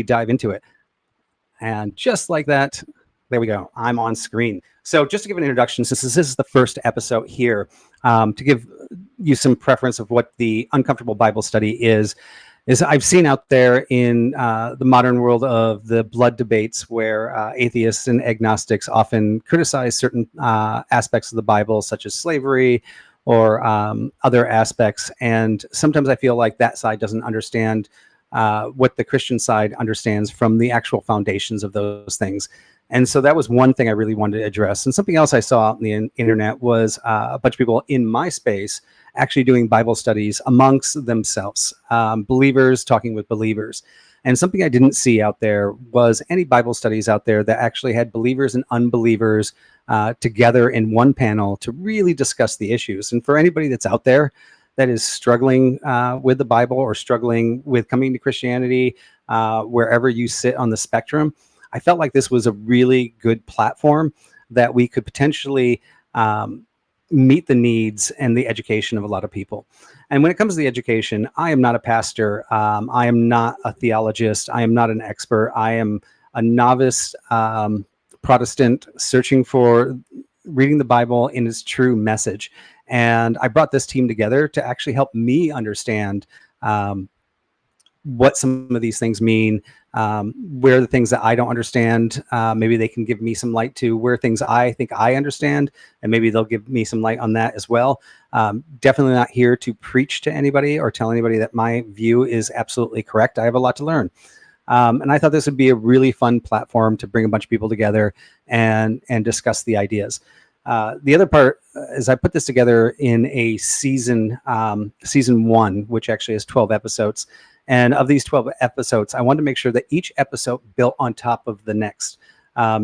dive into it. And just like that, there we go. I'm on screen. So just to give an introduction, since this is the first episode here, to give you some preference of what the Uncomfortable Bible Study is I've seen out there in the modern world of the blood debates where atheists and agnostics often criticize certain aspects of the Bible, such as slavery or other aspects. And sometimes I feel like that side doesn't understand what the Christian side understands from the actual foundations of those things. And so that was one thing I really wanted to address. And something else I saw on the internet was a bunch of people in my space actually doing Bible studies amongst themselves, believers talking with believers. And something I didn't see out there was any Bible studies out there that actually had believers and unbelievers together in one panel to really discuss the issues. And for anybody that's out there that is struggling with the Bible or struggling with coming to Christianity, wherever you sit on the spectrum, I felt like this was a really good platform that we could potentially meet the needs and the education of a lot of people. And when it comes to the education, I am not a pastor. I am not a theologist. I am not an expert. I am a novice Protestant searching for reading the Bible in its true message. And I brought this team together to actually help me understand what some of these things mean, where the things that I don't understand, maybe they can give me some light to where things I think I understand, and maybe they'll give me some light on that as well. Definitely not here to preach to anybody or tell anybody that my view is absolutely correct. I have a lot to learn. And I thought this would be a really fun platform to bring a bunch of people together and discuss the ideas. The other part is I put this together in a season 1, which actually has 12 episodes. And of these 12 episodes, I wanted to make sure that each episode built on top of the next.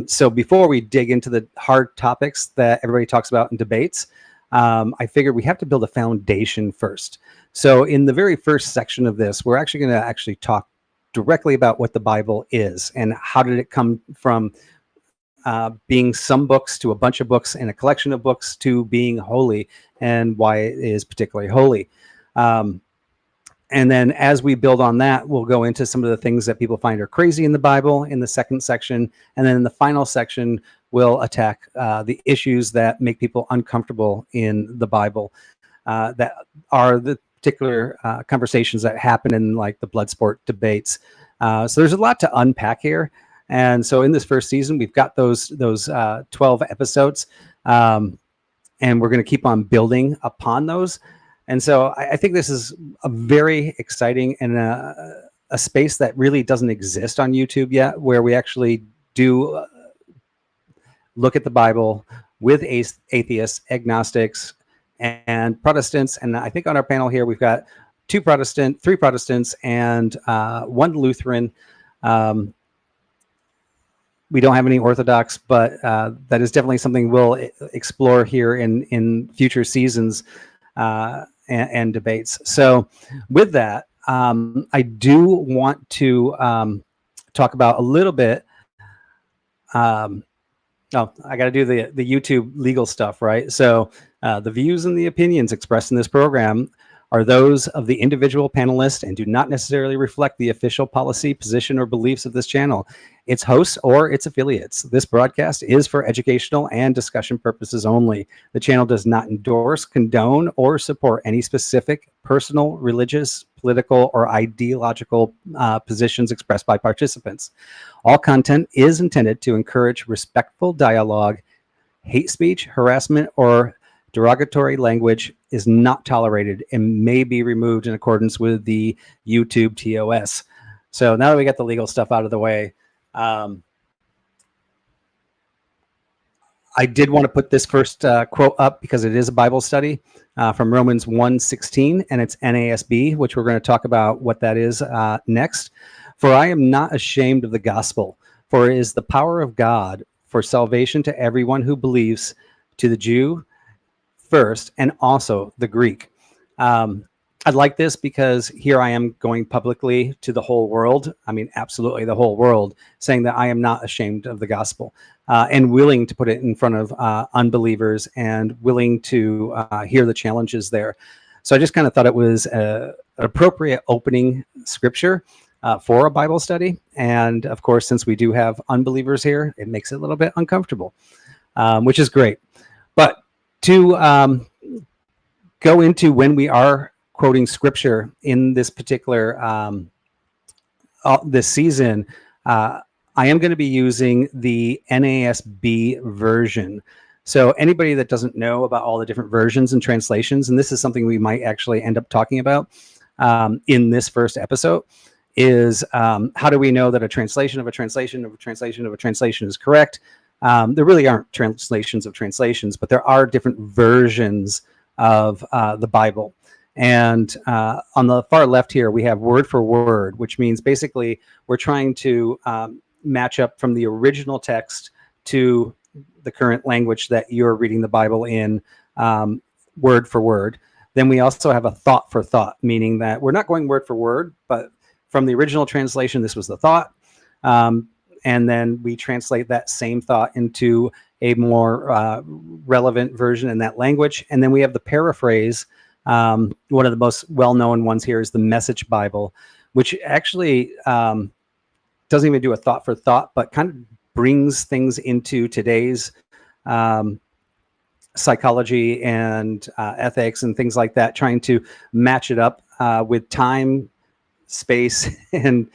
So before we dig into the hard topics that everybody talks about in debates, I figured we have to build a foundation first. So in the very first section of this, we're actually going to talk directly about what the Bible is and how did it come from being some books to a bunch of books and a collection of books to being holy and why it is particularly holy. And then as we build on that, we'll go into some of the things that people find are crazy in the Bible in the second section. And then in the final section, we'll attack the issues that make people uncomfortable in the Bible, that are the particular conversations that happen in like the blood sport debates. So there's a lot to unpack here. And so in this first season, we've got those 12 episodes, and we're going to keep on building upon those. And so I think this is a very exciting and a space that really doesn't exist on YouTube yet, where we actually do look at the Bible with atheists, agnostics, and Protestants. And I think on our panel here, we've got 3 Protestants, and 1 Lutheran. We don't have any Orthodox, but that is definitely something we'll explore here in future seasons and debates. So with that, I do want to talk about a little bit. I got to do the YouTube legal stuff, right? So the views and the opinions expressed in this program are those of the individual panelists and do not necessarily reflect the official policy, position, or beliefs of this channel, its hosts, or its affiliates. This broadcast is for educational and discussion purposes only. The channel does not endorse, condone, or support any specific personal, religious, political, or ideological positions expressed by participants. All content is intended to encourage respectful dialogue. Hate speech, harassment, or derogatory language is not tolerated and may be removed in accordance with the YouTube TOS. So now that we got the legal stuff out of the way, I did want to put this first quote up because it is a Bible study from Romans 1:16, and it's NASB, which we're going to talk about what that is next. For I am not ashamed of the gospel, for it is the power of God for salvation to everyone who believes, to the Jew first, and also the Greek. I like this because here I am going publicly to the whole world. I mean, absolutely the whole world, saying that I am not ashamed of the gospel and willing to put it in front of unbelievers and willing to hear the challenges there. So I just kind of thought it was an appropriate opening scripture for a Bible study. And of course, since we do have unbelievers here, it makes it a little bit uncomfortable, which is great. But to go into when we are quoting scripture in this particular this season, I am going to be using the NASB version. So anybody that doesn't know about all the different versions and translations, and this is something we might actually end up talking about in this first episode, is how do we know that a translation of a translation of a translation of a translation is correct? There really aren't translations of translations, but there are different versions of the Bible. And on the far left here, we have word for word, which means basically we're trying to match up from the original text to the current language that you're reading the Bible in, word for word. Then we also have a thought for thought, meaning that we're not going word for word, but from the original translation, this was the thought. And then we translate that same thought into a more relevant version in that language. And then we have the paraphrase. One of the most well-known ones here is the Message Bible, which actually doesn't even do a thought for thought, but kind of brings things into today's psychology and ethics and things like that, trying to match it up with time, space, and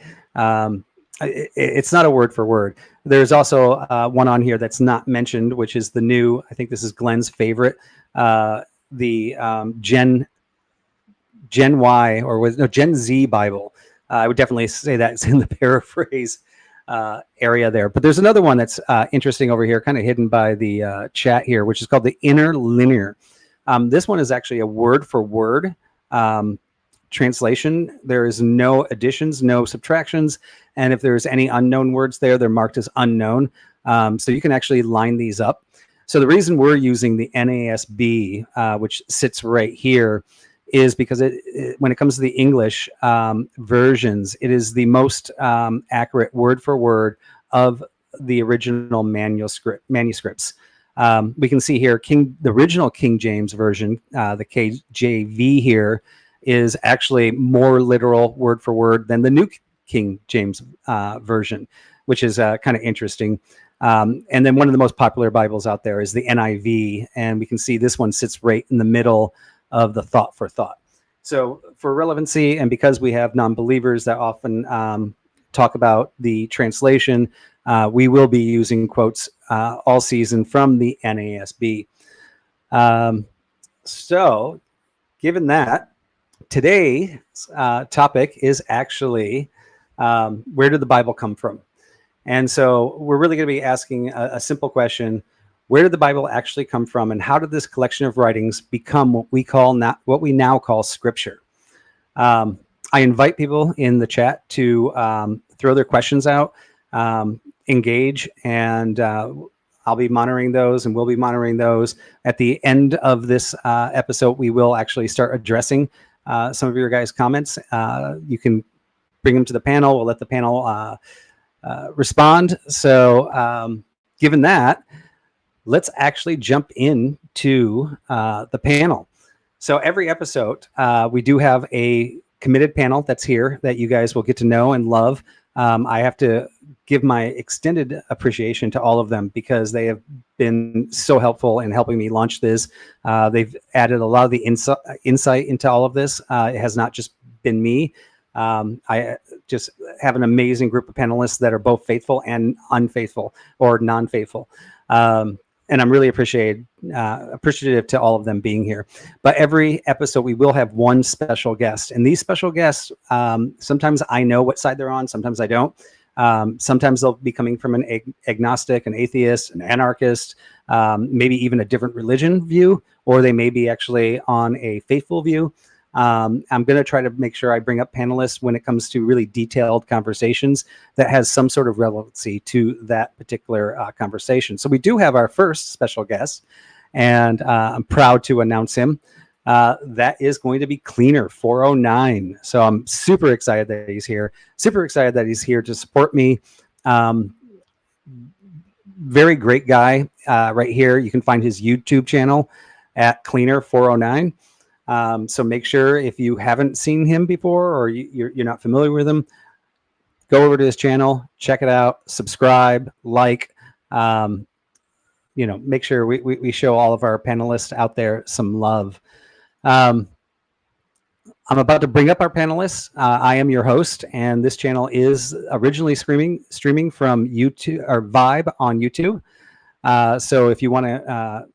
it's not a word for word. There's also one on here that's not mentioned, which is the new, I think this is Glenn's favorite, the Gen Y Gen Z Bible. I would definitely say that it's in the paraphrase area there. But there's another one that's interesting over here, kind of hidden by the chat here, which is called the Interlinear. This one is actually a word for word translation. There is no additions, no subtractions. And if there's any unknown words there, they're marked as unknown. So you can actually line these up. So the reason we're using the NASB, which sits right here, is because when it comes to the English versions, it is the most accurate word for word of the original manuscripts. We can see here the original King James version, the KJV here, is actually more literal word for word than the New King James version, which is kind of interesting. And then one of the most popular Bibles out there is the NIV, and we can see this one sits right in the middle of the thought for thought. So for relevancy, and because we have non-believers that often talk about the translation, we will be using quotes all season from the NASB. So given that, today's topic is actually where did the Bible come from? And so we're really going to be asking a simple question: where did the Bible actually come from, and how did this collection of writings become what we now call Scripture? I invite people in the chat to throw their questions out, engage, and I'll be monitoring those, and we'll be monitoring those. At the end of this episode, we will actually start addressing some of your guys' comments. You can bring them to the panel. We'll let the panel respond. So given that, let's actually jump into the panel. So every episode, we do have a committed panel that's here that you guys will get to know and love. I have to give my extended appreciation to all of them because they have been so helpful in helping me launch this. They've added a lot of the insight into all of this. It has not just been me. I just have an amazing group of panelists that are both faithful and unfaithful or non-faithful. And I'm really appreciative to all of them being here. But every episode, we will have one special guest. And these special guests, sometimes I know what side they're on, sometimes I don't. Sometimes they'll be coming from an agnostic, an atheist, an anarchist, maybe even a different religion view, or they may be actually on a faithful view. I'm going to try to make sure I bring up panelists when it comes to really detailed conversations that has some sort of relevancy to that particular conversation. So we do have our first special guest, and I'm proud to announce him. That is going to be Cleaner 409. So I'm super excited that he's here. Super excited that he's here to support me. Very great guy right here. You can find his YouTube channel at Cleaner 409. So make sure if you haven't seen him before or you're not familiar with him, go over to his channel, check it out, subscribe, like, make sure we show all of our panelists out there some love. I'm about to bring up our panelists. I am your host, and this channel is originally streaming from YouTube or Vibe on YouTube. So if you want to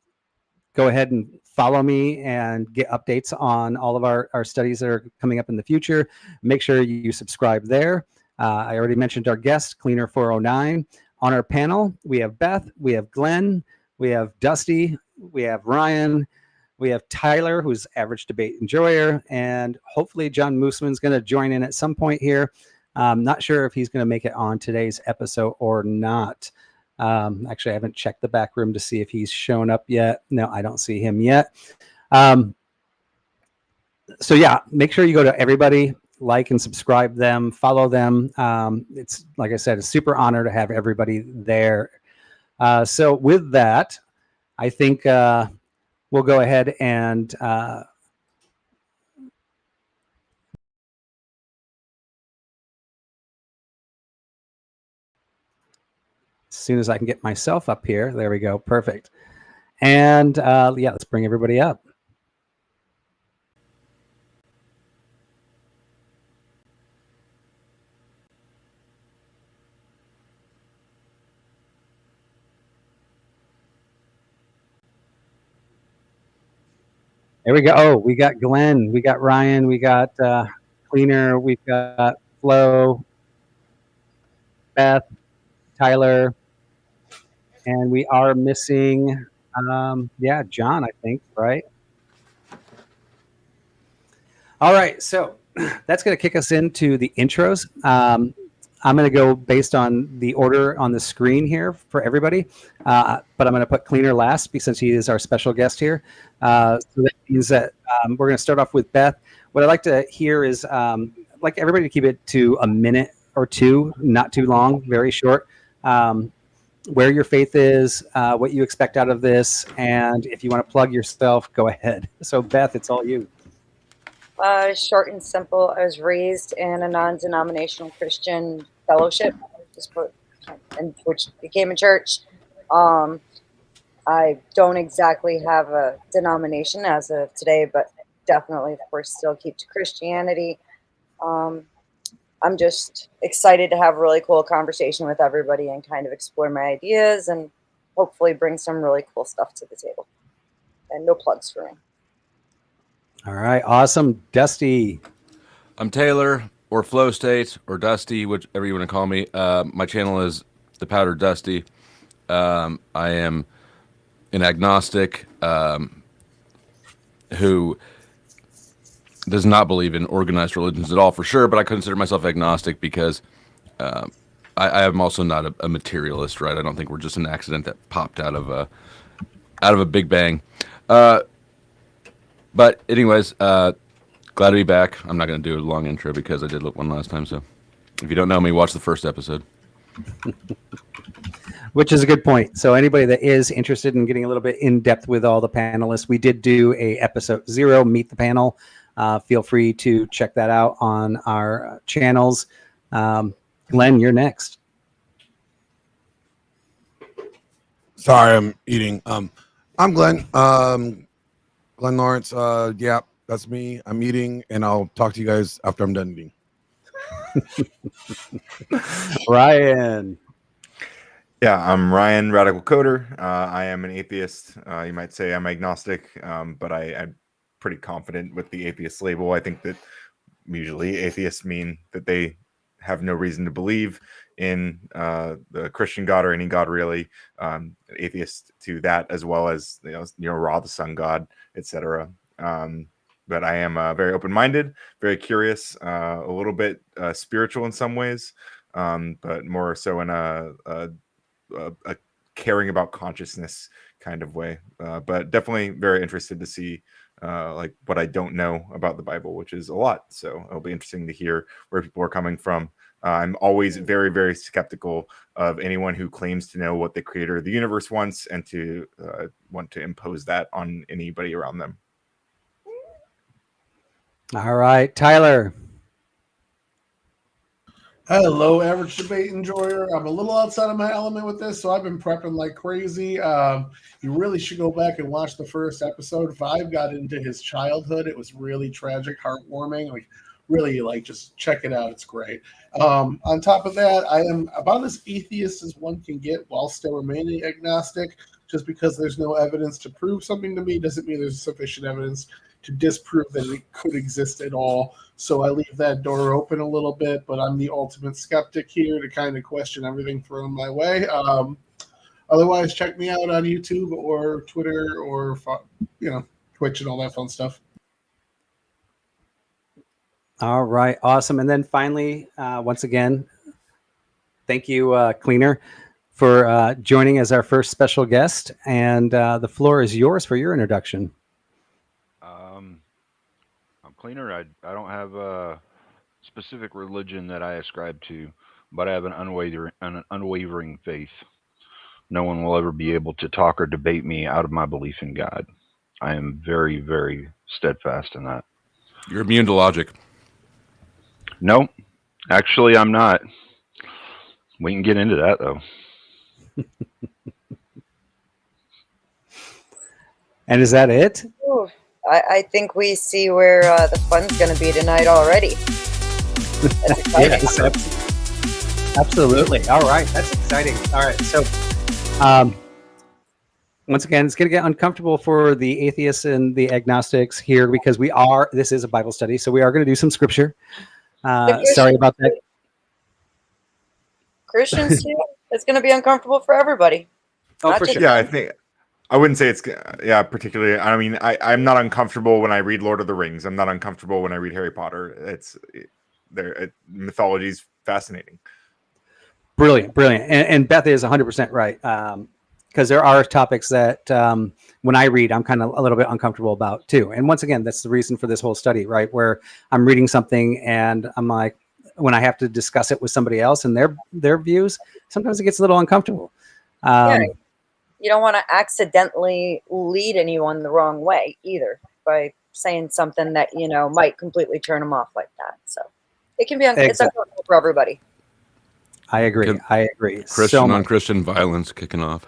go ahead and follow me and get updates on all of our studies that are coming up in the future, make sure you subscribe there. I already mentioned our guest, Cleaner 409. On our panel, we have Beth, we have Glenn, we have Dusty, we have Ryan, we have Tyler, who's average debate enjoyer, and hopefully John Mooseman's going to join in at some point here. I'm not sure if he's going to make it on today's episode or not. Actually, I haven't checked the back room to see if he's shown up yet. No, I don't see him yet. So yeah, make sure you go to everybody, like and subscribe them, follow them. It's like I said, a super honor to have everybody there. So with that, I think we'll go ahead and as soon as I can get myself up here, there we go, perfect. And yeah, let's bring everybody up. There we go. Oh, we got Glenn, we got Ryan, we got Cleaner, we've got Flo, Beth, Tyler, and we are missing, yeah, John, I think, right? All right, so that's going to kick us into the intros. I'm going to go based on the order on the screen here for everybody, but I'm going to put Cleaner last since he is our special guest here. So that means that we're going to start off with Beth. What I'd like to hear is like everybody to keep it to a minute or two, not too long, very short. Where your faith is, what you expect out of this, and if you want to plug yourself, go ahead. So Beth, it's all you. Short and simple. I was raised in a non-denominational Christian fellowship, which became a church. I don't exactly have a denomination as of today, but definitely, of course, still keep to Christianity. I'm just excited to have a really cool conversation with everybody and kind of explore my ideas and hopefully bring some really cool stuff to the table. And no plugs for me. All right, awesome. Dusty. I'm Taylor, or Flow State, or Dusty, whichever you want to call me. My channel is The Powdered Dusty. I am an agnostic who does not believe in organized religions at all, for sure, but I consider myself agnostic because I am also not a materialist, right? I don't think we're just an accident that popped out of a big bang. But anyways, glad to be back. I'm not going to do a long intro because I did one last time. So if you don't know me, watch the first episode. Which is a good point. So anybody that is interested in getting a little bit in depth with all the panelists, we did do a episode 0, Meet the Panel. Feel free to check that out on our channels. Glenn, you're next. Sorry, I'm eating. I'm Glenn. Glenn Lawrence. Yeah, that's me. I'm eating, and I'll talk to you guys after I'm done eating. Ryan. Yeah, I'm Ryan, Radical Coder. I am an atheist. You might say I'm agnostic, but I'm pretty confident with the atheist label. I think that usually atheists mean that they have no reason to believe in the Christian God or any God, really. Atheist to that, as well as Ra, the sun god, etc. But I am very open-minded, very curious, a little bit spiritual in some ways, but more so in a caring about consciousness kind of way. But definitely very interested to see like what I don't know about the Bible, which is a lot. So it'll be interesting to hear where people are coming from. I'm always very, very skeptical of anyone who claims to know what the creator of the universe wants and to want to impose that on anybody around them. All right, Tyler. Hello, average debate enjoyer. I'm a little outside of my element with this, so I've been prepping like crazy. You really should go back and watch the first episode. Vibe got into his childhood. It was really tragic, heartwarming. Like, really, like, just check it out. It's great. On top of that, I am about as atheist as one can get while still remaining agnostic. Just because there's no evidence to prove something to me doesn't mean there's sufficient evidence to disprove that it could exist at all. So I leave that door open a little bit, but I'm the ultimate skeptic here to kind of question everything thrown my way. Otherwise, check me out on YouTube or Twitter or Twitch and all that fun stuff. All right, awesome. And then finally, once again, thank you, Cleaner, for joining as our first special guest. And the floor is yours for your introduction. I'm Cleaner. I don't have a specific religion that I ascribe to, but I have an unwavering faith. No one will ever be able to talk or debate me out of my belief in God. I am very, very steadfast in that. You're immune to logic. No, actually, I'm not. We can get into that, though. And is that it? Ooh, I think we see where the fun's going to be tonight already. That's exciting. Yes, absolutely. All right, that's exciting. All right, so once again, it's going to get uncomfortable for the atheists and the agnostics here because this is a Bible study, so we are going to do some scripture. Sorry about that. Christians too. It's going to be uncomfortable for everybody. Oh, Not for just sure. Yeah, I think I wouldn't say it's particularly. I mean, I'm not uncomfortable when I read Lord of the Rings. I'm not uncomfortable when I read Harry Potter. Mythology is fascinating. Brilliant. And Beth is 100% right. Because there are topics that when I read, I'm kind of a little bit uncomfortable about too. And once again, that's the reason for this whole study, right? Where I'm reading something and I'm like, when I have to discuss it with somebody else and their views, sometimes it gets a little uncomfortable. Yeah, you don't want to accidentally lead anyone the wrong way either by saying something that, might completely turn them off like that. So it can be it's uncomfortable for everybody. I agree. Christian on Christian violence kicking off.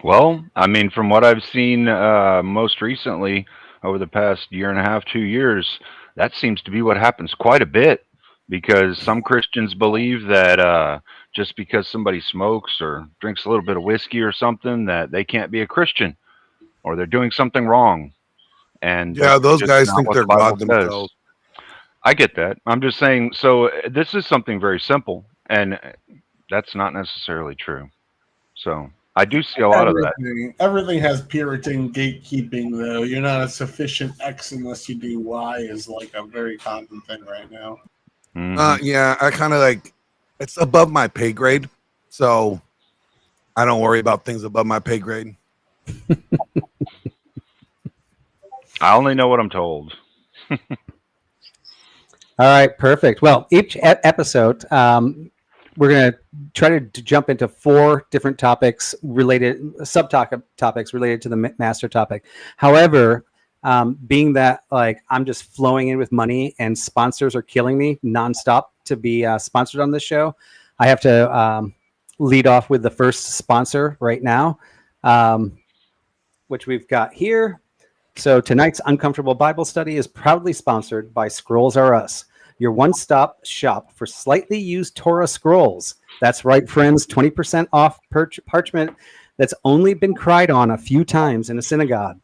Well, I mean, from what I've seen most recently over the past year and a half, 2 years, that seems to be what happens quite a bit because some Christians believe that just because somebody smokes or drinks a little bit of whiskey or something that they can't be a Christian or they're doing something wrong. And yeah, those guys think they're God themselves. I get that. I'm just saying, so this is something very simple, and that's not necessarily true. So I do see a lot of that. Everything has Puritan gatekeeping, though. You're not a sufficient X unless you do Y is like a very common thing right now. Yeah, I kind of it's above my pay grade, so I don't worry about things above my pay grade. I only know what I'm told. All right, perfect. Well, each episode, we're going to try to jump into 4 different topics subtopics related to the master topic. However, being that I'm just flowing in with money and sponsors are killing me nonstop to be sponsored on this show, I have to lead off with the first sponsor right now, which we've got here. So tonight's Uncomfortable Bible Study is proudly sponsored by Scrolls R Us, your one-stop shop for slightly used Torah scrolls. That's right, friends, 20% off parchment that's only been cried on a few times in a synagogue.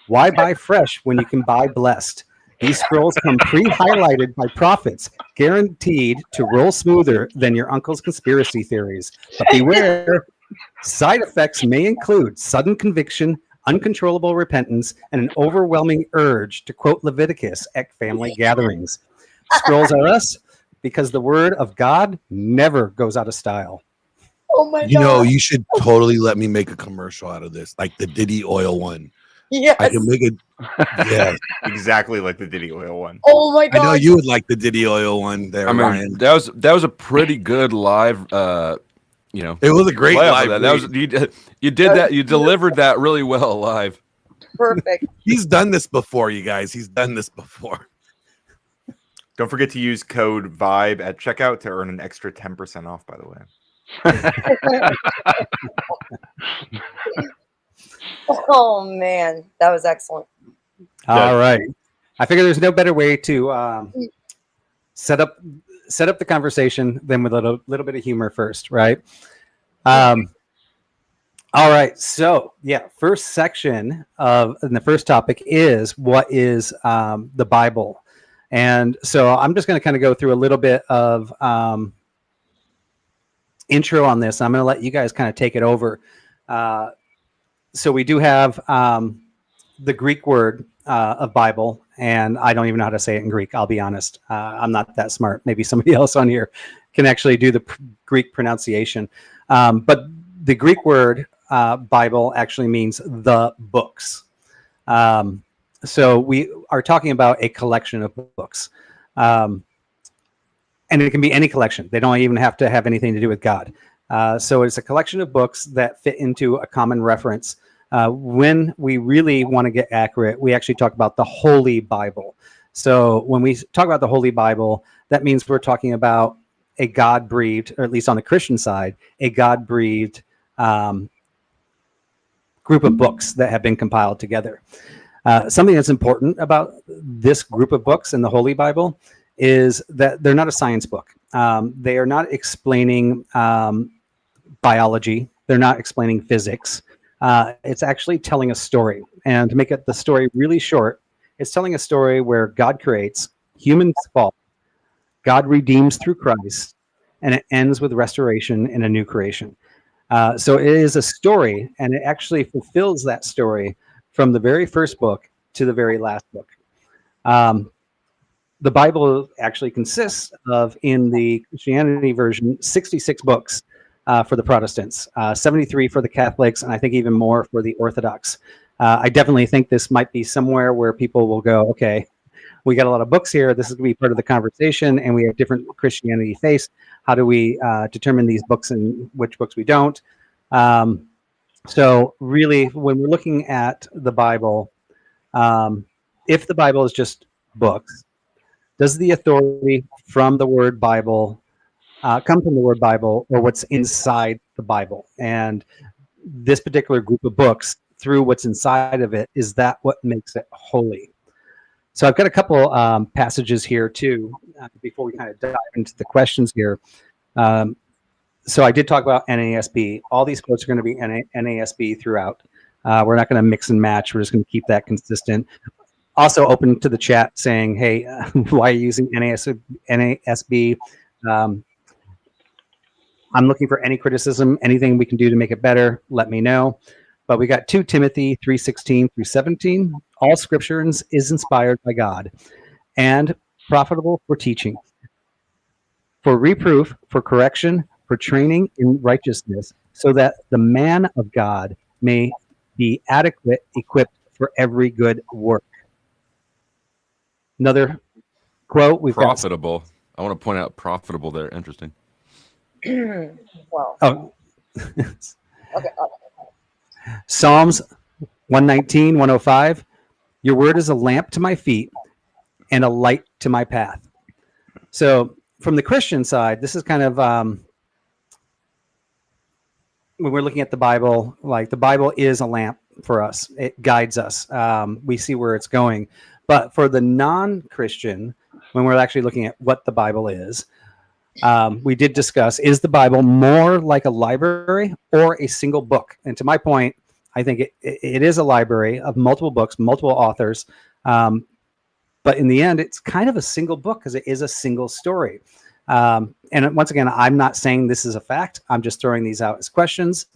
Why buy fresh when you can buy blessed? These scrolls come pre-highlighted by prophets, guaranteed to roll smoother than your uncle's conspiracy theories. But beware, side effects may include sudden conviction, uncontrollable repentance, and an overwhelming urge to quote Leviticus at family gatherings. Scrolls are us because the word of God never goes out of style. Oh my God. You should totally let me make a commercial out of this, like the Diddy Oil one. Yes. I can make it. Yeah, Exactly like the Diddy Oil one. Oh my God. I know you would like the Diddy Oil one there, Ryan. That was a pretty good live. It was a great live. That was you did that. You delivered that really well live. Perfect. He's done this before, you guys. He's done this before. Don't forget to use code VIBE at checkout to earn an extra 10% off, by the way. Oh man, that was excellent. All right. I figure there's no better way to set up the conversation than with a little bit of humor first, right? All right. So yeah, first section and the first topic is what is the Bible. And so I'm just going to kind of go through a little bit of intro on this. I'm going to let you guys kind of take it over. So we do have the Greek word of Bible, and I don't even know how to say it in Greek. I'll be honest. I'm not that smart. Maybe somebody else on here can actually do the Greek pronunciation. But the Greek word Bible actually means the books. So we are talking about a collection of books. And it can be any collection. They don't even have to have anything to do with God. So it's a collection of books that fit into a common reference. When we really want to get accurate, we actually talk about the Holy Bible. So when we talk about the Holy Bible, that means we're talking about a God-breathed, or at least on the Christian side, a God-breathed group of books that have been compiled together. Something that's important about this group of books in the Holy Bible is that they're not a science book. They are not explaining biology. They're not explaining physics. It's actually telling a story. And to make the story really short, it's telling a story where God creates, humans fall, God redeems through Christ, and it ends with restoration in a new creation. So it is a story, and it actually fulfills that story from the very first book to the very last book. The Bible actually consists of, in the Christianity version, 66 books for the Protestants, 73 for the Catholics, and I think even more for the Orthodox. I definitely think this might be somewhere where people will go, okay, we got a lot of books here. This is going to be part of the conversation, and we have different Christianity faiths. How do we determine these books and which books we don't? So really, when we're looking at the Bible, if the Bible is just books, does the authority from the word Bible come from the word Bible, or what's inside the Bible? And this particular group of books, through what's inside of it, is that what makes it holy? So I've got a couple passages here too, before we kind of dive into the questions here. So I did talk about NASB. All these quotes are going to be NASB throughout. We're not going to mix and match. We're just going to keep that consistent. Also open to the chat saying, hey, why are you using NASB? I'm looking for any criticism, anything we can do to make it better, let me know. But we got 2 Timothy 3:16 through 17. All scripture is inspired by God and profitable for teaching, for reproof, for correction, for training in righteousness, so that the man of God may be adequate, equipped for every good work. Another quote we've profitable. I want to point out profitable there. Interesting. Well, got. okay. Psalms 119, 105. Your word is a lamp to my feet and a light to my path. So from the Christian side, this is kind of when we're looking at the Bible, like the Bible is a lamp for us. It guides us. We see where it's going. But for the non-Christian, when we're actually looking at what the Bible is, we did discuss, is the Bible more like a library or a single book? And to my point, I think it is a library of multiple books, multiple authors. But in the end, it's kind of a single book because it is a single story. And once again, I'm not saying this is a fact. I'm just throwing these out as questions.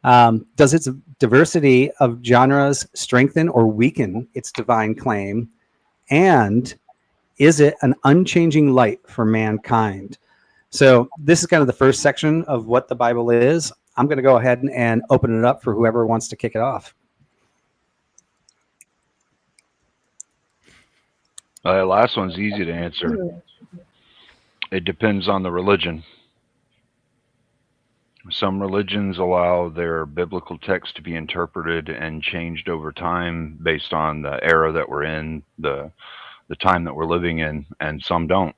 Does its diversity of genres strengthen or weaken its divine claim? And is it an unchanging light for mankind? So this is kind of the first section of what the Bible is. I'm going to go ahead and open it up for whoever wants to kick it off. The last one's easy to answer. It depends on the religion. Some religions allow their biblical text to be interpreted and changed over time based on the era that we're in, the the time that we're living in, and some don't.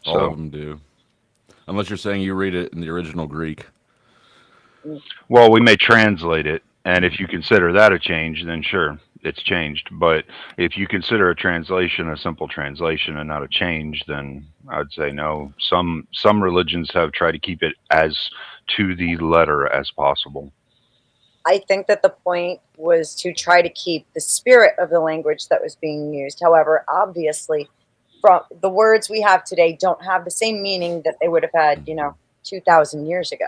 All of them do. Unless you're saying you read it in the original Greek. Well, we may translate it, and if you consider that a change, then sure, it's changed. But if you consider a translation a simple translation and not a change, then I would say no. Some religions have tried to keep it as to the letter as possible. I think that the point was to try to keep the spirit of the language that was being used. However, obviously, from the words we have today don't have the same meaning that they would have had, 2,000 years ago.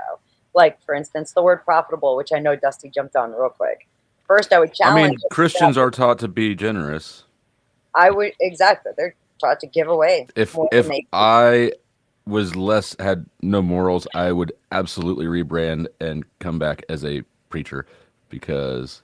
Like, for instance, the word profitable, which I know Dusty jumped on real quick. First, I would challenge. Christians are taught to be generous. Exactly. They're taught to give away. If I had no morals, I would absolutely rebrand and come back as a preacher, because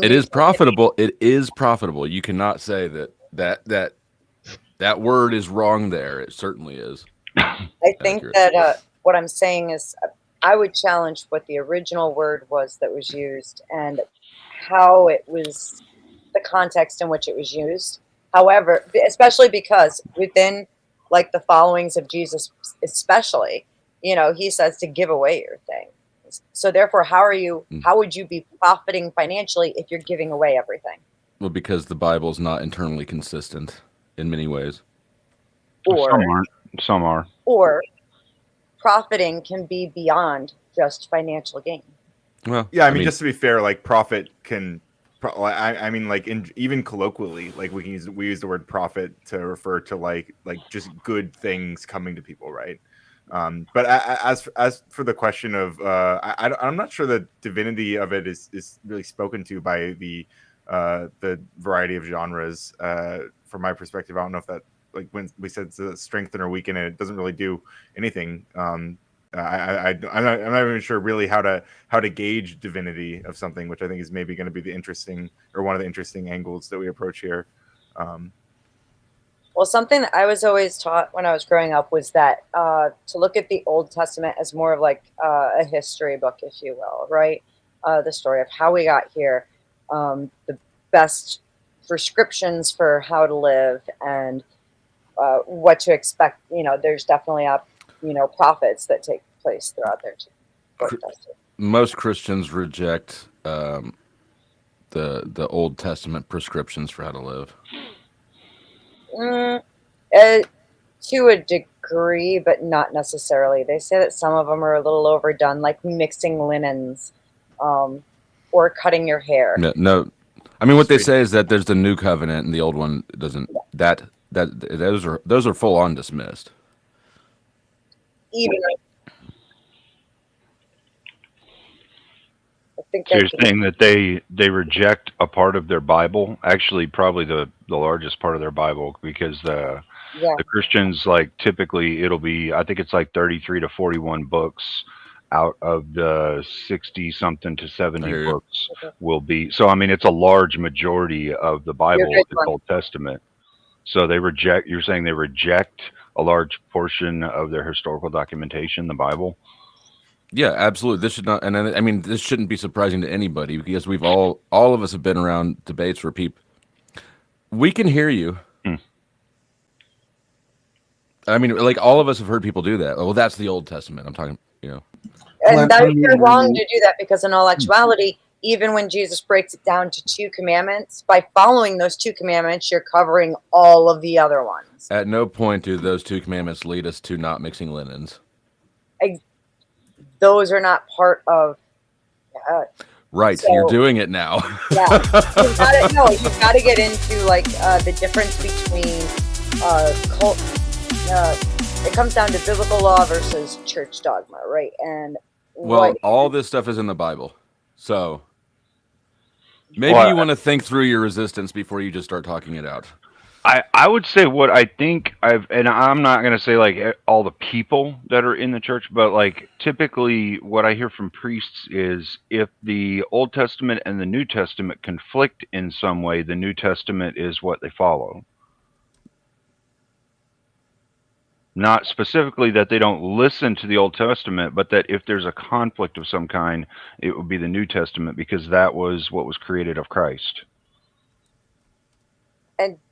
it is profitable. It is profitable. You cannot say that word is wrong there. It certainly is. I think that what I'm saying is I would challenge what the original word was that was used and how it was, the context in which it was used. However, especially because within like the followings of Jesus, especially, he says to give away your thing. So therefore, how would you be profiting financially if you're giving away everything? Well, because the Bible is not internally consistent in many ways. Or some aren't. Some are. Or profiting can be beyond just financial gain. Well, yeah, I mean, just to be fair, like profit can, I mean, like even colloquially, like we use the word profit to refer to like just good things coming to people, right? But as for the question of, I'm not sure the divinity of it is really spoken to by the variety of genres. From my perspective, I don't know if that, like when we said it's a strengthen or weaken, it doesn't really do anything. I'm not even sure really how to gauge divinity of something, which I think is maybe going to be one of the interesting angles that we approach here. Well, something that I was always taught when I was growing up was that to look at the Old Testament as more of like a history book, if you will, right? The story of how we got here, the best prescriptions for how to live, and what to expect. There's definitely prophets that take place throughout there too. Most Christians reject the Old Testament prescriptions for how to live. To a degree, but not necessarily. They say that some of them are a little overdone, like mixing linens, or cutting your hair. No. I mean, what they say is that there's the new covenant and the old one doesn't. Those are full on dismissed. Even I think so you're saying that they reject a part of their Bible, actually probably the largest part of their Bible, because the Christians, like, typically it'll be, I think it's like 33 to 41 books out of the 60 something to 70 books will be. So I mean, it's a large majority of the Bible is Old Testament. So you're saying they reject a large portion of their historical documentation, the Bible? Yeah, absolutely. This should not, and I mean, this shouldn't be surprising to anybody, because we've all of us have been around debates where we can hear you. I mean, like, all of us have heard people do that. Well, that's the Old Testament. I'm talking, And you're wrong to do that, because in all actuality, even when Jesus breaks it down to 2 commandments, by following those 2 commandments, you're covering all of the other ones. At no point do those 2 commandments lead us to not mixing linens. Those are not part of. Right, so you're doing it now. Yeah, you've got to get into like the difference between it comes down to biblical law versus church dogma, right? And all this stuff is in the Bible, so maybe you want to think through your resistance before you just start talking it out. I would say what I think and I'm not going to say like all the people that are in the church, but like typically what I hear from priests is if the Old Testament and the New Testament conflict in some way, the New Testament is what they follow. Not specifically that they don't listen to the Old Testament, but that if there's a conflict of some kind, it would be the New Testament, because that was what was created of Christ.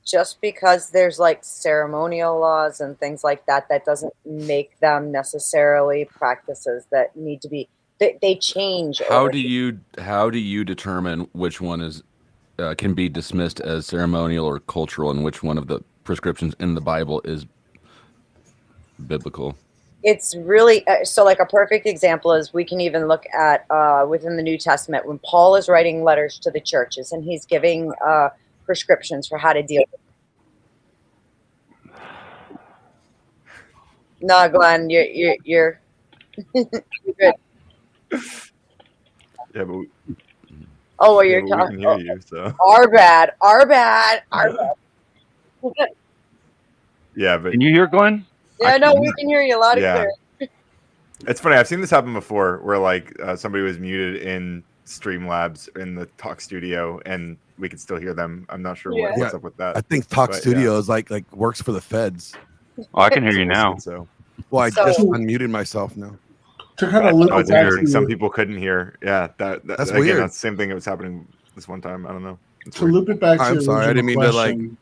just because there's like ceremonial laws and things like that, that doesn't make them necessarily practices that need to be. They change. How do you determine which one is can be dismissed as ceremonial or cultural, and which one of the prescriptions in the Bible is biblical? It's really so. Like a perfect example is we can even look at within the New Testament when Paul is writing letters to the churches and he's giving prescriptions for how to deal with it. No, Glenn, you're you're good. Yeah, but we, Oh, well, yeah, you're but we talking. can hear you. So Our bad. Our bad. Our bad. yeah, but Can you hear Glenn? Yeah, no, we can hear you loud and yeah, clear. it's funny. I've seen this happen before, where like somebody was muted in Streamlabs in the talk studio, and we could still hear them. I'm not sure Yeah. what's up with that. I think Talk But, Studio is like works for the feds. Oh, I can hear you now. So Well, I So- just unmuted myself now. To kind of look oh, at it's interesting. that, Some people couldn't hear. Yeah, That's again, weird. that's the same thing that was happening this one time. I don't know. It's to weird. loop it back to I'm your sorry, I original didn't mean to, like, question,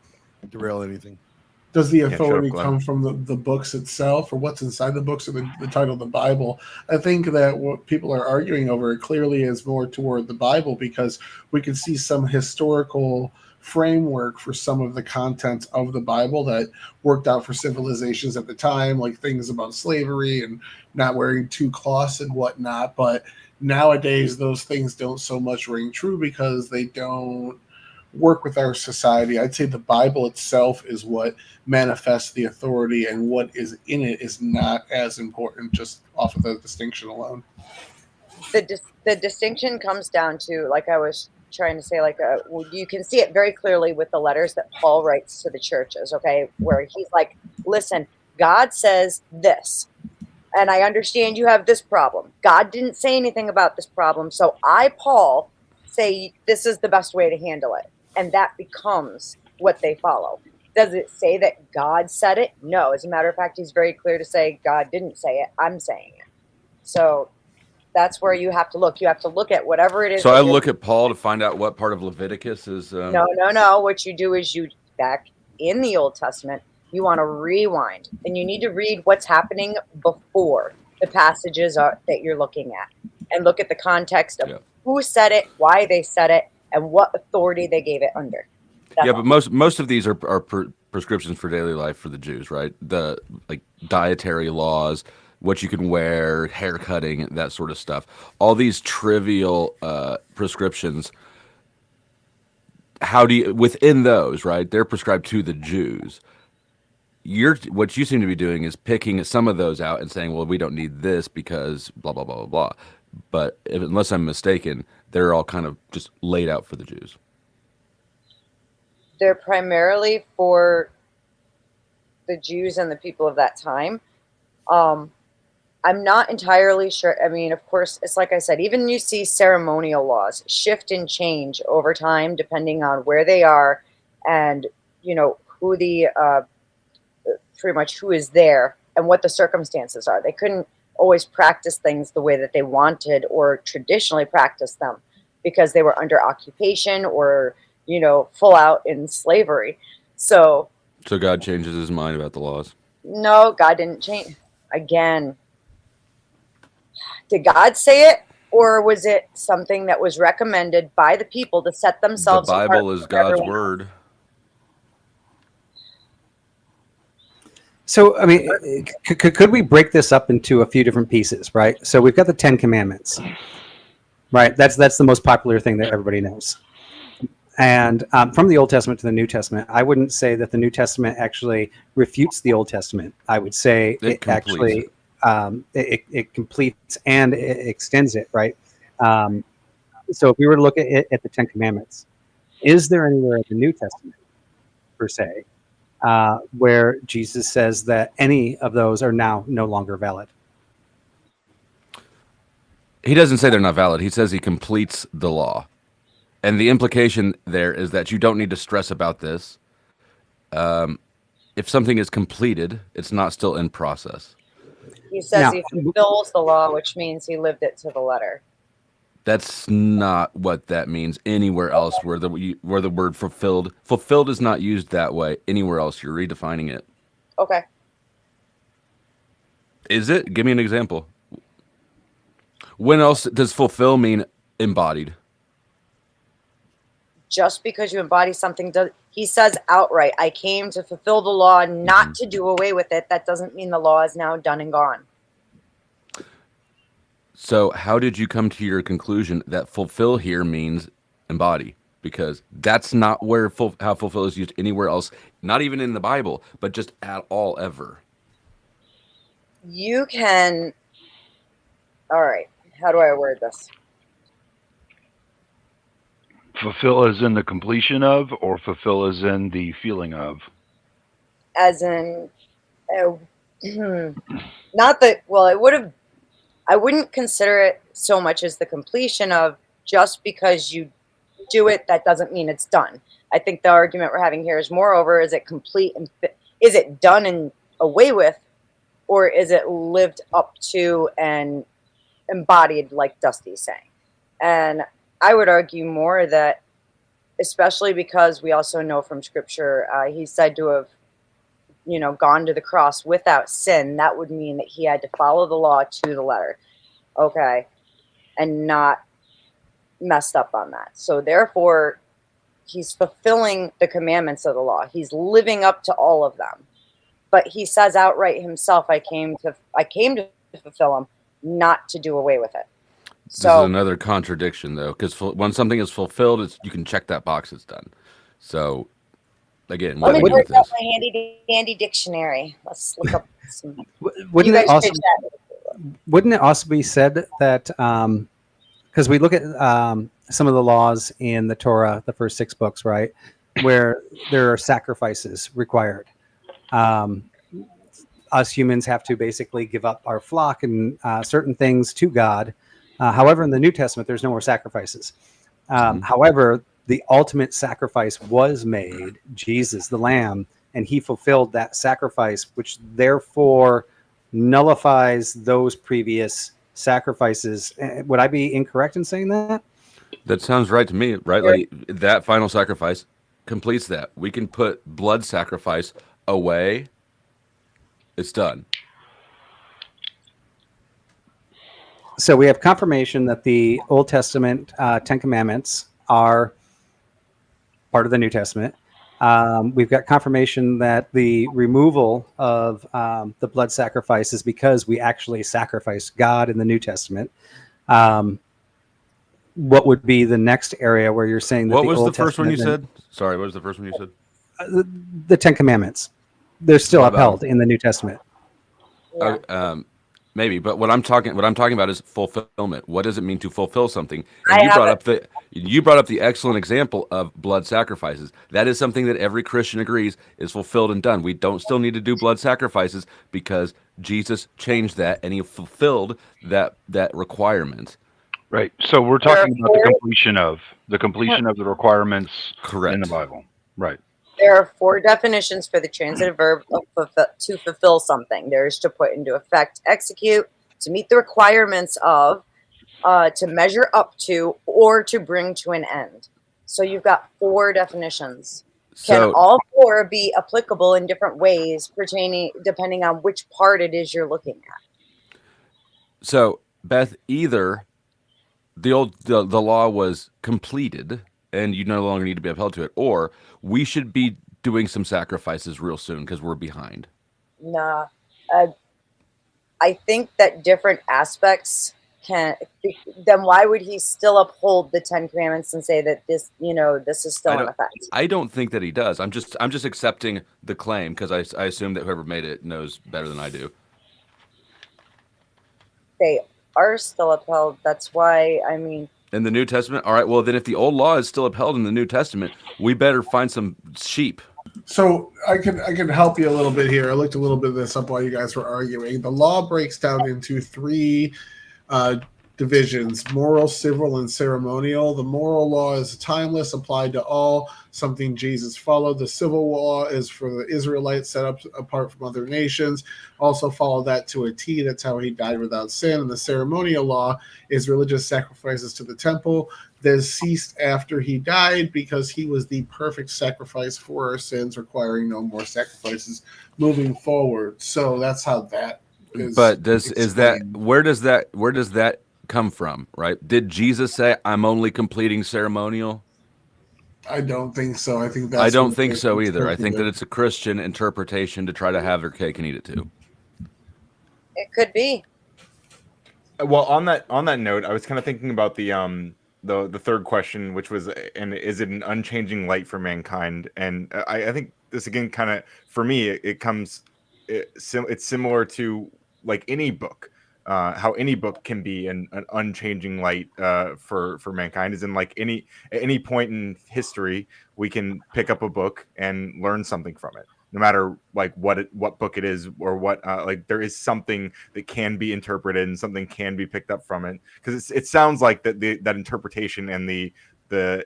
Derail anything. does the shut up, authority Glenn. come from the books itself, or what's inside the books, or the title of the Bible? I think that what people are arguing over clearly is more toward the Bible, because we can see some historical framework for some of the contents of the Bible that worked out for civilizations at the time, like things about slavery and not wearing two cloths and whatnot. But nowadays, those things don't so much ring true because they don't work with our society. I'd say the Bible itself is what manifests the authority, and what is in it is not as important just off of the distinction alone. The distinction comes down to, like I was trying to say, like you can see it very clearly with the letters that Paul writes to the churches, okay, where he's like, listen, God says this, and I understand you have this problem. God didn't say anything about this problem, so I, Paul, say this is the best way to handle it, and that becomes what they follow. Does it say that God said it? No. As a matter of fact, he's very clear to say God didn't say it. I'm saying it. So that's where you have to look. You have to look at whatever it is. So that I you're- look at Paul to find out what part of Leviticus is. No. What you do is you back in the Old Testament, you want to rewind, and you need to read what's happening before the passages that you're looking at, and look at the context of who said it, why they said it, and what authority they gave it under. That's Yeah, all. but most of these are prescriptions for daily life for the Jews, right? The like dietary laws, what you can wear, hair cutting, that sort of stuff. All these trivial prescriptions. How do you within those, right? They're prescribed to the Jews. What you seem to be doing is picking some of those out and saying, well, we don't need this because blah blah blah blah blah. But unless I'm mistaken, they're all kind of just laid out for the Jews. They're primarily for the Jews and the people of that time. I'm not entirely sure. I mean, of course, it's like I said, even you see ceremonial laws shift and change over time depending on where they are and, you know, who the pretty much who is there and what the circumstances are. They couldn't always practice things the way that they wanted or traditionally practice them because they were under occupation or, you know, full out in slavery. So God changes his mind about the laws. no, God didn't change. Again, did God say it, or was it something that was recommended by the people to set themselves The Bible apart is from God's everyone word. else? So, I mean, could we break this up into a few different pieces, right? So we've got the 10 Commandments, right? That's the most popular thing that everybody knows. And from the Old Testament to the New Testament, I wouldn't say that the New Testament actually refutes the Old Testament. I would say it actually it completes and it extends it, right? So if we were to look at it at the 10 Commandments, is there anywhere in the New Testament, per se, where Jesus says that any of those are now no longer valid? He doesn't say they're not valid. He says he completes the law. And the implication there is that you don't need to stress about this. If something is completed, it's not still in process. He says Now- he fulfills the law, which means he lived it to the letter. That's not what that means anywhere else where the word fulfilled is not used that way anywhere else. You're redefining it. Okay. Is it? Give me an example. When else does fulfill mean embodied? Just because you embody something, he says outright, I came to fulfill the law, not to do away with it. That doesn't mean the law is now done and gone. So how did you come to your conclusion that fulfill here means embody? Because that's not where how fulfill is used anywhere else, not even in the Bible, but just at all ever. You can, all right, how do I word this? Fulfill as in the completion of, or fulfill as in the feeling of? As in, not that, well, I wouldn't consider it so much as the completion of. Just because you do it, that doesn't mean it's done. I think the argument we're having here is, moreover, is it complete and is it done and away with, or is it lived up to and embodied, like Dusty's saying? And I would argue more that, especially because we also know from Scripture, he's said to have, gone to the cross without sin. That would mean that he had to follow the law to the letter, okay, and not messed up on that. So therefore, he's fulfilling the commandments of the law. He's living up to all of them. But he says outright himself, I came to fulfill them, not to do away with it. So this is another contradiction, though, because when something is fulfilled, you can check that box, it's done. So again, let me break break out my handy dandy dictionary. Let's look up some. Wouldn't it also be said that because we look at some of the laws in the Torah, the first 6 books, right, where there are sacrifices required. Us humans have to basically give up our flock and certain things to God. However, in the New Testament, there's no more sacrifices. However, the ultimate sacrifice was made, Jesus, the Lamb, and he fulfilled that sacrifice, which therefore nullifies those previous sacrifices. Would I be incorrect in saying that? That sounds right to me, right? Like that final sacrifice completes that. We can put blood sacrifice away. It's done. So we have confirmation that the Old Testament 10 Commandments are part of the New Testament. We've got confirmation that the removal of the blood sacrifice is because we actually sacrifice God in the New Testament. What would be the next area where you're saying that what the was Old the first one you Testament said? Sorry, what was the first one you said? The 10 Commandments. They're still upheld in the New Testament. Yeah. Maybe, but what I'm talking about is fulfillment. What does it mean to fulfill something? And you brought up the excellent example of blood sacrifices. That is something that every Christian agrees is fulfilled and done. We don't still need to do blood sacrifices because Jesus changed that and he fulfilled that requirement. Right. So we're talking about the completion of the requirements Correct. in the Bible. Right. There are 4 definitions for the transitive verb to fulfill something. There's to put into effect, execute, to meet the requirements of, to measure up to, or to bring to an end. So you've got 4 definitions. Can all 4 be applicable in different ways, depending on which part it is you're looking at? So, Beth, either the law was completed and you no longer need to be upheld to it, or we should be doing some sacrifices real soon because we're behind. Nah. I think that different aspects then why would he still uphold the 10 Commandments and say that this is still in effect? I don't think that he does. I'm just accepting the claim because I assume that whoever made it knows better than I do. They are still upheld. That's why, in the New Testament? All right, well, then if the old law is still upheld in the New Testament, we better find some sheep. So I can help you a little bit here. I looked a little bit of this up while you guys were arguing. The law breaks down into 3 divisions: moral, civil, and ceremonial. The moral law is timeless, applied to all, something Jesus followed. The civil law is for the Israelites, set up apart from other nations, also followed that to a T. That's how he died without sin. And the ceremonial law is religious sacrifices to the temple that ceased after he died, because he was the perfect sacrifice for our sins, requiring no more sacrifices moving forward. So that's how that is. But where does that come from, right? Did Jesus say, I'm only completing ceremonial? I don't think so. I think that's I don't think so either. I think that it's a Christian interpretation to try to have their cake and eat it too. It could be. Well, on that note, I was kind of thinking about the third question, which was, and is it an unchanging light for mankind? And I think this again, kind of for me, it's similar to like any book. How any book can be an unchanging light for mankind is in like at any point in history, we can pick up a book and learn something from it, no matter like what book it is, or what like there is something that can be interpreted and something can be picked up from it, because it sounds like that interpretation and the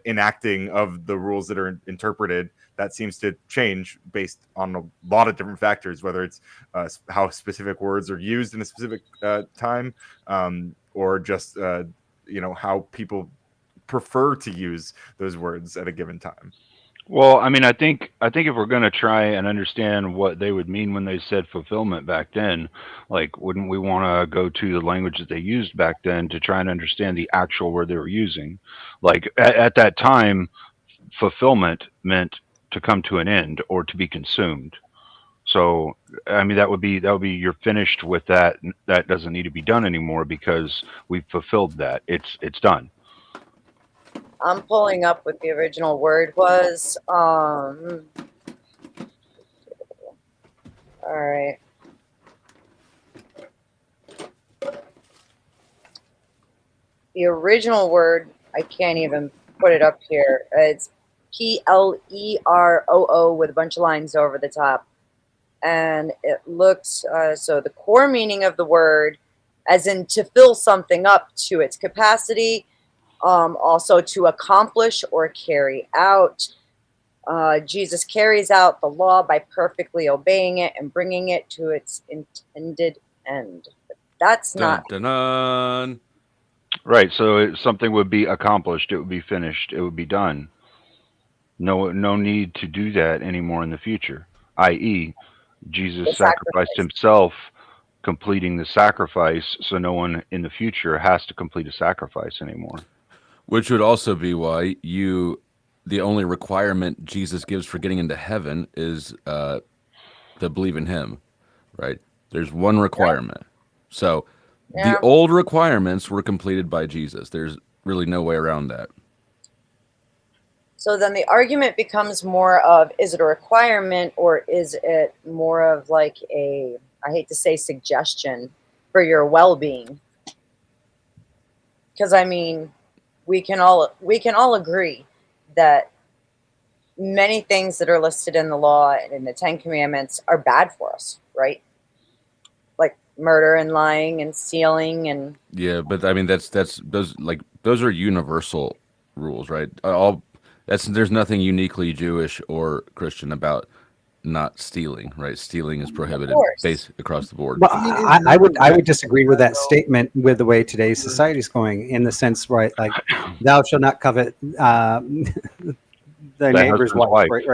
enacting of the rules that are interpreted, that seems to change based on a lot of different factors, whether it's how specific words are used in a specific time, or just how people prefer to use those words at a given time. Well, I mean, I think if we're going to try and understand what they would mean when they said fulfillment back then, like, wouldn't we want to go to the language that they used back then to try and understand the actual word they were using? Like at that time, fulfillment meant to come to an end or to be consumed. So, I mean, that would be you're finished with that. That doesn't need to be done anymore because we've fulfilled that. It's done. I'm pulling up what the original word was. All right. The original word, I can't even put it up here. It's P-L-E-R-O-O with a bunch of lines over the top. And it looks, so the core meaning of the word, as in to fill something up to its capacity, also to accomplish or carry out. Jesus carries out the law by perfectly obeying it and bringing it to its intended end. But that's not... Right, so something would be accomplished, it would be finished, it would be done. No need to do that anymore in the future, i.e., Jesus sacrificed himself, completing the sacrifice, so no one in the future has to complete a sacrifice anymore. Which would also be why the only requirement Jesus gives for getting into heaven is to believe in him, right? There's one requirement. So the old requirements were completed by Jesus. There's really no way around that. So then the argument becomes more of, is it a requirement or is it more of like a, I hate to say suggestion for your well-being? Because I mean, we can all agree that many things that are listed in the law and in the Ten Commandments are bad for us, right? Like murder and lying and stealing and... Yeah, but I mean those are universal rules, right? There's nothing uniquely Jewish or Christian about not stealing, right? Stealing is prohibited across the board. Well, I would disagree with that statement with the way today's society is going, in the sense, right? Like, thou shalt not covet thy neighbor's wife. Right.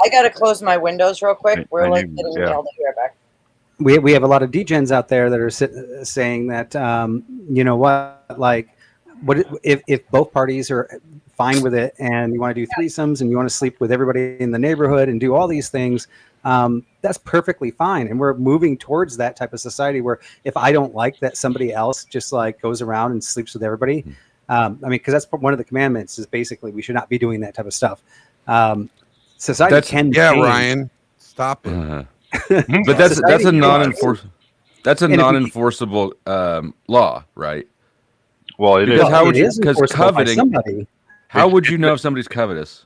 I gotta close my windows real quick. We're like getting yelled at. Be right back. We have a lot of degens out there that are saying that you know what, like, what if both parties are fine with it and you want to do threesomes and you want to sleep with everybody in the neighborhood and do all these things, that's perfectly fine. And we're moving towards that type of society where if I don't like that somebody else just like goes around and sleeps with everybody, I mean, because that's one of the commandments is basically we should not be doing that type of stuff. Society can change. Ryan, stop it. But that's a non-enforceable law, right? Well, it is. Because coveting. How would you know if somebody's covetous?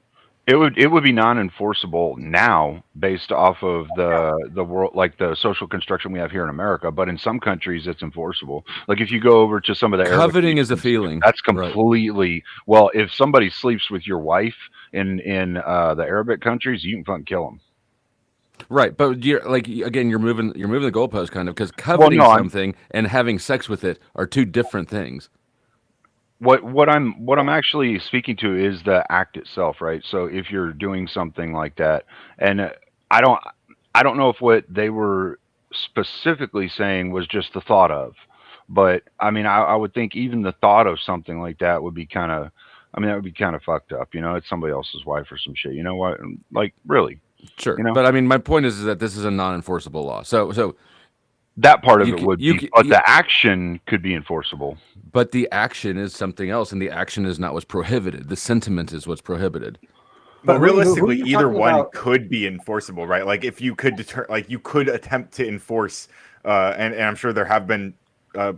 It would be non-enforceable now based off of the world, like the social construction we have here in America. But in some countries, it's enforceable. Like if you go over to some of the Arabic Coveting is a nations, feeling. that's Right. completely well. If somebody sleeps with your wife in the Arabic countries, you can fucking kill them. Right, but you're like again, you're moving the goalpost kind of because coveting something and having sex with it are two different things. What I'm actually speaking to is the act itself, right? So if you're doing something like that, and I don't know if what they were specifically saying was just the thought of, but I mean I would think even the thought of something like that would be kind of, I mean that would be kind of fucked up, you know? It's somebody else's wife or some shit, you know what? Like really, Sure, you know? but I mean my point is that this is a non-enforceable law. So that part of you it can- would you be, can- but you- the action could be enforceable. But the action is something else, and the action is not what's prohibited. The sentiment is what's prohibited. But But who realistically, are you either talking one about? could be enforceable, right? Like if you could you could attempt to enforce, and I'm sure there have been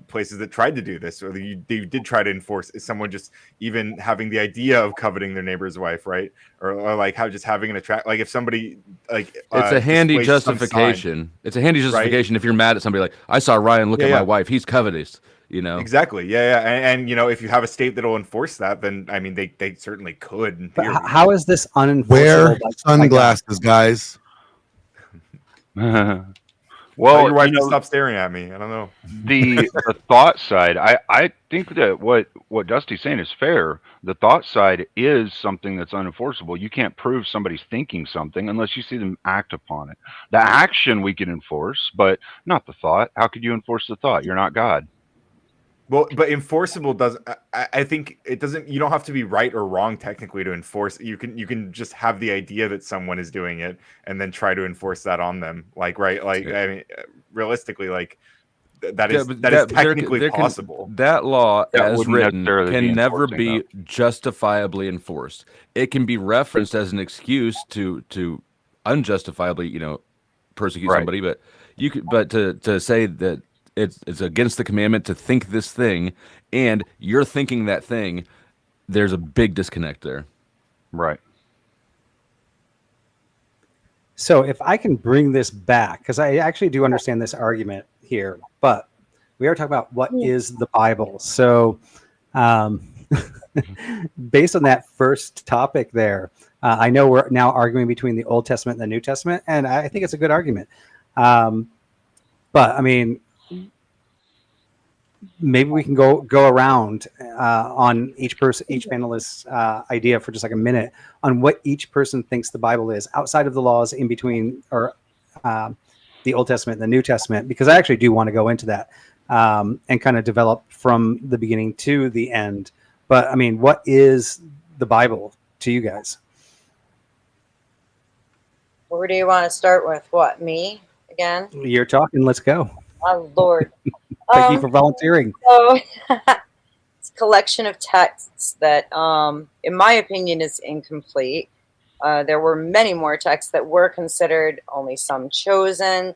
places that tried to do this, or you did try to enforce someone just even having the idea of coveting their neighbor's wife, right? Or like how just having an attract, like if somebody like It's a handy displays some sign, justification. It's a handy justification if you're mad at somebody like, I saw Ryan look at my wife. He's covetous, you know? Exactly. Yeah. And you know, if you have a state that'll enforce that, then I mean, they certainly could. In But theory. how is this unenforceable? Wear by sunglasses, guys. Well, Well, your wife you to know, stop staring at me. I don't know. the thought side, I think that what Dusty's saying is fair. The thought side is something that's unenforceable. You can't prove somebody's thinking something unless you see them act upon it. The action we can enforce, but not the thought. How could you enforce the thought? You're not God. Well, but enforceable doesn't. I think it doesn't. You don't have to be right or wrong technically to enforce. You can just have the idea that someone is doing it and then try to enforce that on them. Like right. Like I mean, realistically, like that is technically possible. That law, That as wouldn't written, necessarily be can never enforcing, be justifiably enforced. It can be referenced as an excuse to unjustifiably, you know, persecute Right. somebody. But you could, but to say that it's against the commandment to think this thing, and you're thinking that thing, there's a big disconnect there. Right. So if I can bring this back, because I actually do understand this argument here, but we are talking about what is the Bible. So based on that first topic there, I know we're now arguing between the Old Testament and the New Testament, and I think it's a good argument. But I mean, maybe we can go around on each panelist's idea for just like a minute on what each person thinks the Bible is outside of the laws in between, or the Old Testament and the New Testament, because I actually do want to go into that and kind of develop from the beginning to the end. But I mean, what is the Bible to you guys? Where do you want to start with? What, me again? You're talking. Let's go. Oh, Lord. Thank you for volunteering. So it's a collection of texts that, in my opinion, is incomplete. There were many more texts that were considered, only some chosen.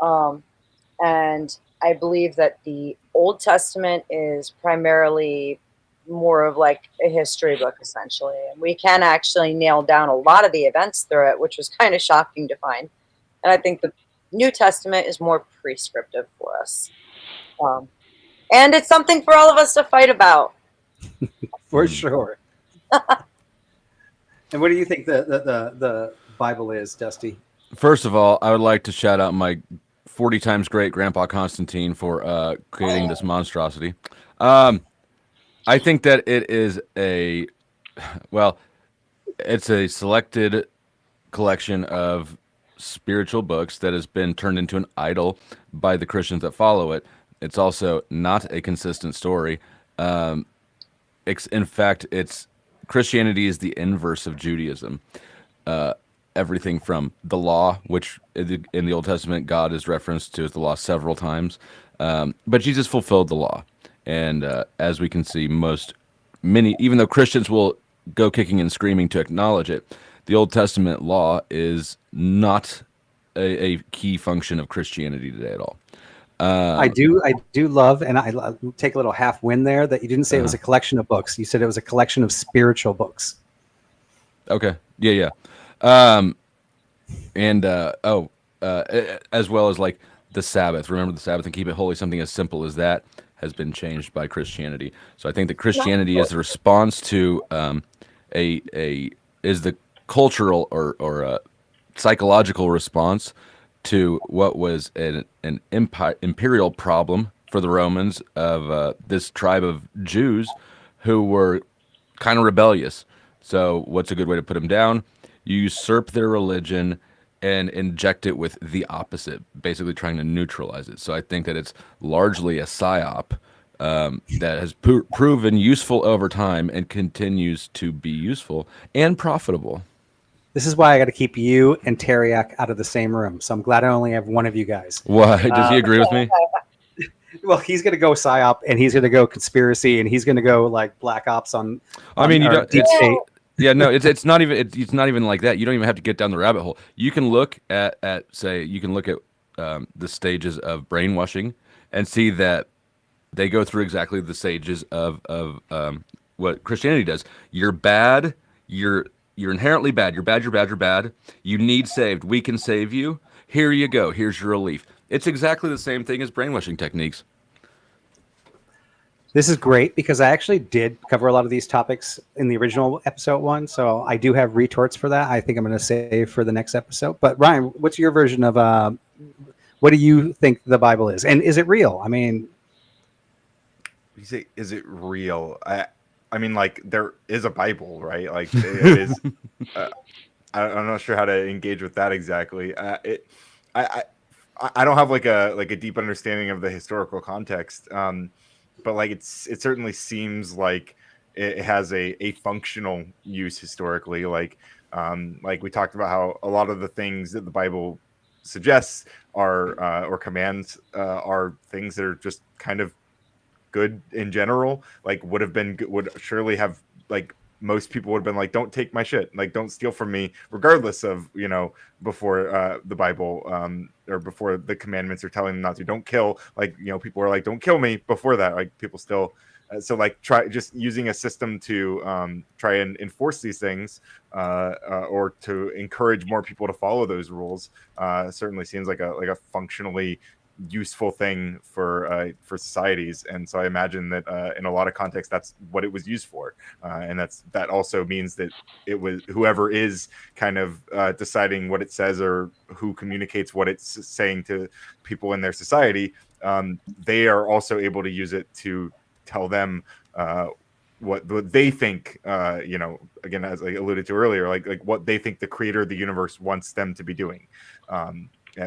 And I believe that the Old Testament is primarily more of like a history book, essentially. And we can actually nail down a lot of the events through it, which was kind of shocking to find. And I think the New Testament is more prescriptive for us. And it's something for all of us to fight about. For sure. And what do you think the Bible is, Dusty? First of all, I would like to shout out my 40 times great grandpa Constantine for creating this monstrosity. I think that it is it's a selected collection of spiritual books that has been turned into an idol by the Christians that follow it. It's also not a consistent story. In fact, Christianity is the inverse of Judaism. Everything from the law, which in the Old Testament, God is referenced to as the law several times. But Jesus fulfilled the law. And as we can see, even though Christians will go kicking and screaming to acknowledge it, the Old Testament law is not a key function of Christianity today at all. I do love, and I take a little half win there, that you didn't say it was a collection of books. You said it was a collection of spiritual books. Okay. Yeah. Yeah. And as well as like the Sabbath. Remember the Sabbath and keep it holy. Something as simple as that has been changed by Christianity. So I think that Christianity is the response to is the cultural or psychological response to what was an imperial problem for the Romans of this tribe of Jews who were kind of rebellious. So what's a good way to put them down? You usurp their religion and inject it with the opposite, basically trying to neutralize it. So I think that it's largely a psyop that has proven useful over time and continues to be useful and profitable. This is why I got to keep you and Teriak out of the same room. So I'm glad I only have one of you guys. Why? Does he agree with me? Well, he's going to go psyop, and he's going to go conspiracy, and he's going to go like black ops on. I mean, you don't. Deep state. Yeah, no, it's not even it's not even like that. You don't even have to get down the rabbit hole. You can look at the stages of brainwashing and see that they go through exactly the stages of what Christianity does. You're bad. You're inherently bad. You're bad. You're bad. You're bad. You need saved. We can save you. Here you go. Here's your relief. It's exactly the same thing as brainwashing techniques. This is great because I actually did cover a lot of these topics in the original episode 1. So I do have retorts for that. I think I'm going to save for the next episode. But Ryan, what's your version of what do you think the Bible is? And is it real? I mean, You say, is it real? I mean, like, there is a Bible, right? Like, it is. I'm not sure how to engage with that exactly. I don't have like a deep understanding of the historical context, but like it certainly seems like it has a functional use historically. Like we talked about how a lot of the things that the Bible suggests are or commands are things that are just kind of good in general. Like would surely have, like, most people would have been like, don't take my shit, like don't steal from me, regardless of, before the Bible or before the commandments are telling them not to. Don't kill, like, people are like, don't kill me before that, like people still so like try just using a system to try and enforce these things or to encourage more people to follow those rules certainly seems like a functionally useful thing for societies. And so I imagine that in a lot of contexts that's what it was used for, and that also means that it was whoever is kind of deciding what it says or who communicates what it's saying to people in their society, they are also able to use it to tell them what they think, again, as I alluded to earlier, like what they think the creator of the universe wants them to be doing.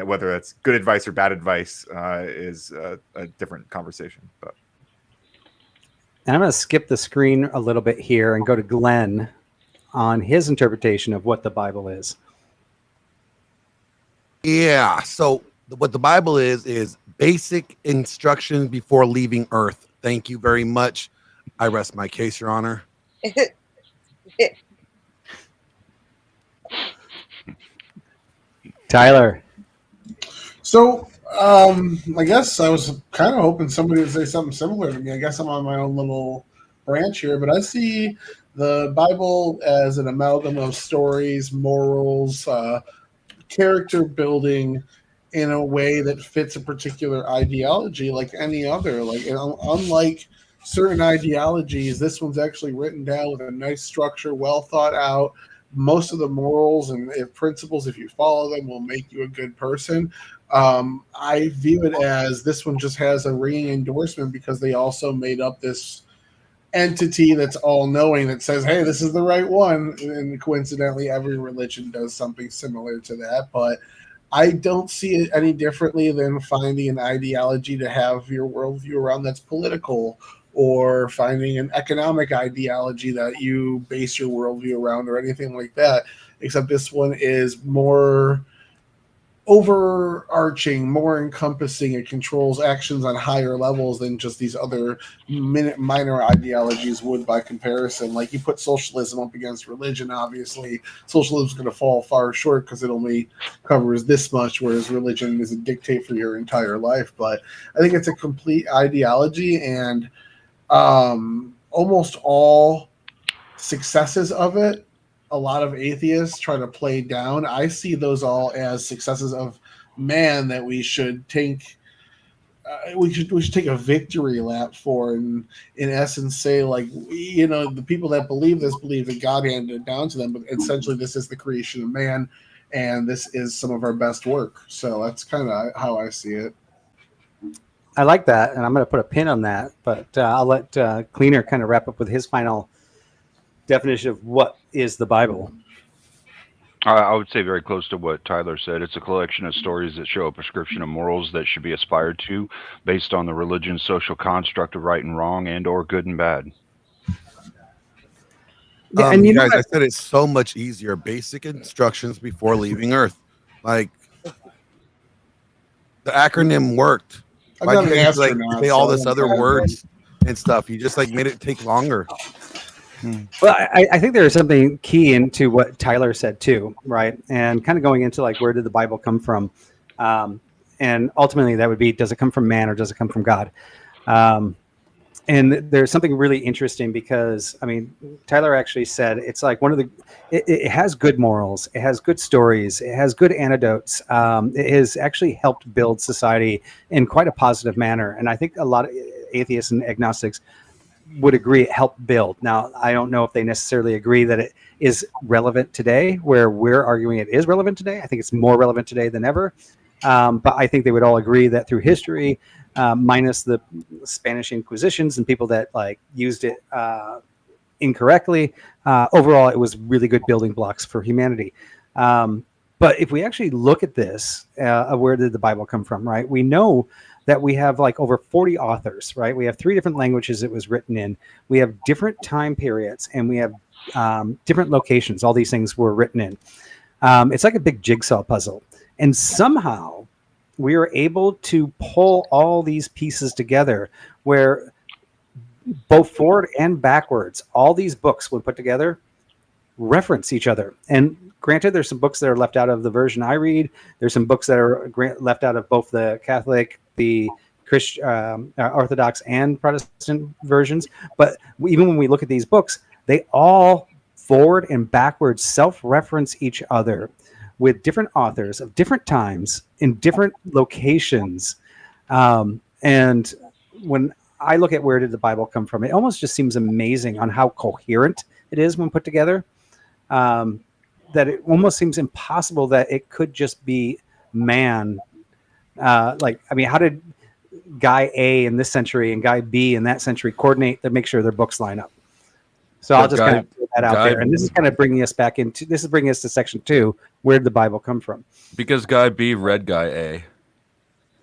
Whether that's good advice or bad advice is a different conversation. But and I'm going to skip the screen a little bit here and go to Glenn on his interpretation of what the Bible is. Yeah. So what the Bible is basic instructions before leaving Earth. Thank you very much. I rest my case, Your Honor. Tyler. So, I guess I was kind of hoping somebody would say something similar to me. I guess I'm on my own little branch here, but I see the Bible as an amalgam of stories, morals, character building in a way that fits a particular ideology like any other. Like, unlike certain ideologies, this one's actually written down with a nice structure, well thought out. Most of the morals and principles, if you follow them, will make you a good person. I view it as this one just has a ringing endorsement because they also made up this entity that's all-knowing that says, hey, this is the right one. And coincidentally, every religion does something similar to that. But I don't see it any differently than finding an ideology to have your worldview around that's political, or finding an economic ideology that you base your worldview around, or anything like that, except this one is more overarching, more encompassing. It controls actions on higher levels than just these other minor ideologies would by comparison. Like, you put socialism up against religion, obviously socialism is going to fall far short because it only covers this much, whereas religion is a dictate for your entire life. But I think it's a complete ideology, and almost all successes of it a lot of atheists try to play down, I see those all as successes of man that we should take. We should take a victory lap for, and in essence say, like, you know, the people that believe this believe that God handed it down to them, but essentially this is the creation of man, and this is some of our best work. So that's kind of how I see it. I like that, and I'm going to put a pin on that, but I'll let Cleaner kind of wrap up with his final definition of what is the Bible. I would say very close to what Tyler said. It's a collection of stories that show a prescription of morals that should be aspired to based on the religion's social construct of right and wrong and or good and bad. Yeah, and you know guys, what? I said it's so much easier. Basic instructions before leaving Earth. Like, the acronym worked. I'm Why not can't an you just, like, astronaut, say all so this I'm other fine. words and stuff? You just, like, made it take longer. Well, I think there is something key into what Tyler said too, right? And kind of going into like, where did the Bible come from? And ultimately that would be, does it come from man or does it come from God? And there's something really interesting because, I mean, Tyler actually said it's like one of the, it has good morals, it has good stories, it has good anecdotes. It has actually helped build society in quite a positive manner. And I think a lot of atheists and agnostics would agree it helped build. Now, I don't know if they necessarily agree that it is relevant today, where we're arguing it is relevant today. I think it's more relevant today than ever. But I think they would all agree that through history, minus the Spanish Inquisitions and people that like used it incorrectly, overall, it was really good building blocks for humanity. But if we actually look at this, where did the Bible come from, right? We know that we have like over 40 authors, right? We have 3 different languages it was written in. We have different time periods, and we have different locations. All these things were written in. It's like a big jigsaw puzzle. And somehow we are able to pull all these pieces together where both forward and backwards, all these books, when put together, reference each other. And granted, there's some books that are left out of the version I read. There's some books that are left out of both the Catholic, the Christian, Orthodox, and Protestant versions. But even when we look at these books, they all forward and backwards self-reference each other with different authors of different times in different locations. And when I look at where did the Bible come from, it almost just seems amazing on how coherent it is when put together. That it almost seems impossible that it could just be man. Like, I mean, how did guy A in this century and guy B in that century coordinate to make sure their books line up? So I'll just kind of put that out there. And this is kind of bringing us back into, this is bringing us to section 2. Where did the Bible come from? Because guy B read guy A.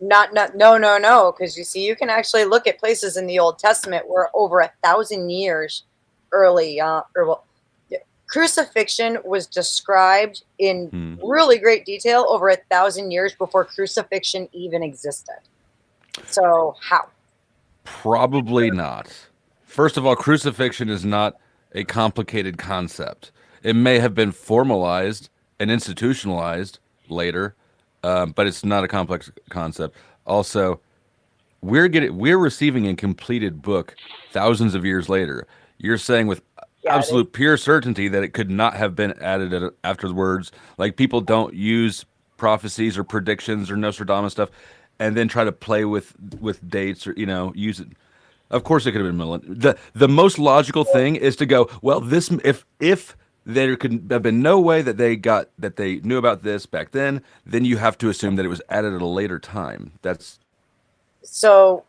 No. Because you see, you can actually look at places in the Old Testament where over 1,000 years early, crucifixion was described in really great detail over 1,000 years before crucifixion even existed. So how? Probably not. First of all, crucifixion is not a complicated concept. It may have been formalized and institutionalized later, but it's not a complex concept. Also, we're receiving a completed book thousands of years later. You're saying with absolute pure certainty that it could not have been added afterwards. Like, people don't use prophecies or predictions or Nostradamus stuff and then try to play with dates or, use it. Of course it could have been the most logical thing is to go, well, this if there could have been no way that they knew about this back then you have to assume that it was added at a later time. That's so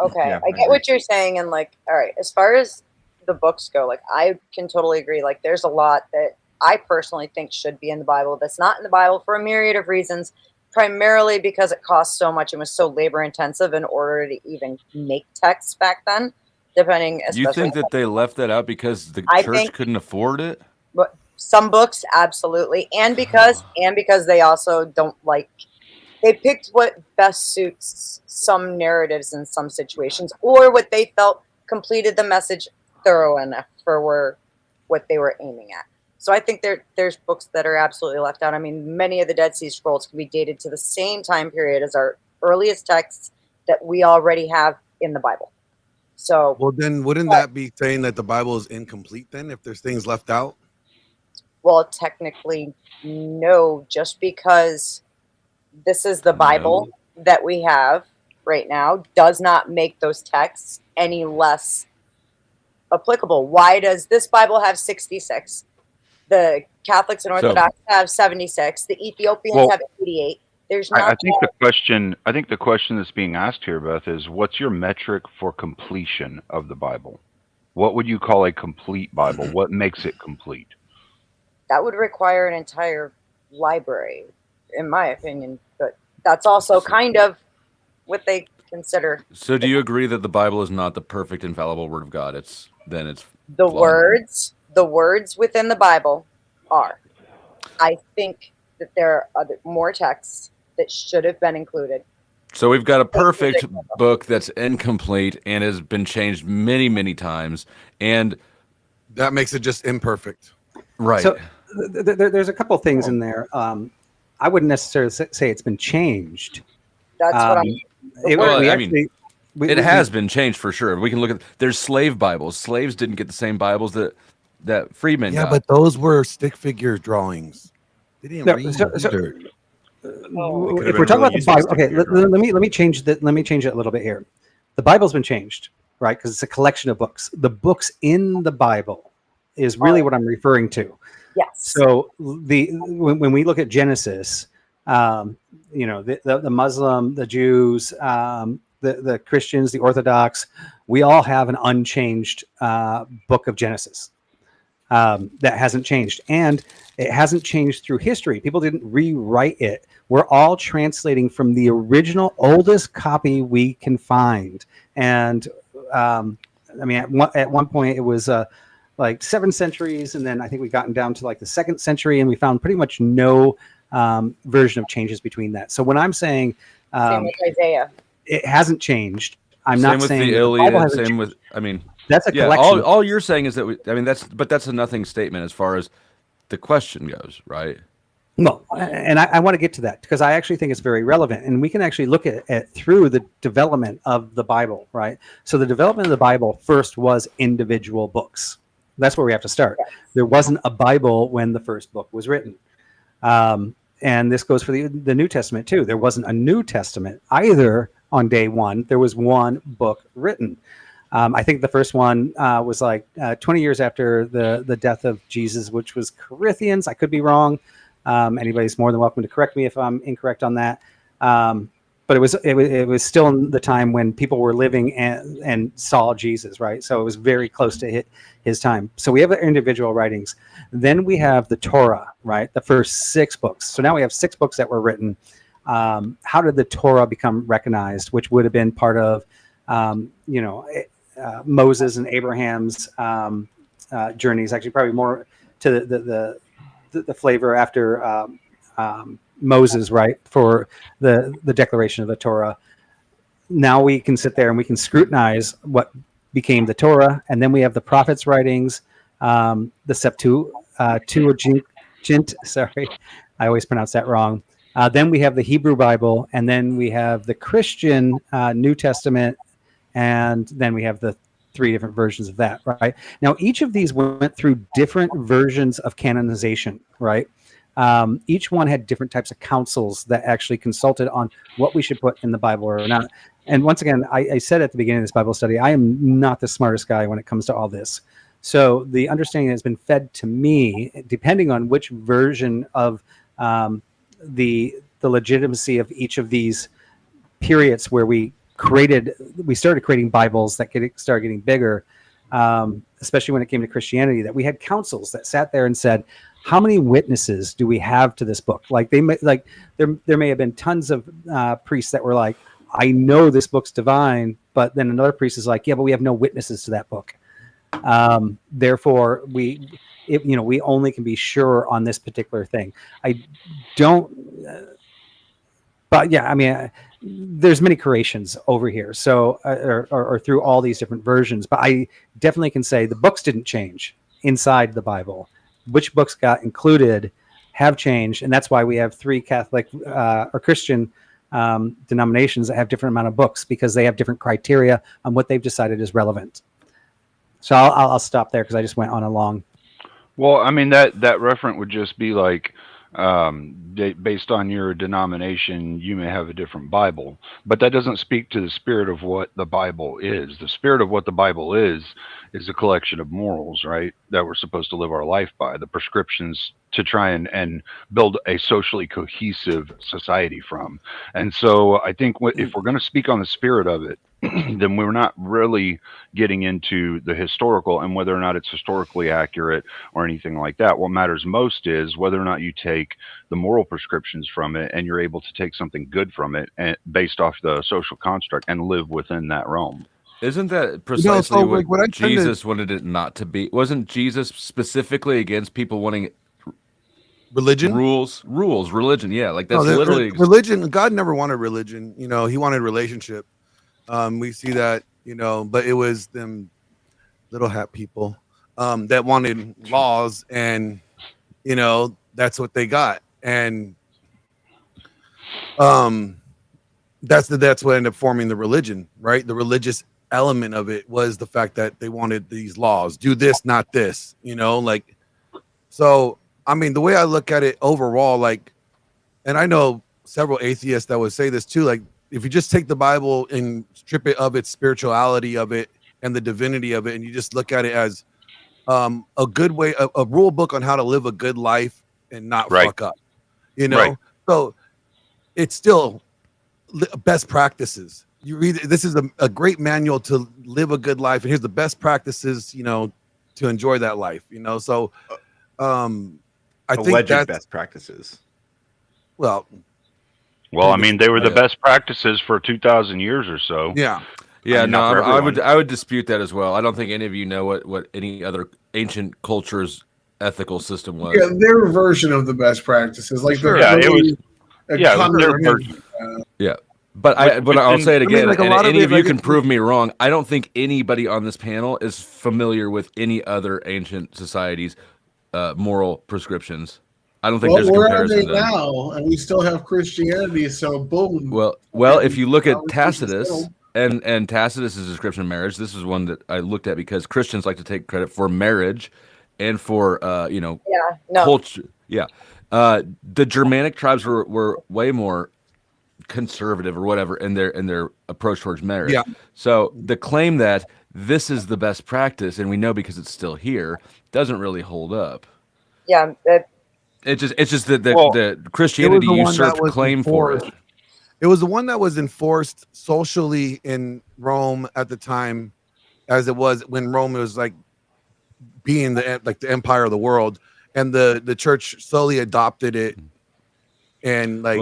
okay. Yeah, I get what you're saying, and like, all right, as far as the books go, like, I can totally agree. Like, there's a lot that I personally think should be in the Bible that's not in the Bible for a myriad of reasons, primarily because it cost so much and was so labor intensive in order to even make texts back then. Depending, you think that they left that out because the church couldn't afford it? But some books, absolutely, and because they also don't like. They picked what best suits some narratives in some situations, or what they felt completed the message thorough enough for what they were aiming at. So I think there's books that are absolutely left out. I mean, many of the Dead Sea Scrolls can be dated to the same time period as our earliest texts that we already have in the Bible. So, well, then wouldn't that be saying that the Bible is incomplete then if there's things left out? Well, technically, no, just because this is the Bible that we have right now does not make those texts any less applicable. Why does this Bible have 66? The Catholics and Orthodox have 76. The Ethiopians have 88. There's not. I think the question that's being asked here, Beth, is what's your metric for completion of the Bible? What would you call a complete Bible? What makes it complete? That would require an entire library, in my opinion. But that's also kind of what they consider. So do you agree that the Bible is not the perfect infallible word of God? It's the words within the Bible are. I think that there are more texts that should have been included. So we've got a perfect book that's incomplete and has been changed many, many times, and that makes it just imperfect. Right. So there's a couple things in there. I wouldn't necessarily say it's been changed. That's what I'm. It has been changed for sure. We can look at there's slave Bibles. Slaves didn't get the same Bibles that freedmen got. Yeah, but those were stick figure drawings. They didn't read either. If we're talking about the Bible, okay, let me change that. Let me change it a little bit here. The Bible's been changed, right? Because it's a collection of books. The books in the Bible is really what I'm referring to. Yes. So when we look at Genesis, the Muslim, the Jews, the Christians, the Orthodox, we all have an unchanged book of Genesis that hasn't changed, and it hasn't changed through history. People didn't rewrite it. We're all translating from the original, oldest copy we can find. And at one point it was like 7 centuries, and then I think we've gotten down to like the 2nd century, and we found pretty much no version of changes between that. So when I'm saying same with Isaiah, it hasn't changed. I'm same not with saying the Iliad. Same changed. with that's a collection. All you're saying is that that's a nothing statement as far as the question goes, right? No, and I want to get to that because I actually think it's very relevant, and we can actually look at through the development of the Bible, right? So the development of the Bible first was individual books. That's where we have to start. Yes. There wasn't a Bible when the first book was written. And this goes for the New Testament too. There wasn't a New Testament either on day one. There was one book written. I think the first one was like 20 years after the death of Jesus, which was Corinthians. I could be wrong. Anybody's more than welcome to correct me if I'm incorrect on that. But it was still in the time when people were living and saw Jesus, right? So it was very close to his time. So we have the individual writings. Then we have the Torah, right? The first 6 books. So now we have 6 books that were written. How did the Torah become recognized, which would have been part of, Moses and Abraham's journeys? Actually, probably more to the flavor after Moses, right, for the declaration of the Torah. Now we can sit there and we can scrutinize what became the Torah, and then we have the prophets' writings, the Septuagint. Sorry, I always pronounce that wrong. Then we have the Hebrew Bible, and then we have the Christian New Testament, and then we have the 3 different versions of that, right? Now, each of these went through different versions of canonization, right? Each one had different types of councils that actually consulted on what we should put in the Bible or not. And once again, I said at the beginning of this Bible study, I am not the smartest guy when it comes to all this. So the understanding has been fed to me, depending on which version of the legitimacy of each of these periods where we started creating Bibles that started getting bigger, especially when it came to Christianity, that we had councils that sat there and said, how many witnesses do we have to this book? Like there may have been tons of priests that were like, I know this book's divine, but then another priest is like, yeah, but we have no witnesses to that book. Therefore, we only can be sure on this particular thing. But yeah, I mean, there's many creations over here, so or through all these different versions. But I definitely can say the books didn't change inside the Bible. Which books got included have changed, and that's why we have 3 Catholic or Christian denominations that have different amount of books, because they have different criteria on what they've decided is relevant. So I'll stop there because I just went on a long. Well, I mean that referent would just be like, based on your denomination, you may have a different Bible, but that doesn't speak to the spirit of what the Bible is. The spirit of what the Bible is a collection of morals, right? That we're supposed to live our life by, the prescriptions to try and build a socially cohesive society from. And so I think if we're going to speak on the spirit of it, then we're not really getting into the historical and whether or not it's historically accurate or anything like that. What matters most is whether or not you take the moral prescriptions from it and you're able to take something good from it and based off the social construct and live within that realm. Isn't that precisely so, what like, what I tend to- Jesus wanted it not to be? Wasn't Jesus specifically against people wanting religion? religion? Yeah, like that's No, literally religion. God never wanted religion. You know, he wanted relationship. We see that, you know, but it was them little hat people that wanted laws, and you know, that's what they got. And that's what ended up forming the religion, right? The religious element of it was the fact that they wanted these laws, do this, not this, you know, like. So I mean, the way I look at it overall, like, and I know several atheists that would say this too, like, if you just take the Bible and strip it of its spirituality of it and the divinity of it, and you just look at it as a good way, a rule book on how to live a good life and not fuck up, you know. Right. So it's still best practices. You read this is a great manual to live a good life, and here's the best practices, you know, to enjoy that life, you know. So I think Alleged that's best practices. well, I mean, they were the best practices for 2,000 years or so. yeah. Yeah, I mean, no, not for I everyone. would dispute that as well. I don't think any of you know what any other ancient culture's ethical system was. Yeah, their version of the best practices, like Sure. Yeah, it was. a Yeah, it was their condemnation. version. Yeah. But I'll say it again, like, a and lot of any it, of you like, can prove me wrong. I don't think anybody on this panel is familiar with any other ancient society's moral prescriptions. I don't think Well, there's a where are comparison they to them. now? And we still have Christianity, so boom. Well, if you look at Conversation's Tacitus settled. and Tacitus's description of marriage, this is one that I looked at because Christians like to take credit for marriage and for culture. Yeah, the Germanic tribes were way more conservative or whatever in their approach towards marriage. Yeah. So the claim that this is the best practice, and we know because it's still here, doesn't really hold up. Yeah, It's just that the It was Christianity the one that usurped was claim for it. It was the one that was enforced socially in Rome at the time, as it was when Rome was like being the empire of the world, and the church slowly adopted it and like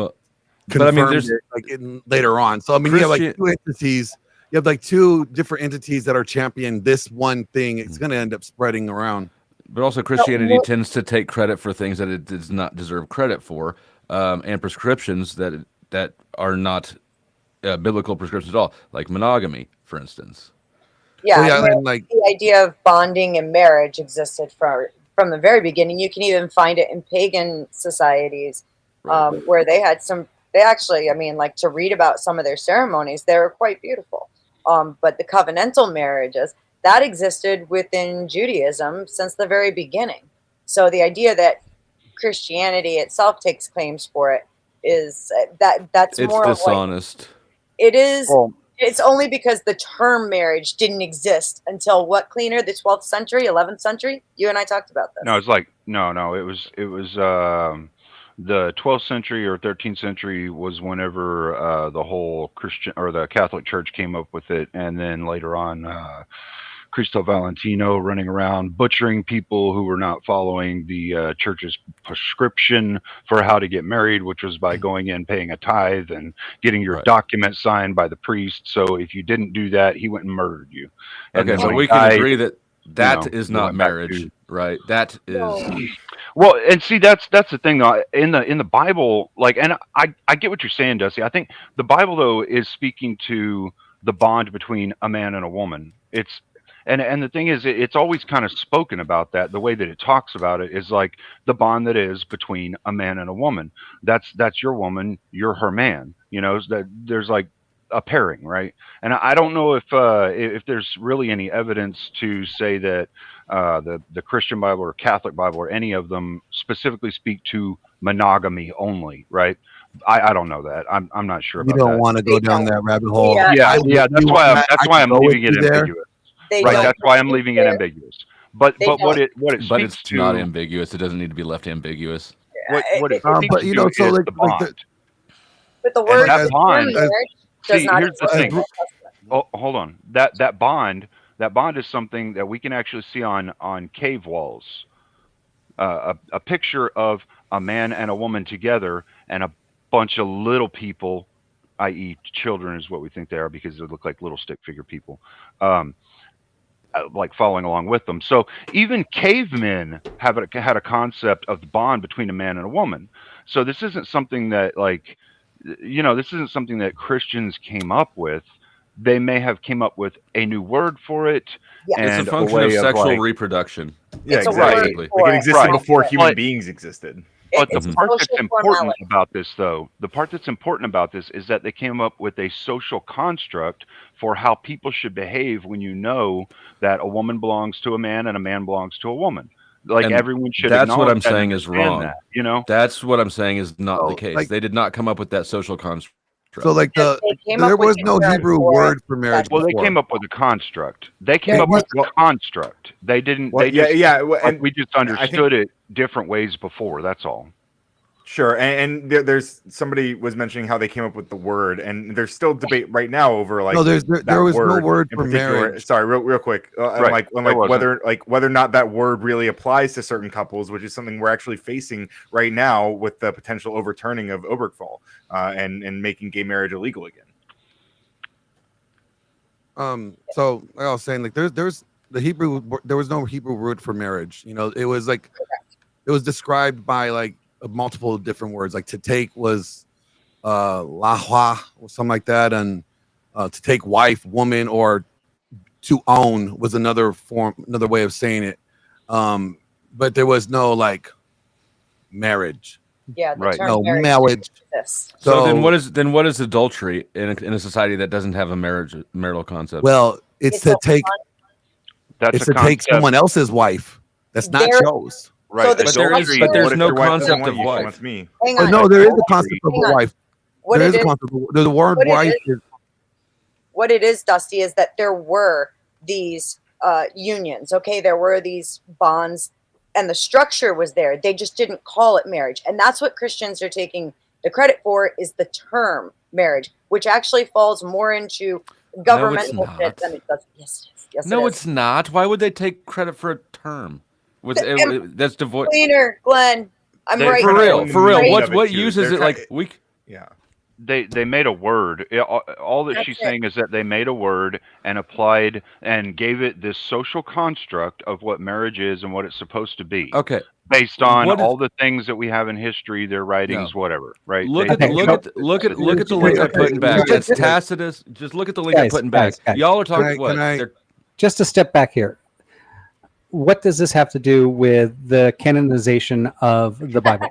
but I mean, confirmed it later on. So I mean, you have like two entities. You have like two different entities that are championing this one thing. It's going to end up spreading around. But also, Christianity tends to take credit for things that it does not deserve credit for, and prescriptions that are not biblical prescriptions at all, like monogamy, for instance. Yeah, and like the idea of bonding and marriage existed from the very beginning. You can even find it in pagan societies, where they had some. They actually, I mean, like to read about some of their ceremonies, they were quite beautiful. But the covenantal marriages that existed within Judaism since the very beginning. So the idea that Christianity itself takes claims for it is that's it's more dishonest. Like, it is. Well, it's only because the term marriage didn't exist until what, Cleaner? The 12th century, 11th century? You and I talked about this. No, it's like no. It was the 12th century or 13th century was whenever the whole Christian or the Catholic Church came up with it, and then later on, Cristo Valentino running around butchering people who were not following the church's prescription for how to get married, which was by going in, paying a tithe, and getting your document signed by the priest. So if you didn't do that, he went and murdered you. And Okay, so we can agree that is not marriage, right? That is. Well, and see, that's the thing though. In the Bible, like, and I get what you're saying, Dusty. I think the Bible though is speaking to the bond between a man and a woman. It's and the thing is, it's always kind of spoken about that. The way that it talks about it is like the bond that is between a man and a woman. That's your woman, you're her man. You know, that there's like a pairing, right? And I don't know if there's really any evidence to say that the Christian Bible or Catholic Bible or any of them specifically speak to monogamy only, right? I don't know that. I'm not sure You about don't that. want to go down that rabbit hole. Yeah. Yeah, I yeah. would- That's why I'm go with leaving it you there. ambiguous. They Right. don't That's why I'm speak leaving it there. ambiguous. But They what don't. it But speaks it's to not ambiguous. It doesn't need to be left ambiguous. what it It- speaks but you know, to so is like the the- bond. But the And word that the term bond- marriage does See, not here's the exist in thing. the Old Testament. Oh, hold on. That bond is something that we can actually see on cave walls. A picture of a man and a woman together and a bunch of little people, i.e., children is what we think they are because they look like little stick figure people, like following along with them. So even cavemen had a concept of the bond between a man and a woman. So this isn't something that this isn't something that Christians came up with. They may have came up with a new word for it. Yeah. It's And a function way of sexual like, reproduction. Yeah, It's a exactly. word Like for it it. existed Right. before human But- beings existed. But It's the a part that's social important formality. about this, though, the part that's important about this is that they came up with a social construct for how people should behave when you know that a woman belongs to a man and a man belongs to a woman. Like And everyone should that's what acknowledge I'm that and saying is understand wrong. that, you know? That's what I'm saying is not So, the case. like- They did not come up with that social construct. So like Because they came up there with was the no term Hebrew for it. word for marriage Well, they before. came up with a construct. They came Yeah, up with well- a construct. They didn't. Well, They just, well, like, we just understood it different ways before. That's all. Sure, and there's somebody was mentioning how they came up with the word, and there's still debate right now over like No, there that was no word word in for particular. marriage. Sorry, real quick, Right, on there wasn't. whether or not that word really applies to certain couples, which is something we're actually facing right now with the potential overturning of Obergefell and making gay marriage illegal again. So like I was saying, like there's the Hebrew, there was no Hebrew word for marriage. You know, it was like it was described by like multiple different words. Like to take was lahwa or something like that, and to take wife, woman, or to own was another way of saying it. But there was no like marriage. Yeah, the Right. term No marriage marriage. exists. So then what is adultery in a society that doesn't have a marital concept? Well, it's to a take That's it's a to take concept. someone else's wife. That's not There- Joe's. Right. So the adultery- but there's what if no your wife concept doesn't of want you? wife. Wants me. Hang But on. no, there is a adultery- concept of Hang a on. wife. What There it is a is, concept. The word what it wife is- is what it is, Dusty, is that there were these unions. Okay, there were these bonds, and the structure was there. They just didn't call it marriage, and that's what Christians are taking the credit for, is the term marriage, which actually falls more into governmental not. shit than it does. Yes. No, it is. it's not. Why would they take credit for a term? That's devoid. Cleaner, Glenn. I'm They- right. For here. real, for real. Right. What Too. use is They're it like we? Yeah. They made a word. All that That's she's it. saying is that they made a word and applied and gave it this social construct of what marriage is and what it's supposed to be, Okay, based on What is- all the things that we have in history, their writings, whatever. Right? look They- at the Okay, look so- at look at look at the link I'm putting back. That's Tacitus. Just look at the link I'm Guys, putting back. guys. Y'all are talking what? Can I- They're- Just to step back here. What does this have to do with the canonization of the Bible?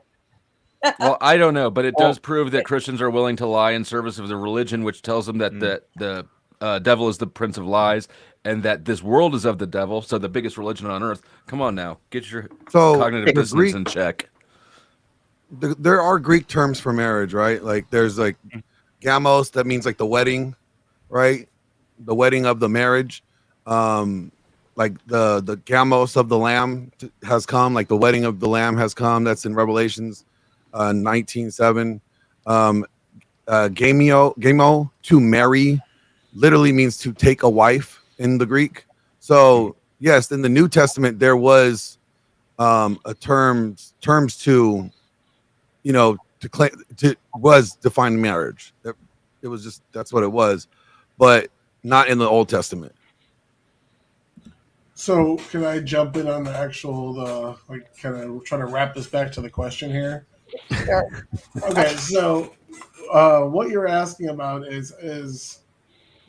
Well, I don't know, but it does prove that Christians are willing to lie in service of the religion, which tells them that the devil is the prince of lies, and that this world is of the devil. So the biggest religion on earth. Come on now, get your cognitive the dissonance Greek, in check. there are Greek terms for marriage, right? Like there's like gamos, that means like the wedding, right? The wedding of the marriage. Like the gamos of the lamb has come, like the wedding of the lamb has come. That's in Revelations 19:7. Gamio, to marry, literally means to take a wife in the Greek. So yes, in the New Testament there was a terms to, you know, to claim to was defined marriage. It was just, that's what it was, but not in the Old Testament. So can I jump in on the actual like kind of trying to wrap this back to the question here? Sure. Okay, so what you're asking about is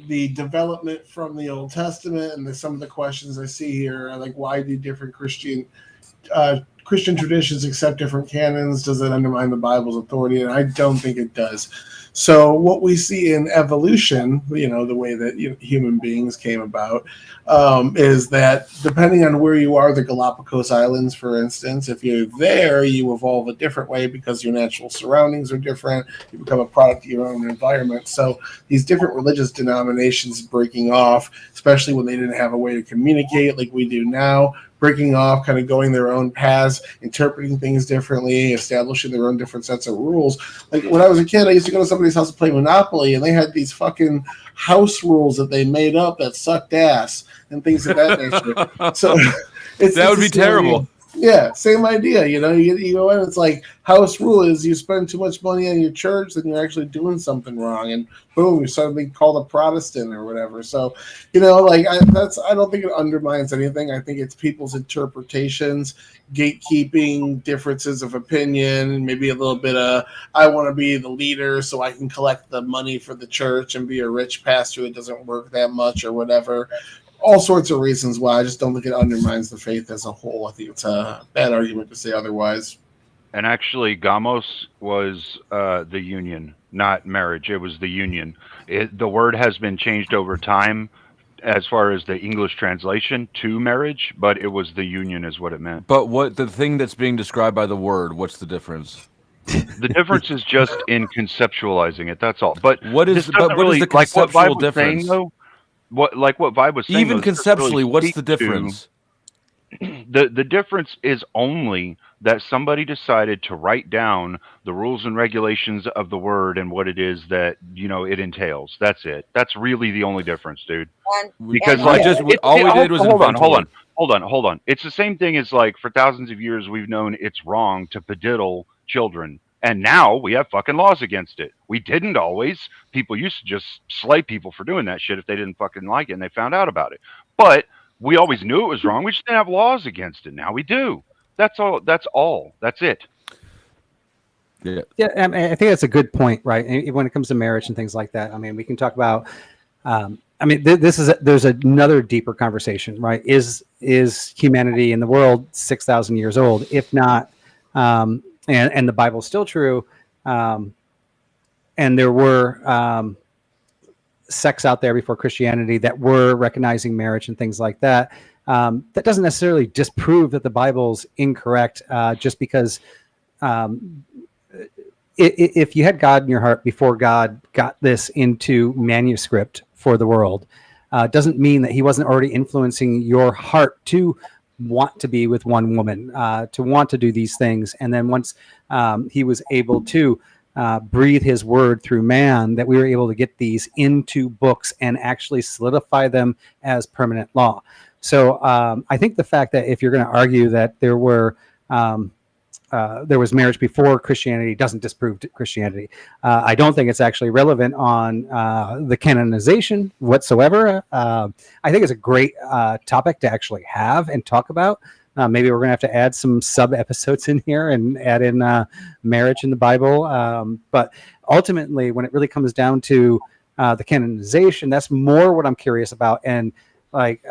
the development from the Old Testament, and some of the questions I see here are like, why do different Christian traditions accept different canons? Does it undermine the Bible's authority? And I don't think it does. So what we see in evolution, the way that human beings came about, is that depending on where you are, the Galapagos Islands, for instance, if you're there, you evolve a different way because your natural surroundings are different. You become a product of your own environment. So these different religious denominations breaking off, especially when they didn't have a way to communicate like we do now, breaking off, kind of going their own paths, interpreting things differently, establishing their own different sets of rules. Like when I was a kid, I used to go to somebody's house to play Monopoly, and they had these fucking house rules that they made up that sucked ass and things of that nature. So that would be terrible. Yeah, same idea. You go in, it's like house rule is you spend too much money on your church, then you're actually doing something wrong, and boom, you're suddenly called a Protestant or whatever. So, I don't think it undermines anything. I think it's people's interpretations, gatekeeping, differences of opinion, maybe a little bit of I want to be the leader so I can collect the money for the church and be a rich pastor that doesn't work that much or whatever. All sorts of reasons why. I just don't think it undermines the faith as a whole. I think it's a bad argument to say otherwise. And actually, gamos was the union, not marriage. It was the union. The word has been changed over time as far as the English translation to marriage, but it was the union is what it meant. But what the thing that's being described by the word, what's the difference? The difference is just in conceptualizing it. That's all. But what is the conceptual difference? What Vibe was saying, even conceptually, what's the difference? The difference is only that somebody decided to write down the rules and regulations of the word and what it is that it entails. That's it. That's really the only difference, dude. Because all we did was hold on. It's the same thing as like for thousands of years we've known it's wrong to pediddle children. And now we have fucking laws against it. We didn't always. People used to just slay people for doing that shit if they didn't fucking like it and they found out about it. But we always knew it was wrong. We just didn't have laws against it. Now we do. That's all. That's it. Yeah. Yeah. I think that's a good point, right? When it comes to marriage and things like that. I mean, we can talk about, there's another deeper conversation, right? Is humanity in the world 6,000 years old? If not, and the Bible's still true, and there were sects out there before Christianity that were recognizing marriage and things like that. That doesn't necessarily disprove that the Bible's incorrect, just because if you had God in your heart before God got this into manuscript for the world, doesn't mean that he wasn't already influencing your heart to want to be with one woman, to want to do these things. And then once he was able to breathe his word through man, that we were able to get these into books and actually solidify them as permanent law. So I think the fact that if you're going to argue that there was marriage before Christianity doesn't disprove Christianity. I don't think it's actually relevant on the canonization whatsoever. I think it's a great topic to actually have and talk about. Maybe we're going to have to add some sub episodes in here and add in marriage in the Bible. But ultimately, when it really comes down to the canonization, that's more what I'm curious about. And like,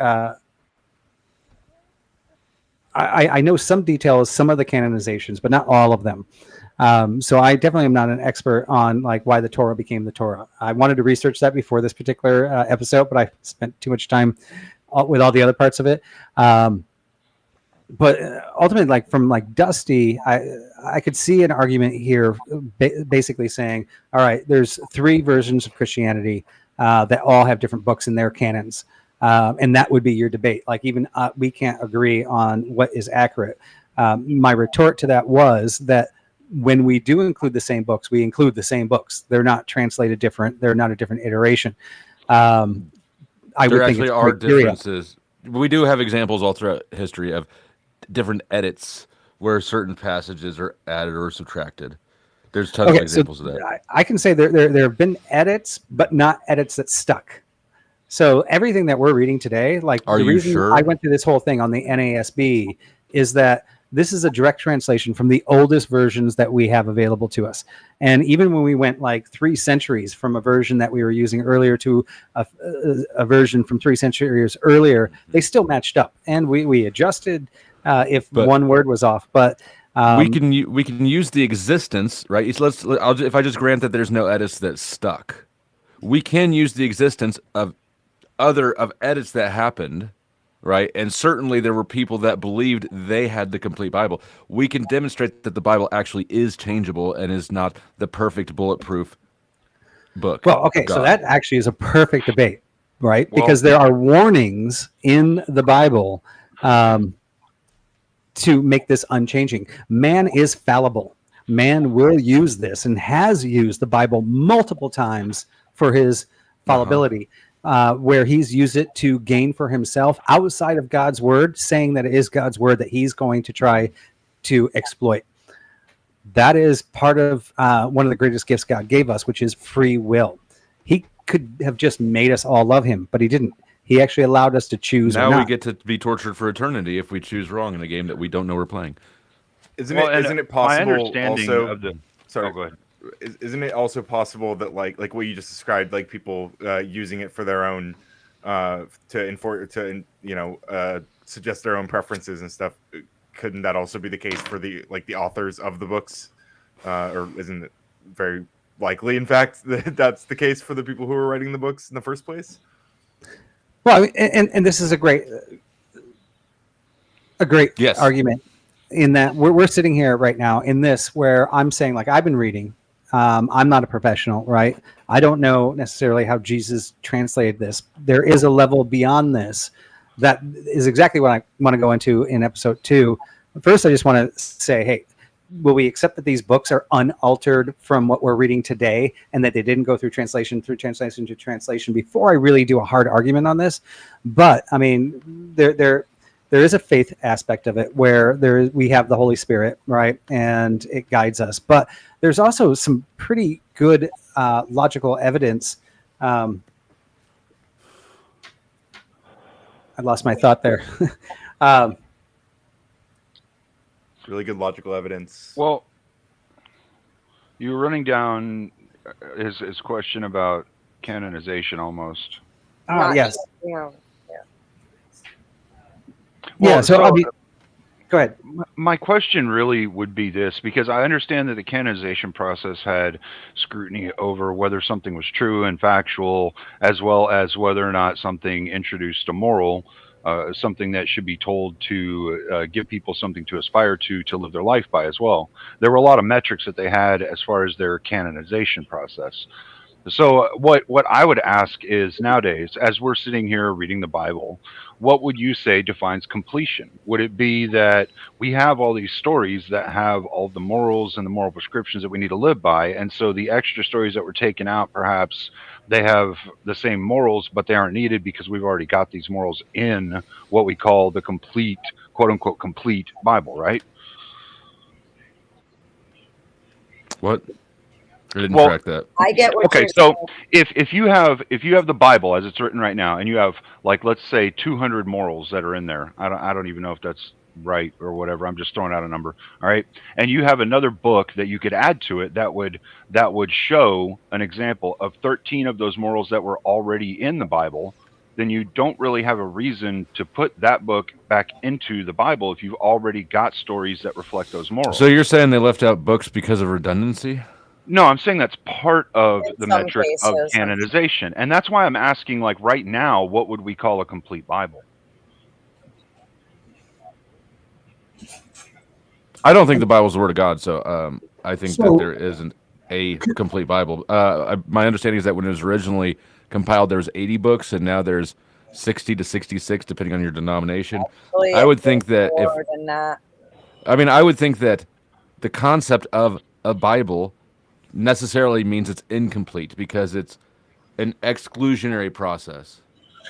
I know some details, some of the canonizations, but not all of them. So I definitely am not an expert on like why the Torah became the Torah. I wanted to research that before this particular episode, but I spent too much time with all the other parts of it. But ultimately, like from like Dusty, I could see an argument here, basically saying, all right, there's 3 versions of Christianity that all have different books in their canons. And that would be your debate. Like even we can't agree on what is accurate. My retort to that was that when we do include the same books, we include the same books. They're not translated different. They're not a different iteration. There actually are differences. We do have examples all throughout history of different edits where certain passages are added or subtracted. There's tons of examples of that. I can say there have been edits, but not edits that stuck. So everything that we're reading today, like the reason I went through this whole thing on the NASB is that this is a direct translation from the oldest versions that we have available to us. And even when we went like 3 centuries from a version that we were using earlier to a version from 3 centuries earlier, they still matched up. And we adjusted if But- one word was off. But we can use the existence, right? So if I just grant that there's no edits that stuck, we can use the existence of edits that happened, right? And certainly there were people that believed they had the complete Bible. We can demonstrate that the Bible actually is changeable and is not the perfect bulletproof book. Well, okay, of so God. that actually is a perfect debate, right? Well- Because there are warnings in the Bible to make this unchanging. Man is fallible. Man will use this and has used the Bible multiple times for his fallibility, where he's used it to gain for himself outside of God's word, saying that it is God's word that he's going to try to exploit. That is part of one of the greatest gifts God gave us, which is free will. He could have just made us all love him, but he didn't. He actually allowed us to choose. Now or we not. get to be tortured for eternity if we choose wrong in a game that we don't know we're playing. Isn't Well, and it my possible understanding also? of the Sorry, go ahead. Isn't it also possible that like what you just described, like people using it for their own suggest their own preferences and stuff? Couldn't that also be the case for the authors of the books? Or isn't it very likely, in fact, that that's the case for the people who are writing the books in the first place? Well, I mean, and this is a great Yes. argument in that we're sitting here right now in this where I'm saying, like, I've been reading. I'm not a professional, right? I don't know necessarily how Jesus translated this. There is a level beyond this that is exactly what I want to go into in episode 2. First, I just want to say, hey, will we accept that these books are unaltered from what we're reading today and that they didn't go through translation to translation before I really do a hard argument on this? But I mean, there is a faith aspect of it where we have the Holy Spirit, right? And it guides us. But there's also some pretty good logical evidence. I lost my thought there. Really good logical evidence. Well, you were running down his question about canonization almost. Not Yes. just, you know, Yeah. Well, So, I mean, go ahead. My question really would be this, because I understand that the canonization process had scrutiny over whether something was true and factual, as well as whether or not something introduced a moral, something that should be told to give people something to aspire to live their life by as well. There were a lot of metrics that they had as far as their canonization process. So what I would ask is, nowadays, as we're sitting here reading the Bible, what would you say defines completion? Would it be that we have all these stories that have all the morals and the moral prescriptions that we need to live by, and so the extra stories that were taken out, perhaps they have the same morals, but they aren't needed because we've already got these morals in what we call the complete, quote unquote, complete Bible, right? What? I didn't Well, track that. I get what Okay, you're so saying. if you have the Bible as it's written right now, and you have, like, let's say 200 morals that are in there. I don't even know if that's right or whatever. I'm just throwing out a number. All right, and you have another book that you could add to it that would show an example of 13 of those morals that were already in the Bible. Then you don't really have a reason to put that book back into the Bible if you've already got stories that reflect those morals. So you're saying they left out books because of redundancy? No, I'm saying that's part of In the some metric of cases. canonization. And that's why I'm asking, like, right now, what would we call a complete Bible? I don't think the Bible's the Word of God, so I think So- that there isn't a complete Bible. My understanding is that when it was originally compiled, there was 80 books, and now there's 60 to 66, depending on your denomination. Actually, I would it's think that if more than that. I would think that the concept of a Bible necessarily means it's incomplete because it's an exclusionary process.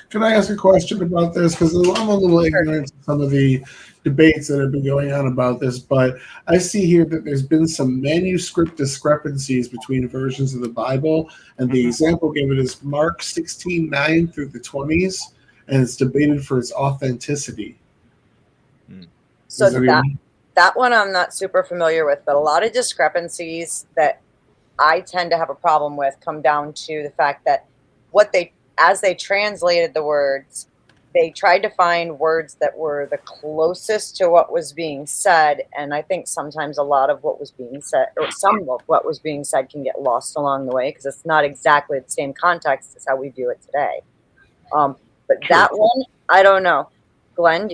Can I ask a question about this? Because I'm a little ignorant to some of the debates that have been going on about this, but I see here that there's been some manuscript discrepancies between versions of the Bible, and the example given is Mark 16:9 through the 20s, and it's debated for its authenticity. So Is there that one I'm not super familiar with, but a lot of discrepancies that I tend to have a problem with come down to the fact that as they translated the words, they tried to find words that were the closest to what was being said, and I think sometimes a lot of what was being said, or some of what was being said, can get lost along the way because it's not exactly the same context as how we view it today. But that one, I don't know. Glenn,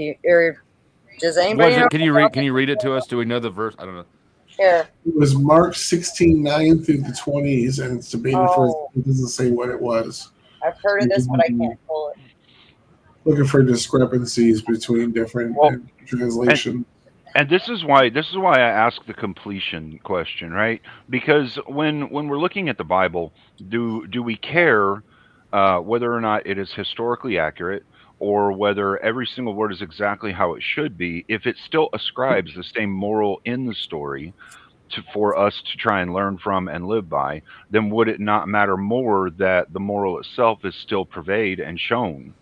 does anybody know? Can you read it to us? Do we know the verse? I don't know. Here. It was Mark 16:9 through the 20s, and it's debated for. It doesn't say what it was. I've heard of this, but I can't pull it. Looking for discrepancies between different translations. And this is why I ask the completion question, right? Because when we're looking at the Bible, do we care whether or not it is historically accurate, or whether every single word is exactly how it should be, if it still ascribes the same moral in the story for us to try and learn from and live by, then would it not matter more that the moral itself is still pervade and shown?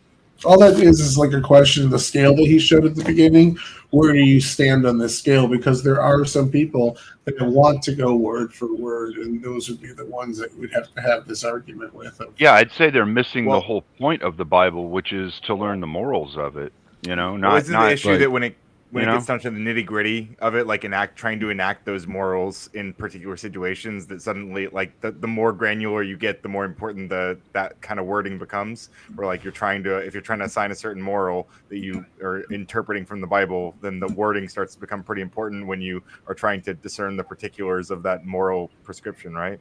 All that is like a question of the scale that he showed at the beginning. Where do you stand on this scale? Because there are some people that want to go word for word, and those would be the ones that we'd have to have this argument with. Yeah, I'd say they're missing the whole point of the Bible, which is to learn the morals of it. You know, isn't the issue that when it gets down to the nitty gritty of it, like trying to enact those morals in particular situations, that suddenly, like the more granular you get, the more important that kind of wording becomes. Where like if you're trying to assign a certain moral that you are interpreting from the Bible, then the wording starts to become pretty important when you are trying to discern the particulars of that moral prescription, right?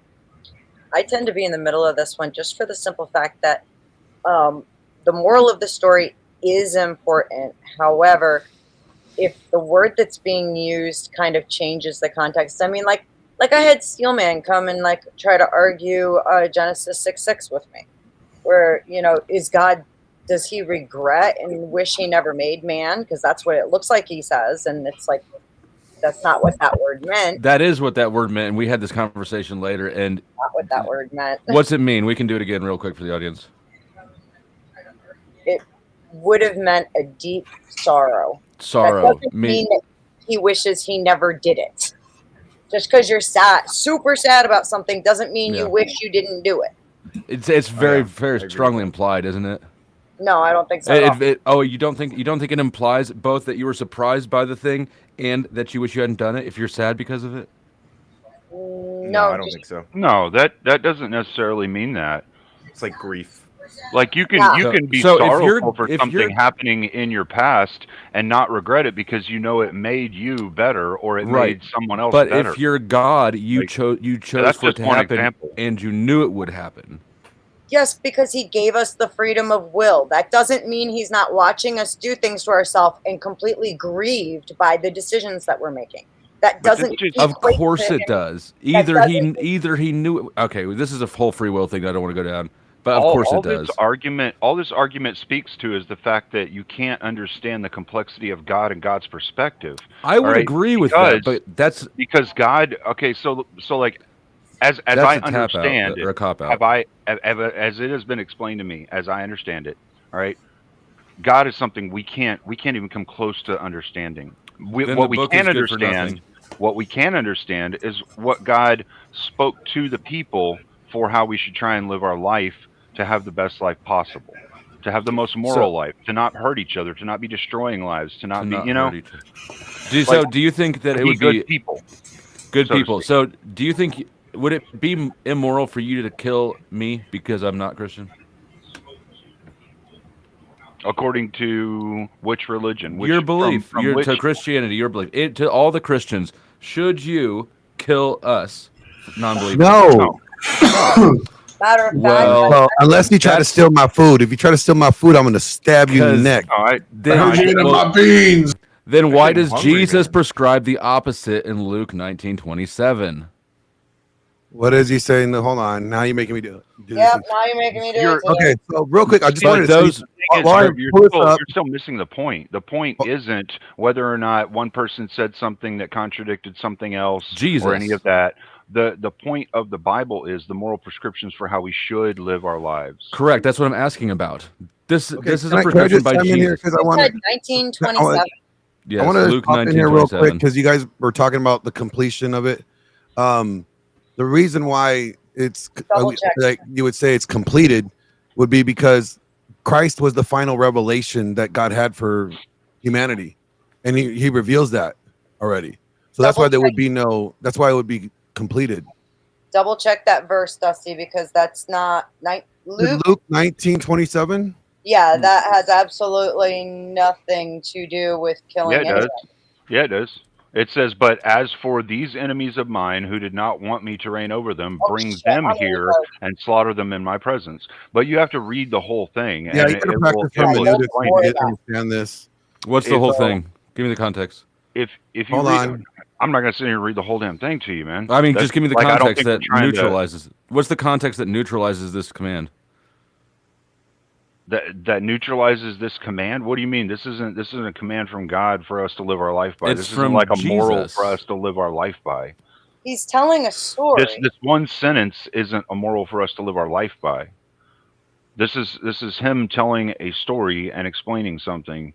I tend to be in the middle of this one just for the simple fact that the moral of the story is important. However, if the word that's being used kind of changes the context, I mean, like I had Steelman come and like try to argue Genesis 6:6 with me, where, you know, does he regret and wish he never made man? Because that's what it looks like he says, and it's like, that's not what that word meant. That is what that word meant, and we had this conversation later, and Not what that word meant. What's it mean? We can do it again real quick for the audience. It would have meant a deep sorrow. Sorrow. That doesn't mean that he wishes he never did it. Just because you're sad, super sad about something, doesn't mean you wish you didn't do it. It's very strongly implied, isn't it? No, I don't think so. You don't think it implies both that you were surprised by the thing and that you wish you hadn't done it if you're sad because of it? No, I don't think so. No, that doesn't necessarily mean that. It's like grief. Like you can be sorrowful for something happening in your past and not regret it because you know it made you better or it made someone else better. But if you're God, you chose for it to happen and you knew it would happen. Yes, because he gave us the freedom of will. That doesn't mean he's not watching us do things to ourselves and completely grieved by the decisions that we're making. That doesn't. Of course it does. Either he knew. Okay, this is a whole free will thing that I don't want to go down. But of course it does. All this argument speaks to is the fact that you can't understand the complexity of God and God's perspective. I would agree with that, but that's because God. Okay, so like, as I understand it, or a cop out. As it has been explained to me, as I understand it, all right, God is something we can't even come close to understanding. What we can understand is what God spoke to the people for how we should try and live our life to have the best life possible, to have the most moral life, to not hurt each other, to not be destroying lives, to not be, you know. So do you think that it would be good people? Good people. So do you think, would it be immoral for you to kill me because I'm not Christian? According to which religion? Your belief. To Christianity, your belief. To all the Christians, should you kill us, non-believers? No. Matter of fact, well, unless you try to steal my food. If you try to steal my food, I'm going to stab you in the neck. All right. My beans. Then why does Jesus prescribe the opposite in Luke 19:27? What is he saying? Hold on. Now you're making me do it. Yep, now you're making me do it. Okay, so real quick, I just wanted to say, you're still missing the point. The point isn't whether or not one person said something that contradicted something else or any of that. The point of the Bible is the moral prescriptions for how we should live our lives. Correct. That's what I'm asking about. This is a prescription by Jesus. I wanted 1927. Yes, I want to Luke hop in here real quick because you guys were talking about the completion of it. The reason why it's like you would say it's completed would be because Christ was the final revelation that God had for humanity, and he reveals that already. So that's why there would be no. That's why it would be completed. Double check that verse, Dusty, because that's not Luke. Luke 19:27. Yeah, that has absolutely nothing to do with killing Yeah, it does. Yeah, it does. It says, "But as for these enemies of mine who did not want me to reign over them, bring them here and slaughter them in my presence." But you have to read the whole thing. Yeah, and you got to it practice will hermeneutics explain to it. understand this. What's the whole thing? Give me the context. If you Hold read, on. I'm not going to sit here and read the whole damn thing to you, man. I mean, just give me the like, I don't context think that we're trying to- neutralizes. What's the context that neutralizes this command? That neutralizes this command. What do you mean? This isn't a command from God for us to live our life by. It's This isn't from like a moral Jesus. for us to live our life by. He's telling a story. This one sentence isn't a moral for us to live our life by. This is him telling a story and explaining something,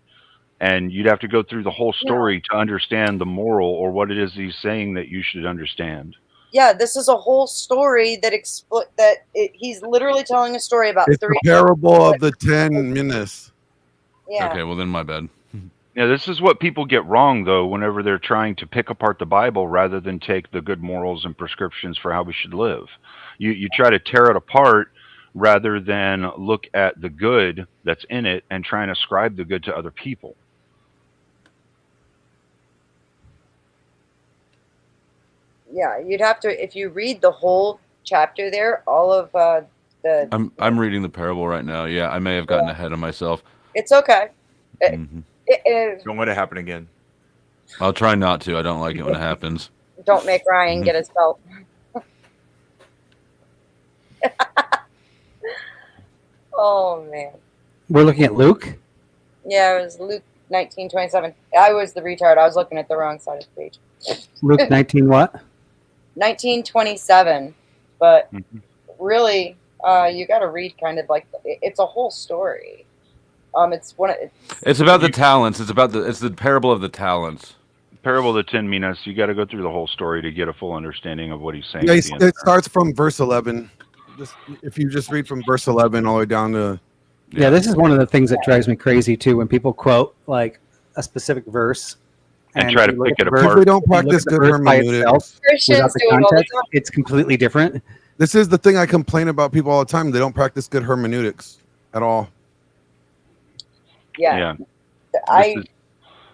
and you'd have to go through the whole story to understand the moral or what it is he's saying that you should understand. Yeah, this is a whole story that he's literally telling a story about It's three. the parable of the 10 minas. Yeah. Okay, well then my bad. Yeah, this is what people get wrong, though, whenever they're trying to pick apart the Bible rather than take the good morals and prescriptions for how we should live. You try to tear it apart rather than look at the good that's in it and try and ascribe the good to other people. Yeah, you'd have to, if you read the whole chapter there, all of the. I'm reading the parable right now. Yeah, I may have gotten ahead of myself. It's okay. Mhm. Don't let it happen again. I'll try not to. I don't like it when it happens. Don't make Ryan get his belt. Oh man. We're looking at Luke. Yeah, it was Luke 19:27. I was the retard. I was looking at the wrong side of the page. Luke 19 what? 19:27. But really, you got to read kind of like it's a whole story. It's about the talents. It's the parable of the talents. Parable of the 10 minas. You got to go through the whole story to get a full understanding of what he's saying. Yeah, at the end. it starts from verse 11. If you just read from verse 11 all the way down to. Yeah, this is one of the things that drives me crazy too. When people quote like a specific verse and try to you look pick at it the verse- apart. They don't you look practice at the good verse by hermeneutics. itself Christians without the do it all the context, time. it's completely different. This is the thing I complain about people all the time. They don't practice good hermeneutics at all. Yeah.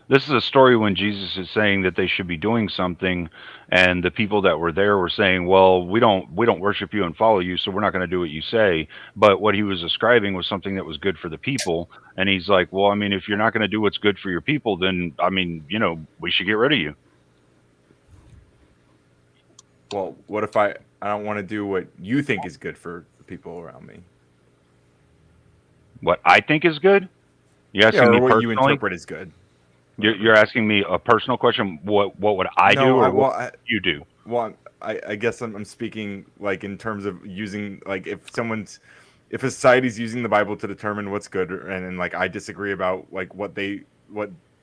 This is a story when Jesus is saying that they should be doing something, and the people that were there were saying, "Well, we don't worship you and follow you, so we're not going to do what you say." But what he was ascribing was something that was good for the people, and he's like, "Well, I mean, if you're not going to do what's good for your people, then I mean, we should get rid of you." Well, what if I don't want to do what you think is good for the people around me? What I think is good? You asking or me what you personally? interpret as good. You're asking me a personal question. What would I do, or what you do? Well, I guess I'm speaking like in terms of using, like, if a society's using the Bible to determine what's good, and like I disagree about like what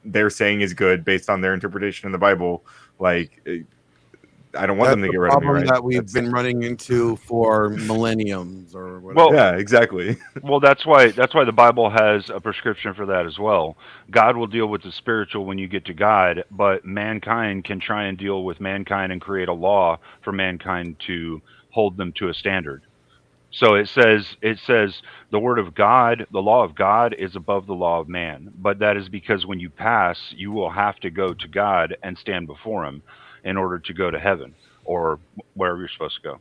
they're saying is good based on their interpretation of the Bible, like I don't want them to get rid of me, right? That we've been running into for millenniums or whatever. Well, yeah, exactly. Well, that's why the Bible has a prescription for that as well. God will deal with the spiritual when you get to God, but mankind can try and deal with mankind and create a law for mankind to hold them to a standard. So it says the word of God, the law of God is above the law of man. But that is because when you pass, you will have to go to God and stand before him in order to go to heaven or wherever you're supposed to go.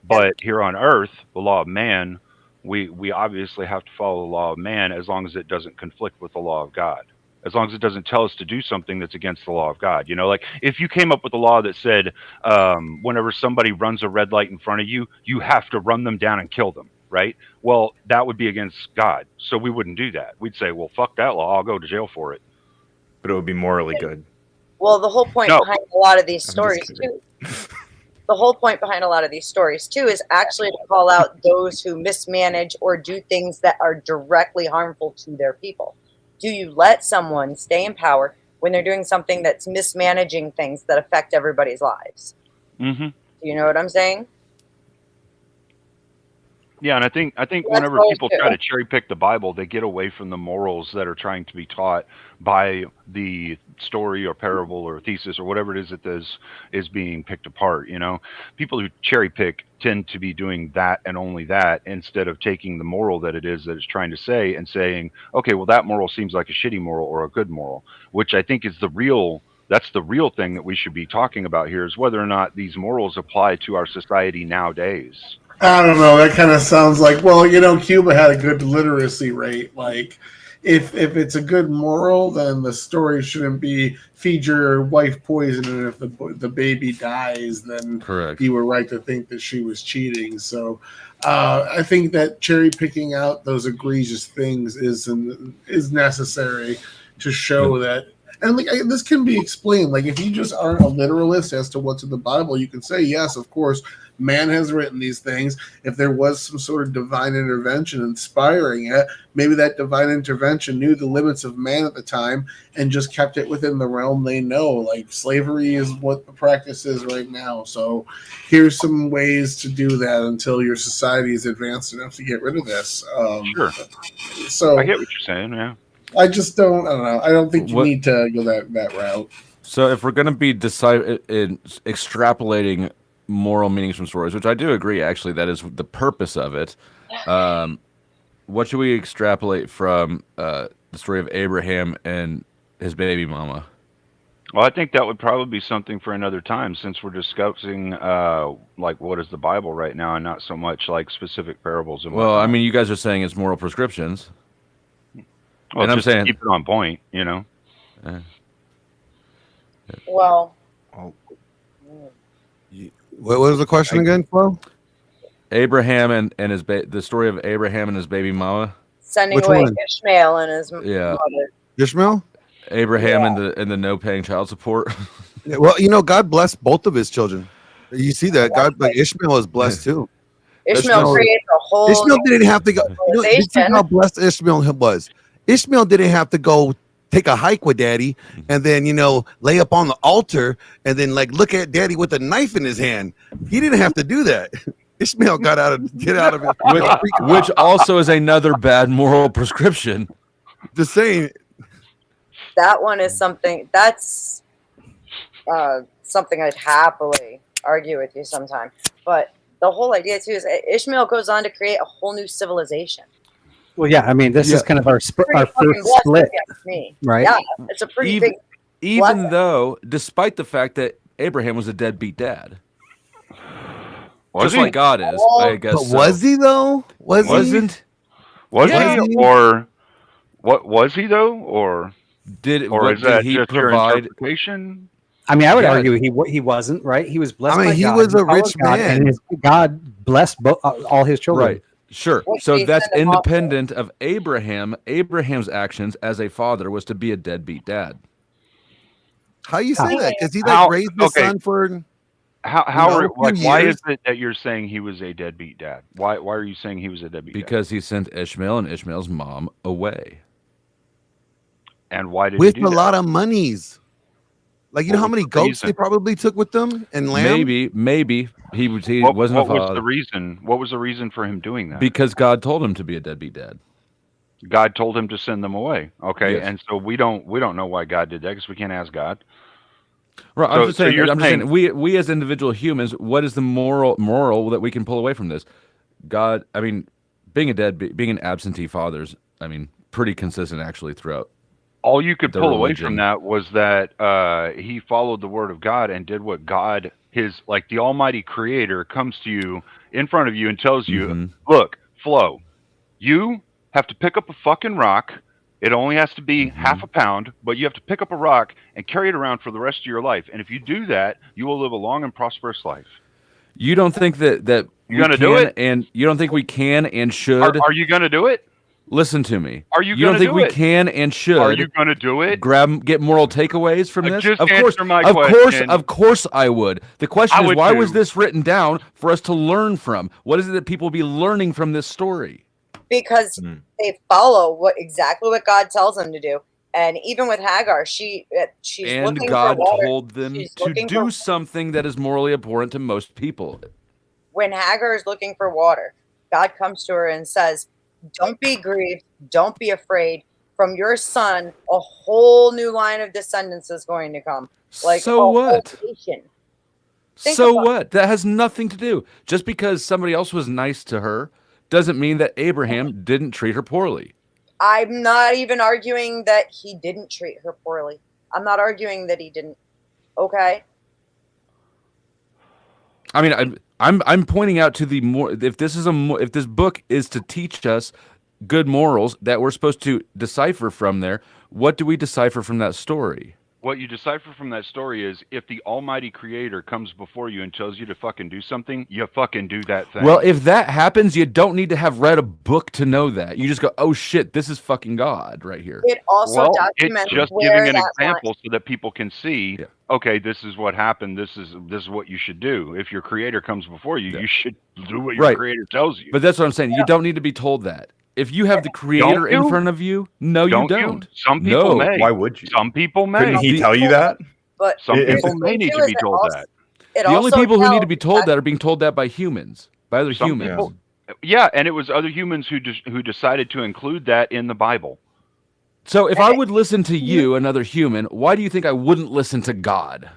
But here on earth, the law of man, we obviously have to follow the law of man as long as it doesn't conflict with the law of God. As long as it doesn't tell us to do something that's against the law of God. Like if you came up with a law that said whenever somebody runs a red light in front of you, you have to run them down and kill them, right? Well, that would be against God. So we wouldn't do that. We'd say, well, fuck that law. I'll go to jail for it. But it would be morally good. Well, the whole point behind a lot of these stories too. The whole point behind a lot of these stories too is actually to call out those who mismanage or do things that are directly harmful to their people. Do you let someone stay in power when they're doing something that's mismanaging things that affect everybody's lives? Mm-hmm. Do you know what I'm saying? Yeah, and I think That's whenever both people too. try to cherry pick the Bible, they get away from the morals that are trying to be taught by the story or parable or thesis or whatever it is that is being picked apart. You know, people who cherry pick tend to be doing that and only that instead of taking the moral that it is that it's trying to say and saying, okay, well, that moral seems like a shitty moral or a good moral, which I think is that's the real thing that we should be talking about here, is whether or not these morals apply to our society nowadays. I don't know. That kind of sounds like, well, Cuba had a good literacy rate. Like, if it's a good moral, then the story shouldn't be feed your wife poison, and if the baby dies, then Correct. you were right to think that she was cheating. So, I think that cherry picking out those egregious things is necessary to show that. And this can be explained. Like, if you just aren't a literalist as to what's in the Bible, you can say, yes, of course, man has written these things. If there was some sort of divine intervention inspiring it, maybe that divine intervention knew the limits of man at the time and just kept it within the realm they know. Like, slavery is what the practice is right now. So here's some ways to do that until your society is advanced enough to get rid of this. Sure. So I get what you're saying, yeah. I don't know. I don't think you need to go that route. So if we're going to be extrapolating moral meanings from stories, which I do agree, actually, that is the purpose of it. What should we extrapolate from the story of Abraham and his baby mama? Well, I think that would probably be something for another time, since we're discussing like what is the Bible right now, and not so much like specific parables. And Well, whatnot. I mean, you guys are saying it's moral prescriptions. Well, and I'm just saying, keep it on point, you know. Well, What was the question again, Flo? Abraham and his the story of Abraham and his baby mama. sending Which away one? Ishmael and his Yeah. mother. Ishmael? Abraham and the no paying child support. Yeah, well, God blessed both of his children. You see that God, like Ishmael is blessed too. Ishmael creates a whole Ishmael didn't have to go. This is how blessed Ishmael was. Ishmael didn't have to go take a hike with Daddy and then lay up on the altar and then look at Daddy with a knife in his hand. He didn't have to do that. Ishmael get out of it, which also is another bad moral prescription. Just saying. That one is something that's something I'd happily argue with you sometime. But the whole idea too is Ishmael goes on to create a whole new civilization. Well, yeah, I mean, this is kind of our first split, right? Yeah, it's a pretty big. Even though, despite the fact that Abraham was a deadbeat dad, just like God is, I guess. But was he though? Wasn't? Was he, or what was he though, or did he just provide? Your interpretation? I mean, I would argue he wasn't, right? He was blessed. I mean, by he God. was a rich God, man, and God blessed all his children. Right. Sure. So that's independent of Abraham. Abraham's actions as a father was to be a deadbeat dad. How you say that? Because he raised his son for why is it that you're saying he was a deadbeat dad? Why are you saying he was a deadbeat dad? Because he sent Ishmael and Ishmael's mom away. And why did with he do a lot of monies? Like, you know how many goats they probably took with them and lamb? Maybe he wasn't a father. What was the reason? What was the reason for him doing that? Because God told him to be a deadbeat dad. God told him to send them away. Okay, yes. And so we don't know why God did that, because we can't ask God. Right. I'm just saying we as individual humans, what is the moral that we can pull away from this? God, I mean, being an absentee father is, I mean, pretty consistent actually throughout. All you could pull away from that was that he followed the word of God and did what God, the Almighty Creator, comes to you in front of you and tells you, look, Flo, you have to pick up a fucking rock. It only has to be half a pound, but you have to pick up a rock and carry it around for the rest of your life. And if you do that, you will live a long and prosperous life. You don't think that you're going to do it? And you don't think we can and should? Are you going to do it? Listen to me. Are you don't going to think we can and should? Are you going to do it? Get moral takeaways from this? Just of course, answer my question. Of course, I would. The question is, why was this written down for us to learn from? What is it that people will be learning from this story? Because they follow exactly what God tells them to do. And even with Hagar, she's and looking God for water. told them to do something that is morally abhorrent to most people. When Hagar is looking for water, God comes to her and says, don't be grieved, don't be afraid. From your son, a whole new line of descendants is going to come. Like so what? Nation. So what? That has nothing to do. Just because somebody else was nice to her doesn't mean that Abraham didn't treat her poorly. I'm not even arguing that he didn't treat her poorly. I'm not arguing that he didn't. Okay. I mean, I'm pointing out to the more if this book is to teach us good morals that we're supposed to decipher from there, what do we decipher from that story? What you decipher from that story is if the almighty creator comes before you and tells you to fucking do something, you fucking do that thing. Well, if that happens, you don't need to have read a book to know that. You just go, oh shit, this is fucking God right here. It also documents it's just where giving an that example so that people can see, okay, this is what happened. This is what you should do. If your creator comes before you, you should do what your creator tells you. But that's what I'm saying. You don't need to be told that. If you have the creator in front of you, no, you don't. Some people may. Why would you? Some people may. Couldn't he tell you that? But some people may need to be told that. The only people who need to be told that are being told that by humans, by other humans. People, yeah, and it was other humans who decided to include that in the Bible. So if I would listen to you, another human, why do you think I wouldn't listen to God?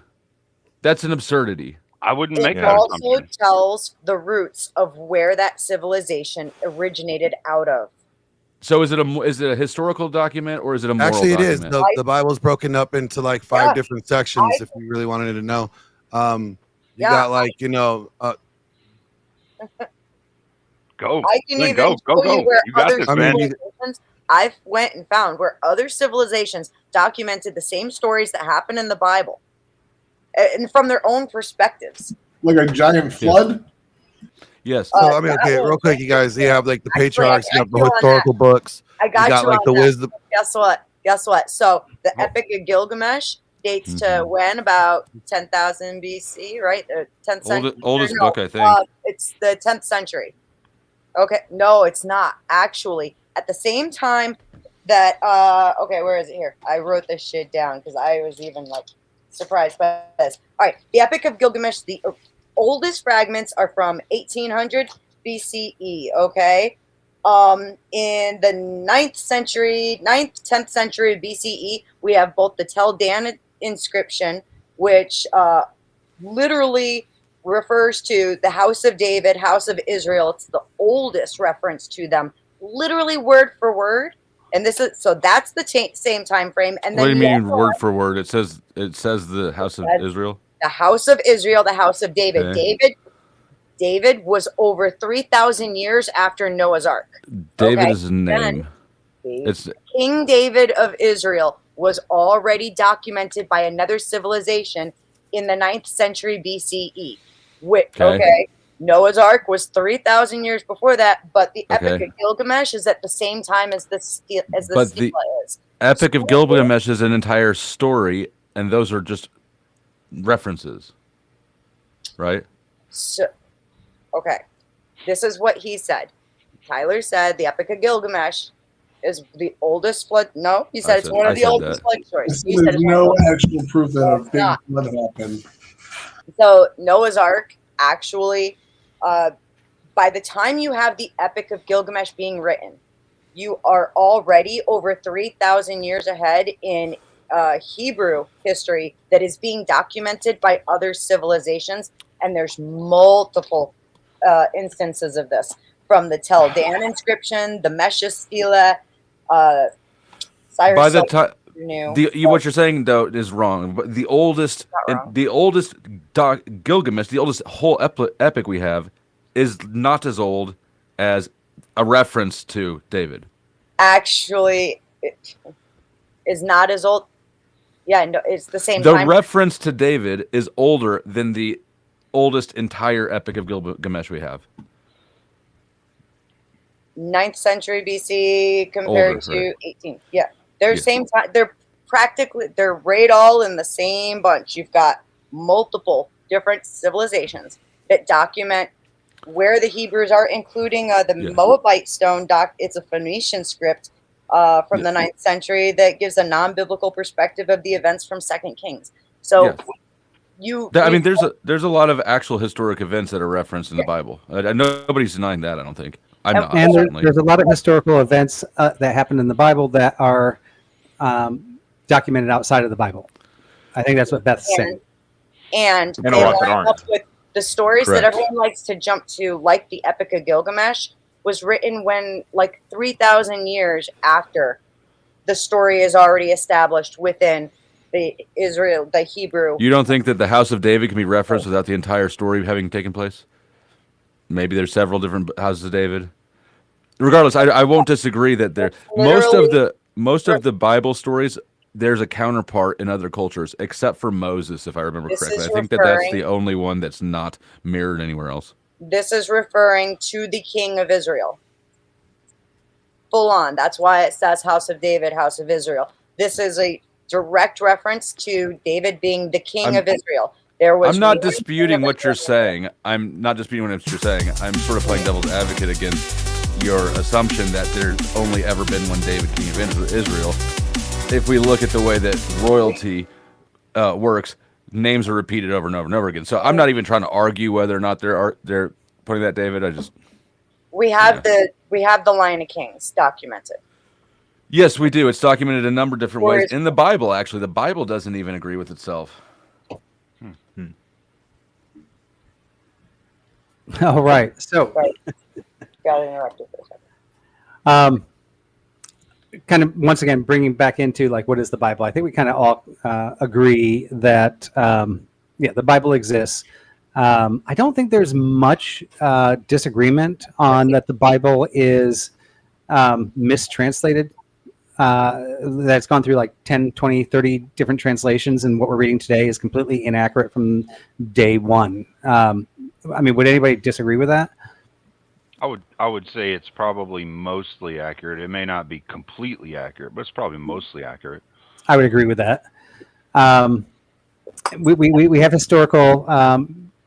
That's an absurdity. I wouldn't make that assumption. It also tells the roots of where that civilization originated out of. So is it a historical document or is it a moral document? Actually, it is. The Bible's broken up into like 5 different sections. If you really wanted to know, you got like Go. I can even go. You got this, man. I went and found where other civilizations documented the same stories that happen in the Bible, and from their own perspectives. Like a giant flood? Yes. So I mean, okay, real quick, you guys, you have like the patriarchs, you have the historical books. I got you like the wisdom. Guess what? So the Epic of Gilgamesh dates to when? About 10,000 BC, right? The 10th century. Oldest book, I think. It's the 10th century. Okay. No, it's not. Actually, at the same time that, okay, where is it here? I wrote this shit down because I was even like surprised by this. All right. The Epic of Gilgamesh, the oldest fragments are from 1800 BCE, okay? In the 9th, 10th century BCE, we have both the Tel Dan inscription, which literally refers to the house of David, house of Israel. It's the oldest reference to them, literally word for word. And this is that's the same time frame. And then what do you mean word for word? It says the house of Israel. The house of Israel, the house of David. Okay. David was over 3,000 years after Noah's Ark. David is his name. It's King David of Israel was already documented by another civilization in the 9th century BCE. Noah's Ark was 3,000 years before that, but the Epic of Gilgamesh is at the same time as the Stela is. Epic of Gilgamesh is an entire story, and those are just references, right? So, okay, this is what he said. Tyler said the Epic of Gilgamesh is the oldest flood. No, he said it's one of the oldest flood stories. There's no actual proof that a big flood happened. So Noah's Ark actually, by the time you have the Epic of Gilgamesh being written, you are already over 3,000 years ahead in Hebrew history that is being documented by other civilizations, and there's multiple instances of this, from the Tel Dan inscription, the Mesha Stela, Cyrus. By the time what you're saying though is wrong. But the oldest Gilgamesh, the oldest whole epic we have, is not as old as a reference to David. Actually, it is not as old. Yeah, no, it's the same The time. reference to David is older than the oldest entire Epic of Gilgamesh we have. 9th century BC compared to 18th. Yeah. They're same time. They're right all in the same bunch. You've got multiple different civilizations that document where the Hebrews are, including the Moabite stone It's a Phoenician script from the 9th century that gives a non-biblical perspective of the events from 2 Kings. So I mean, there's a lot of actual historic events that are referenced in the Bible. Nobody's denying that. I don't think. I'm not. And Certainly. there's a lot of historical events that happened in the Bible that are documented outside of the Bible. I think that's what Beth's saying. And And a they lot that line aren't. up with the stories Correct. that everyone likes to jump to, like the Epic of Gilgamesh, was written when like 3,000 years after the story is already established within the Hebrew. You don't think that the House of David can be referenced without the entire story having taken place? Maybe there's several different houses of David. Regardless, I won't disagree that there most of the Bible stories, there's a counterpart in other cultures, except for Moses, if I remember This correctly. is I think that's the only one that's not mirrored anywhere else. This is referring to the king of Israel. Full on. That's why it says House of David, House of Israel. This is a direct reference to David being the king of Israel. I'm not disputing what you're saying. I'm not disputing what you're saying. I'm sort of playing devil's advocate against your assumption that there's only ever been one David, king of Israel. If we look at the way that royalty works, names are repeated over and over and over again. So I'm not even trying to argue whether or not they're putting that David. We have the line of kings documented. Yes, we do. It's documented a number of different ways in the Bible. Actually, the Bible doesn't even agree with itself. All right. So, Got interrupted for a second. kind of once again bringing back into like what is the Bible? I think we kind of all agree that the Bible exists. I don't think there's much disagreement on that the Bible is mistranslated. That's gone through like 10, 20, 30 different translations, and what we're reading today is completely inaccurate from day one. I mean, would anybody disagree with that? I would say it's probably mostly accurate. It may not be completely accurate, but it's probably mostly accurate. I would agree with that. We have historical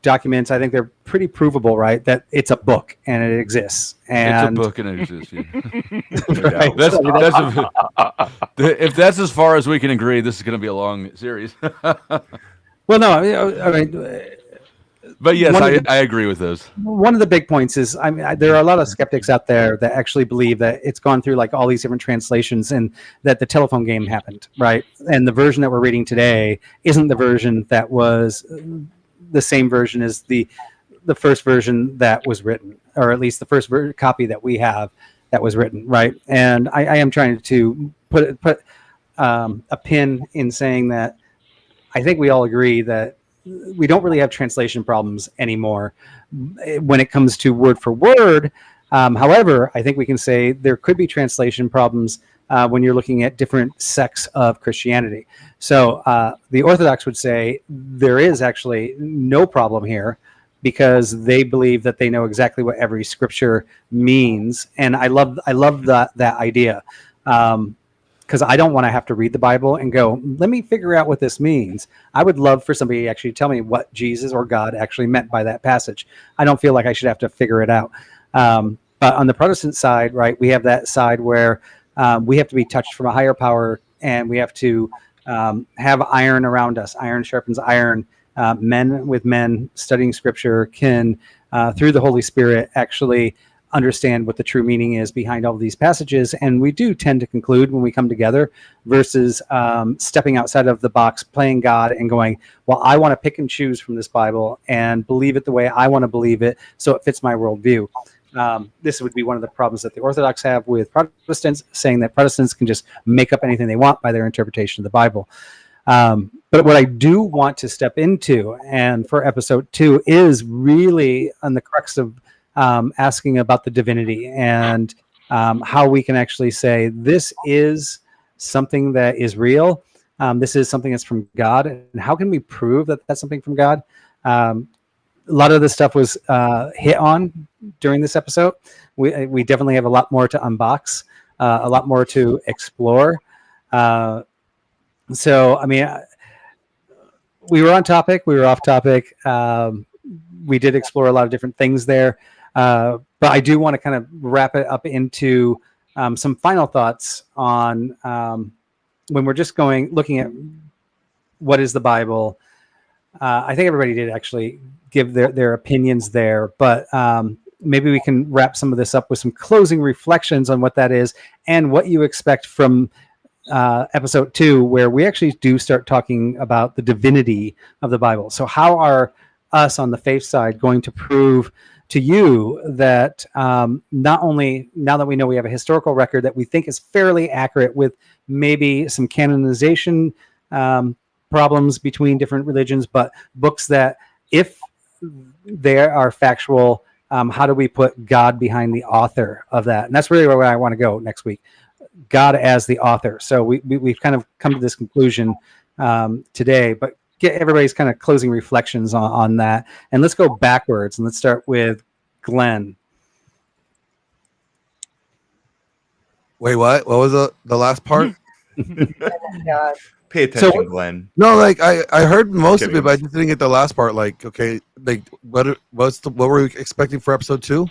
documents. I think they're pretty provable, right? That it's a book and it exists. And it's a book and it exists. Yeah. Right. If that's as far as we can agree, this is going to be a long series. Well, no, I mean, but yes, I agree with those. one of the big points is, I mean, there are a lot of skeptics out there that actually believe that it's gone through like all these different translations and that the telephone game happened, right? And the version that we're reading today isn't the version that was the same version as the first version that was written, or at least the first copy that we have that was written, right? And I am trying to put a pin in saying that I think we all agree that we don't really have translation problems anymore when it comes to word for word. However, I think we can say there could be translation problems when you're looking at different sects of Christianity. So the Orthodox would say there is actually no problem here because they believe that they know exactly what every scripture means. And I love that idea. Because I don't want to have to read the Bible and go, let me figure out what this means. I would love for somebody to actually tell me what Jesus or God actually meant by that passage. I don't feel like I should have to figure it out. But on the Protestant side, right, we have that side where we have to be touched from a higher power, and we have to have iron around us. Iron sharpens iron. Men with men studying Scripture can, through the Holy Spirit, actually understand what the true meaning is behind all of these passages. And we do tend to conclude when we come together versus stepping outside of the box, playing God and going, well, I want to pick and choose from this Bible and believe it the way I want to believe it so it fits my worldview. This would be one of the problems that the Orthodox have with Protestants, saying that Protestants can just make up anything they want by their interpretation of the Bible. But what I do want to step into, and for episode 2, is really on the crux of asking about the divinity and how we can actually say this is something that is real. This is something that's from God. And how can we prove that that's something from God? A lot of this stuff was hit on during this episode. We definitely have a lot more to unbox, a lot more to explore. So, I mean, we were on topic. We were off topic. We did explore a lot of different things there. But I do want to kind of wrap it up into some final thoughts on when we're just looking at what is the Bible. I think everybody did actually give their opinions there, but maybe we can wrap some of this up with some closing reflections on what that is and what you expect from episode 2, where we actually do start talking about the divinity of the Bible. So how are us on the faith side going to prove to you that not only now that we know we have a historical record that we think is fairly accurate, with maybe some canonization problems between different religions, but books that, if they are factual, how do we put God behind the author of that? And that's really where I want to go next week. God as the author. So we've kind of come to this conclusion today, but get everybody's kind of closing reflections on that. And let's go backwards, and let's start with Glenn. Wait, what? What was the last part? Oh my God. Pay attention, So- Glenn. No, like I heard most of Kidding. it, but I just didn't get the last part. Like, okay, like what were we expecting for episode 2?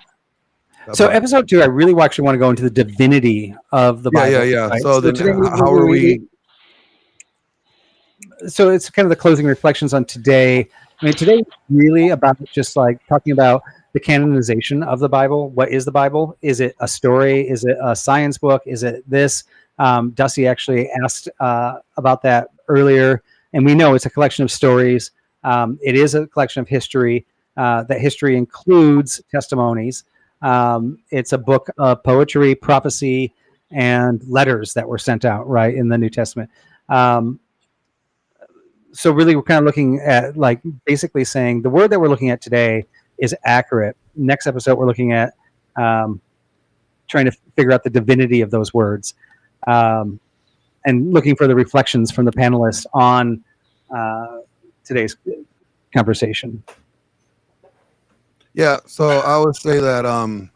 So episode 2, I really actually want to go into the divinity of the Bible. Yeah. Right? So then today how are we? So it's kind of the closing reflections on today. I mean, today is really about just like talking about the canonization of the Bible. What is the Bible? Is it a story? Is it a science book? Is it this? Dusty actually asked about that earlier, and we know it's a collection of stories. It is a collection of history. That history includes testimonies. It's a book of poetry, prophecy, and letters that were sent out, right, in the New Testament. So really, we're kind of looking at, like, basically saying the word that we're looking at today is accurate. Next episode, we're looking at trying to figure out the divinity of those words, and looking for the reflections from the panelists on today's conversation. Yeah, so I would say that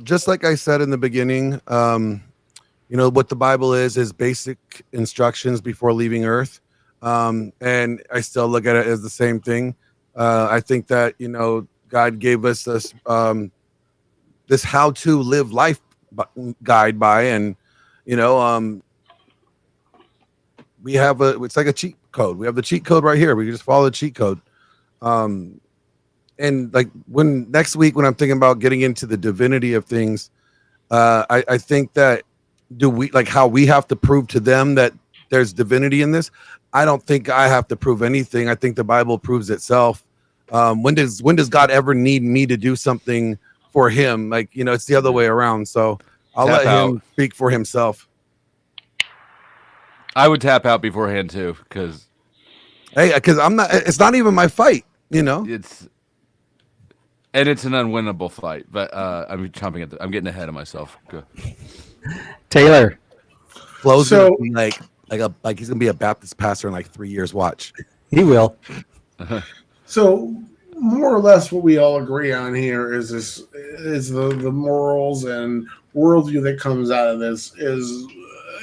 just like I said in the beginning, what the Bible is basic instructions before leaving Earth, and I still look at it as the same thing. I think that God gave us this how to live life guide by, and we have it's like a cheat code. We have the cheat code right here. We can just follow the cheat code. And like next week when I'm thinking about getting into the divinity of things, I think that how we have to prove to them that there's divinity in this. I don't think I have to prove anything. I think the Bible proves itself. When does God ever need me to do something for him? Like, it's the other way around. So I'll Tap let him out. speak for himself. I would tap out beforehand too, because Because it's not even my fight, it's an unwinnable fight. But I'm getting ahead of myself. Go. Taylor. Flo's So- gonna be like he's gonna be a Baptist pastor in like 3 years. Watch. He will. So more or less what we all agree on here is the morals and worldview that comes out of this is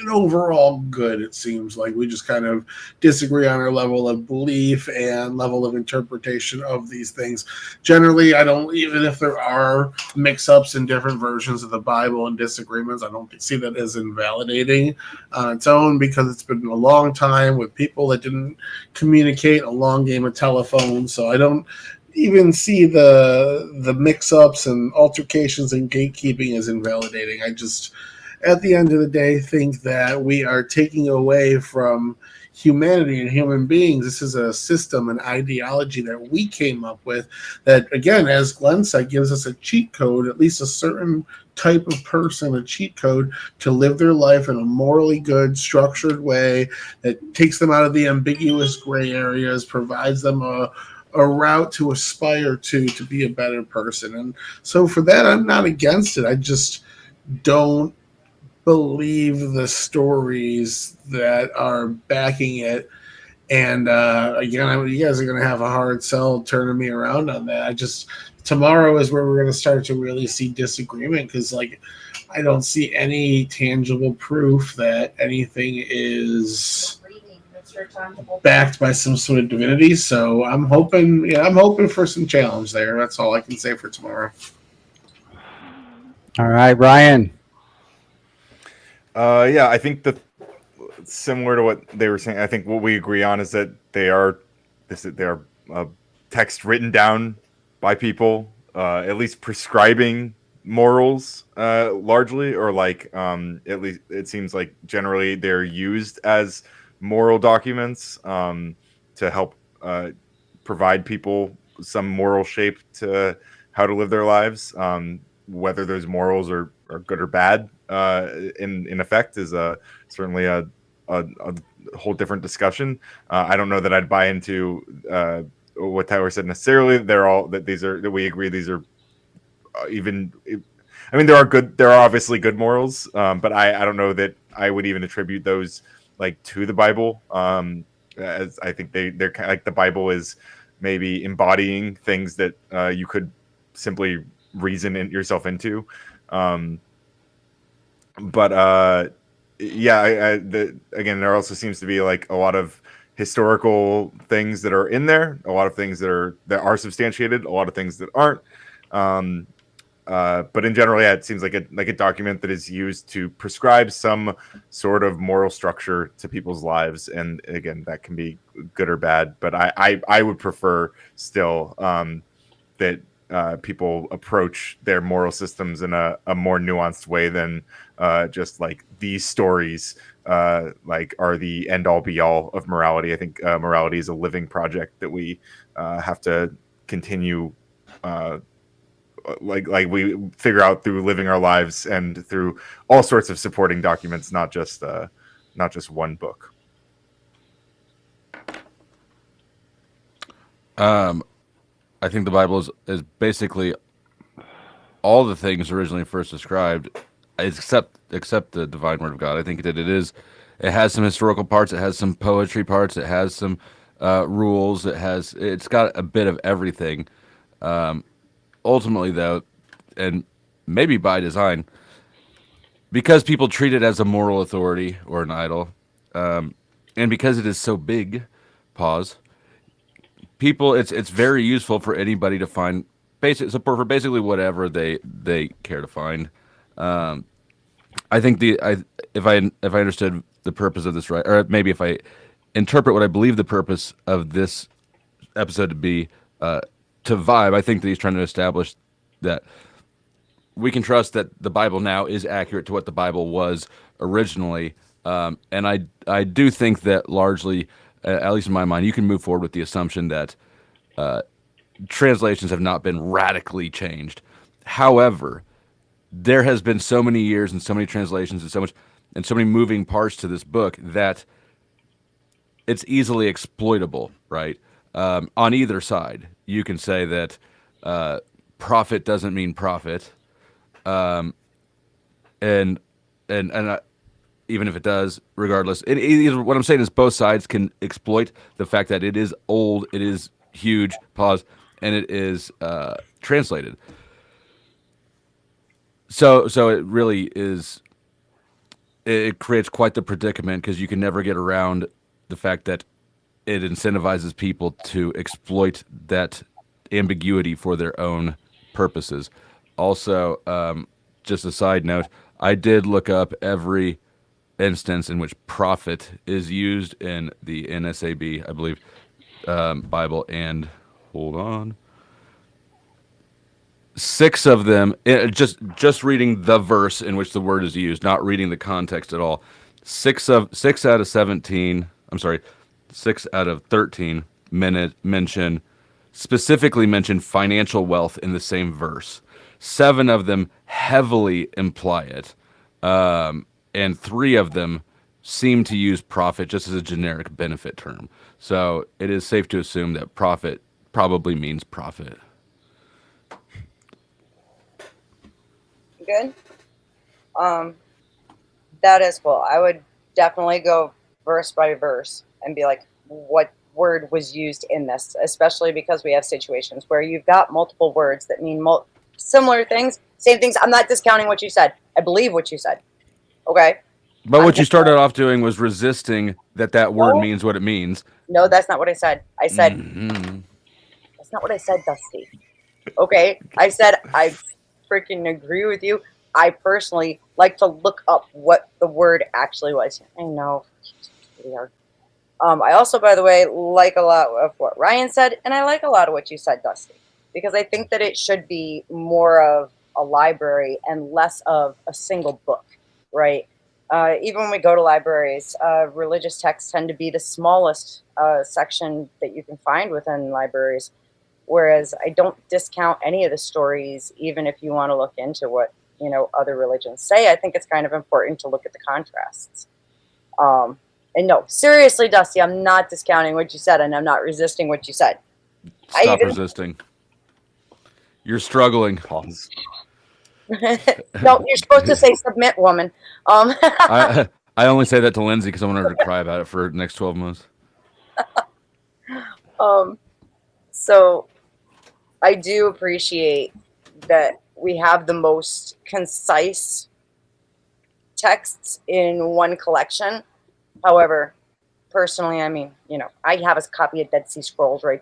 an overall good. It seems like we just kind of disagree on our level of belief and level of interpretation of these things. Generally, I don't, even if there are mix-ups in different versions of the Bible and disagreements, I don't see that as invalidating on its own, because it's been a long time with people that didn't communicate, a long game of telephone. So I don't even see the mix-ups and altercations and gatekeeping as invalidating. I just, at the end of the day, think that we are taking away from humanity and human beings. This is a system, an ideology that we came up with that, again, as Glenn said, gives us a cheat code, at least a certain type of person, a cheat code to live their life in a morally good, structured way that takes them out of the ambiguous gray areas, provides them a route to aspire to be a better person. And so for that, I'm not against it. I just don't believe the stories that are backing it. And again, you guys are going to have a hard sell turning me around on that. Tomorrow is where we're going to start to really see disagreement, because I don't see any tangible proof that anything is backed by some sort of divinity. So I'm hoping for some challenge there. That's all I can say for tomorrow. All right, Ryan. Yeah, I think similar to what they were saying, I think what we agree on is that they are there are texts written down by people, at least prescribing morals, largely, or like at least it seems like generally they're used as moral documents to help provide people some moral shape to how to live their lives. Whether those morals are good or bad in effect is certainly a whole different discussion. I don't know that I'd buy into what Tyler said necessarily. That we agree these are even. I mean, there are obviously good morals, but I don't know that I would even attribute those like to the Bible. As I think they're kind of like the Bible is maybe embodying things that you could simply reason yourself into. But yeah, again, there also seems to be like a lot of historical things that are in there, a lot of things that are substantiated, a lot of things that aren't. But in general, yeah, it seems like a document that is used to prescribe some sort of moral structure to people's lives, and again, that can be good or bad. But I would prefer still that people approach their moral systems in a more nuanced way than just like these stories like are the end all be all of morality. I think morality is a living project that we have to continue like we figure out through living our lives and through all sorts of supporting documents, not just one book. I think the Bible is basically all the things originally first described, except the divine word of God. I think that it has some historical parts, it has some poetry parts, it has some rules, it's got a bit of everything. Ultimately, though, and maybe by design, because people treat it as a moral authority or an idol, and because it is so big, people, it's very useful for anybody to find basic support for basically whatever they care to find. I think if I understood the purpose of this right, or maybe if I interpret what I believe the purpose of this episode to be, to Vibe, I think that he's trying to establish that we can trust that the Bible now is accurate to what the Bible was originally, and I do think that largely, at least in my mind, you can move forward with the assumption that translations have not been radically changed. However, there has been so many years and so many translations and so many moving parts to this book that it's easily exploitable, right? On either side, you can say that prophet doesn't mean prophet, and even if it does, regardless, what I'm saying is both sides can exploit the fact that it is old, it is huge, and it is translated. So it really is. It creates quite the predicament because you can never get around the fact that it incentivizes people to exploit that ambiguity for their own purposes. Also, just a side note, I did look up every instance in which prophet is used in the NASB, I believe, Bible, and hold on. 6 of them, just reading the verse in which the word is used, not reading the context at all. 6 out of 17. I'm sorry, 6 out of 13 specifically mention financial wealth in the same verse. 7 of them heavily imply it, and 3 of them seem to use profit just as a generic benefit term. So it is safe to assume that profit probably means profit. Good. That is cool. I would definitely go verse by verse and be like, what word was used in this, especially because we have situations where you've got multiple words that mean similar things, same things. I'm not discounting what you said. I believe what you said. Okay. But what you started off doing was resisting that word means what it means. No, that's not what I said. I said, that's not what I said, Dusty. Okay. I said, I freaking agree with you. I personally like to look up what the word actually was. I know. It's really hard. I also, by the way, like a lot of what Ryan said, and I like a lot of what you said, Dusty, because I think that it should be more of a library and less of a single book, right? Even when we go to libraries, religious texts tend to be the smallest section that you can find within libraries. Whereas I don't discount any of the stories, even if you want to look into what other religions say. I think it's kind of important to look at the contrasts. And no, seriously, Dusty, I'm not discounting what you said, and I'm not resisting what you said. Stop resisting. You're struggling. Pause. No, you're supposed to say submit, woman. I only say that to Lindsay because I want her to cry about it for the next 12 months. So I do appreciate that we have the most concise texts in one collection. However, personally, I mean, I have a copy of Dead Sea Scrolls right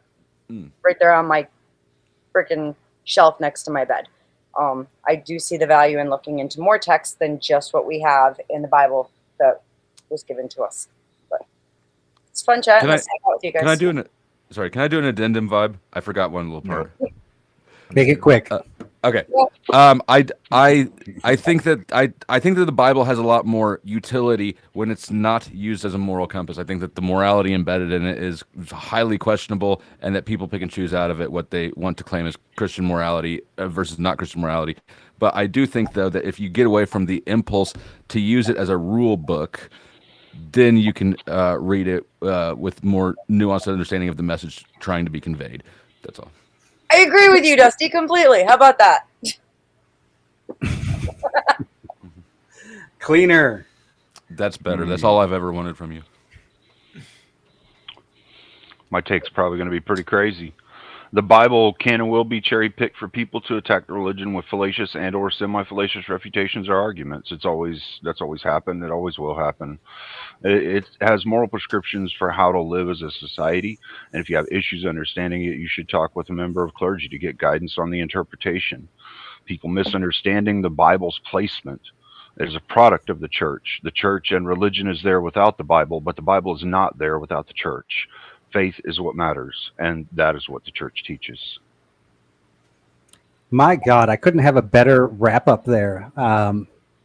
there on my freaking shelf next to my bed. I do see the value in looking into more text than just what we have in the Bible that was given to us. But it's fun chatting with you guys. Can I do an addendum vibe? I forgot one little part. Make it quick. Okay. I think that the Bible has a lot more utility when it's not used as a moral compass. I think that the morality embedded in it is highly questionable, and that people pick and choose out of it what they want to claim as Christian morality versus not Christian morality. But I do think, though, that if you get away from the impulse to use it as a rule book, then you can read it with more nuanced understanding of the message trying to be conveyed. That's all. I agree with you, Dusty, completely. How about that? Cleaner. That's better. That's all I've ever wanted from you. My take's probably going to be pretty crazy. The Bible can and will be cherry-picked for people to attack the religion with fallacious and or semi-fallacious refutations or arguments. That's always happened. It always will happen. It has moral prescriptions for how to live as a society, and if you have issues understanding it, you should talk with a member of clergy to get guidance on the interpretation. People misunderstanding the Bible's placement. It is a product of the church. The church and religion is there without the Bible, but the Bible is not there without the church. Faith is what matters, and that is what the church teaches. My God, I couldn't have a better wrap up there.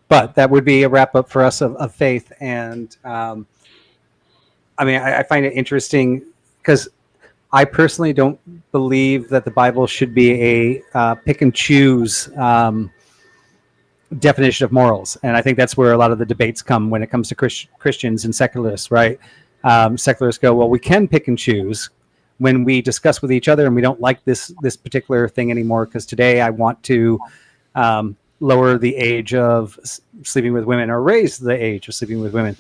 But that would be a wrap up for us of faith. And I mean, I find it interesting because I personally don't believe that the Bible should be a pick and choose definition of morals. And I think that's where a lot of the debates come when it comes to Christians and secularists, right? Secularists go, well, we can pick and choose when we discuss with each other and we don't like this particular thing anymore because today I want to lower the age of sleeping with women or raise the age of sleeping with women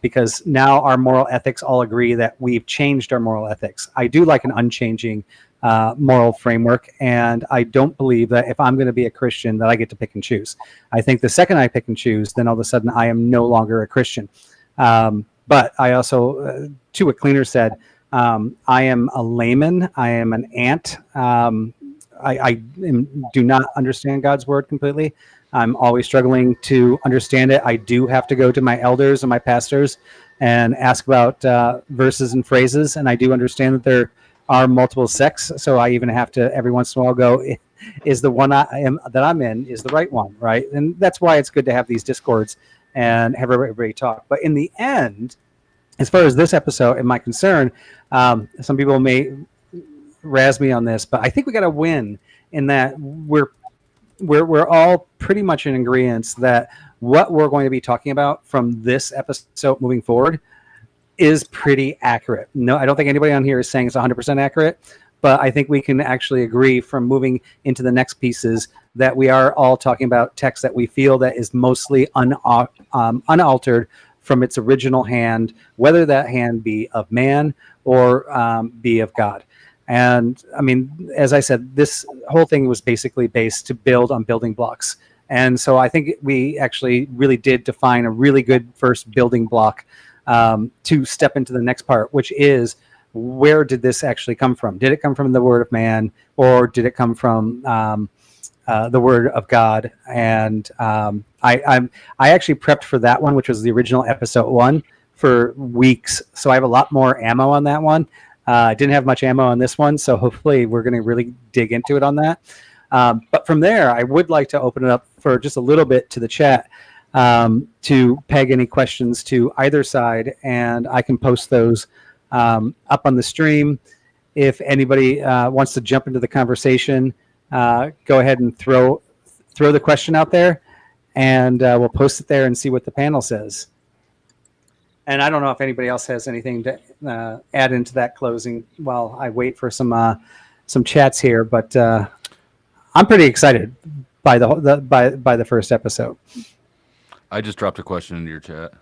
because now our moral ethics all agree that we've changed our moral ethics. I do like an unchanging moral framework, and I don't believe that if I'm going to be a Christian that I get to pick and choose. I think the second I pick and choose, then all of a sudden I am no longer a Christian. But I also, to what Cleaner said, I am a layman. I am an ant. I do not understand God's word completely. I'm always struggling to understand it. I do have to go to my elders and my pastors and ask about verses and phrases. And I do understand that there are multiple sects. So I even have to every once in a while go, is the one that I'm in is the right one, right? And that's why it's good to have these discords and have everybody talk. But in the end, as far as this episode and my concern, some people may razz me on this, but I think we got to win in that we're all pretty much in agreement that what we're going to be talking about from this episode moving forward is pretty accurate. No, I don't think anybody on here is saying it's 100% accurate, but I think we can actually agree from moving into the next pieces that we are all talking about text that we feel that is mostly unaltered from its original hand, whether that hand be of man or be of God. And I mean, as I said, this whole thing was basically based to build on building blocks. And so I think we actually really did define a really good first building block to step into the next part, which is where did this actually come from? Did it come from the word of man, or did it come from the word of God? And I actually prepped for that one, which was the original episode 1, for weeks, so I have a lot more ammo on that one. I didn't have much ammo on this one, so hopefully we're going to really dig into it on that. But from there, I would like to open it up for just a little bit to the chat, to peg any questions to either side, and I can post those up on the stream. If anybody wants to jump into the conversation, go ahead and throw the question out there, and we'll post it there and see what the panel says. And I don't know if anybody else has anything to add into that closing while I wait for some chats here, but I'm pretty excited by the first episode. I just dropped a question into your chat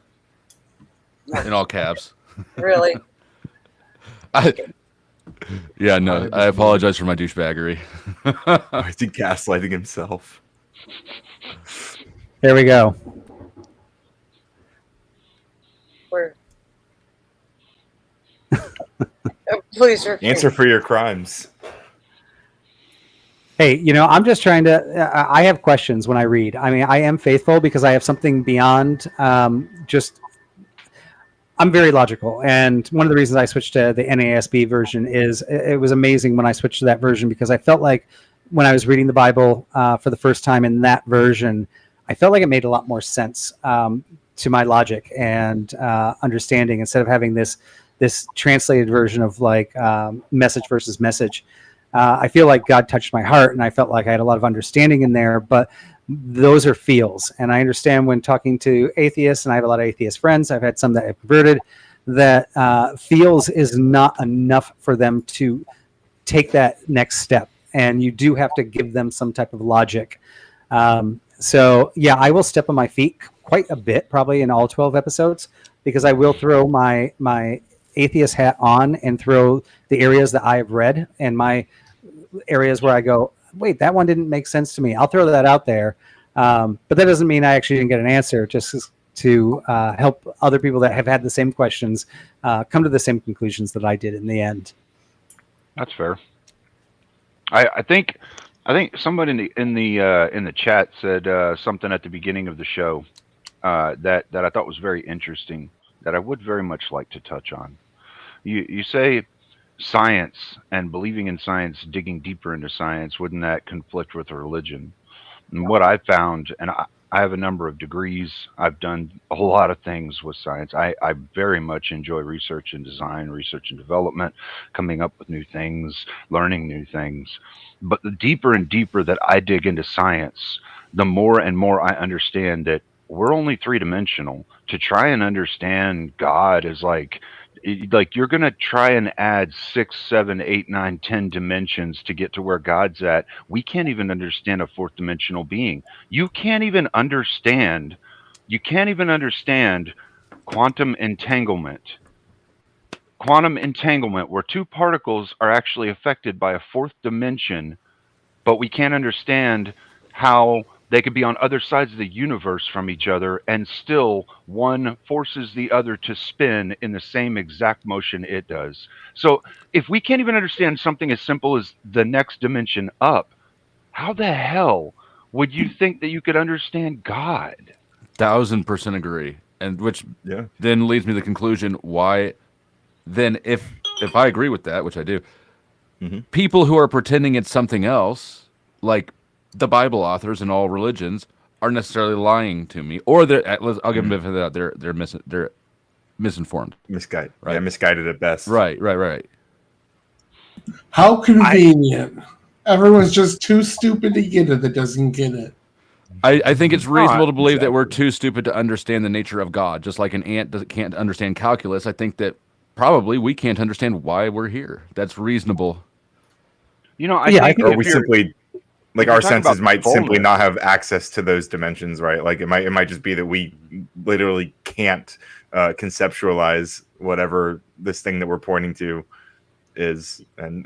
in all caps. Really? Yeah, no, I apologize for my douchebaggery. Is he gaslighting himself? There we go. Please repeat. Answer for your crimes. Hey, I'm just trying to, I have questions when I read. I mean, I am faithful because I have something beyond just, I'm very logical. And one of the reasons I switched to the NASB version is it was amazing when I switched to that version, because I felt like when I was reading the Bible for the first time in that version, I felt like it made a lot more sense to my logic and understanding, instead of having this translated version of like message versus message. I feel like God touched my heart, and I felt like I had a lot of understanding in there, but those are feels. And I understand when talking to atheists, and I have a lot of atheist friends, I've had some that have converted, that feels is not enough for them to take that next step. And you do have to give them some type of logic. So yeah, I will step on my feet quite a bit, probably in all 12 episodes, because I will throw my atheist hat on and throw the areas that I have read and my areas where I go, wait, that one didn't make sense to me. I'll throw that out there. But that doesn't mean I actually didn't get an answer, just to help other people that have had the same questions come to the same conclusions that I did in the end. That's fair. I think somebody in the chat said something at the beginning of the show that I thought was very interesting, that I would very much like to touch on. You say science and believing in science, digging deeper into science, wouldn't that conflict with religion? And what I found, and I have a number of degrees, I've done a whole lot of things with science. I very much enjoy research and design, research and development, coming up with new things, learning new things. But the deeper and deeper that I dig into science, the more and more I understand that we're only three-dimensional. To try and understand God is like you're going to try and add 6, 7, 8, 9, 10 dimensions to get to where God's at. We can't even understand a fourth dimensional being. You can't even understand quantum entanglement. Quantum entanglement, where two particles are actually affected by a fourth dimension, but we can't understand how they could be on other sides of the universe from each other, and still one forces the other to spin in the same exact motion it does. So if we can't even understand something as simple as the next dimension up, how the hell would you think that you could understand God? 1000% agree. And which then leads me to the conclusion, why then, if I agree with that, which I do, people who are pretending it's something else, like the Bible authors in all religions, are necessarily lying to me, or I'll give them a bit of that. They're misinformed, Misguided, right? Yeah, misguided at best. Right. How convenient! Everyone's just too stupid to get it that doesn't get it. I think it's reasonable to believe that we're too stupid to understand the nature of God, just like an ant can't understand calculus. I think that probably we can't understand why we're here. That's reasonable. I think we simply, like, our senses might simply not have access to those dimensions, right? Like it might just be that we literally can't conceptualize whatever this thing that we're pointing to is. And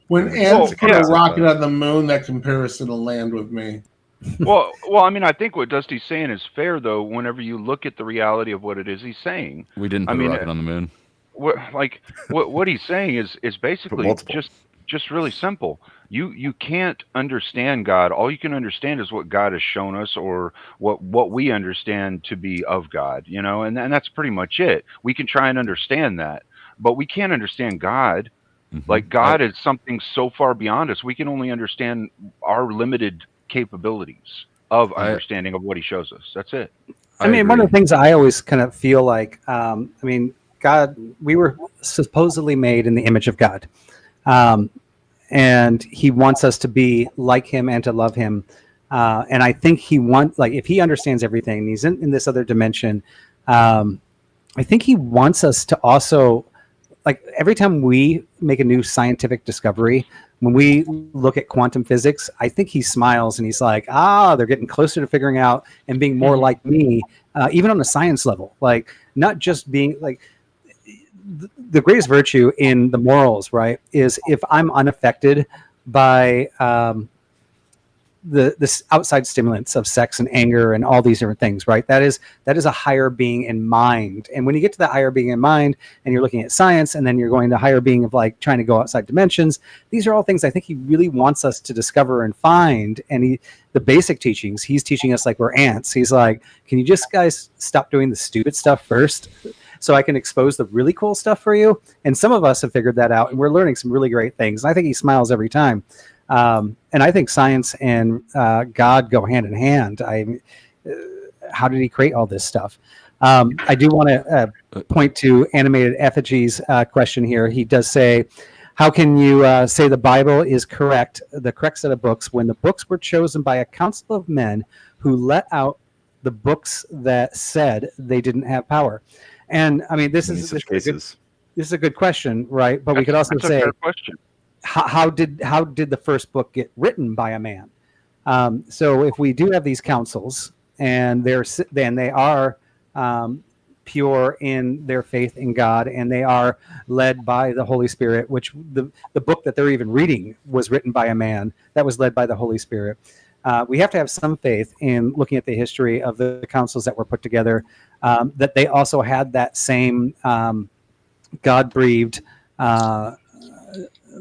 when ants put a rocket on the moon, that comparison will land with me. Well, I mean, I think what Dusty's saying is fair, though. Whenever you look at the reality of what it is he's saying, we didn't put a rocket on the moon. What he's saying is basically just really simple. You can't understand God. All you can understand is what God has shown us, or what we understand to be of God, and that's pretty much it. We can try and understand that, but we can't understand God. Like, God is something so far beyond us. We can only understand our limited capabilities of understanding of what he shows us. That's it. I mean, one of the things I always kind of feel like, God, we were supposedly made in the image of God. And he wants us to be like him and to love him. And I think if he understands everything, and he's in this other dimension, I think he wants us to also, like, every time we make a new scientific discovery, when we look at quantum physics, I think he smiles and he's like, they're getting closer to figuring out and being more like me, even on the science level, like not just being like, the greatest virtue in the morals, right, is if I'm unaffected by this outside stimulants of sex and anger and all these different things, right? That is a higher being in mind. And when you get to that higher being in mind, and you're looking at science, and then you're going to higher being of like trying to go outside dimensions, these are all things I think he really wants us to discover and find. And the basic teachings, he's teaching us like we're ants. He's like, can you just guys stop doing the stupid stuff first, so I can expose the really cool stuff for you? And some of us have figured that out, and we're learning some really great things. And I think he smiles every time. And I think science and God go hand in hand. How did he create all this stuff? I do want to point to Animated Effigy's question here. He does say, how can you say the Bible is correct, the correct set of books, when the books were chosen by a council of men who let out the books that said they didn't have power? And I mean, this is a good question, right? But we could also say, how did the first book get written by a man? So if we do have these councils, and they are pure in their faith in God, and they are led by the Holy Spirit, which the book that they're even reading was written by a man that was led by the Holy Spirit. We have to have some faith in looking at the history of the councils that were put together, that they also had that same God-breathed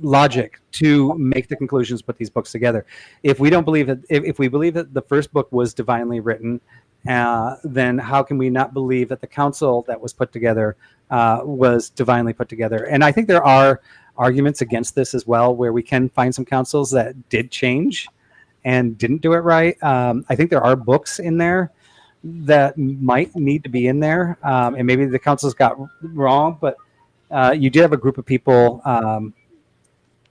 logic to make the conclusions, put these books together. If we don't believe that, if we believe that the first book was divinely written, then how can we not believe that the council that was put together was divinely put together? And I think there are arguments against this as well, where we can find some councils that did change and didn't do it right. I think there are books in there that might need to be in there, and maybe the councils got wrong, but you did have a group of people.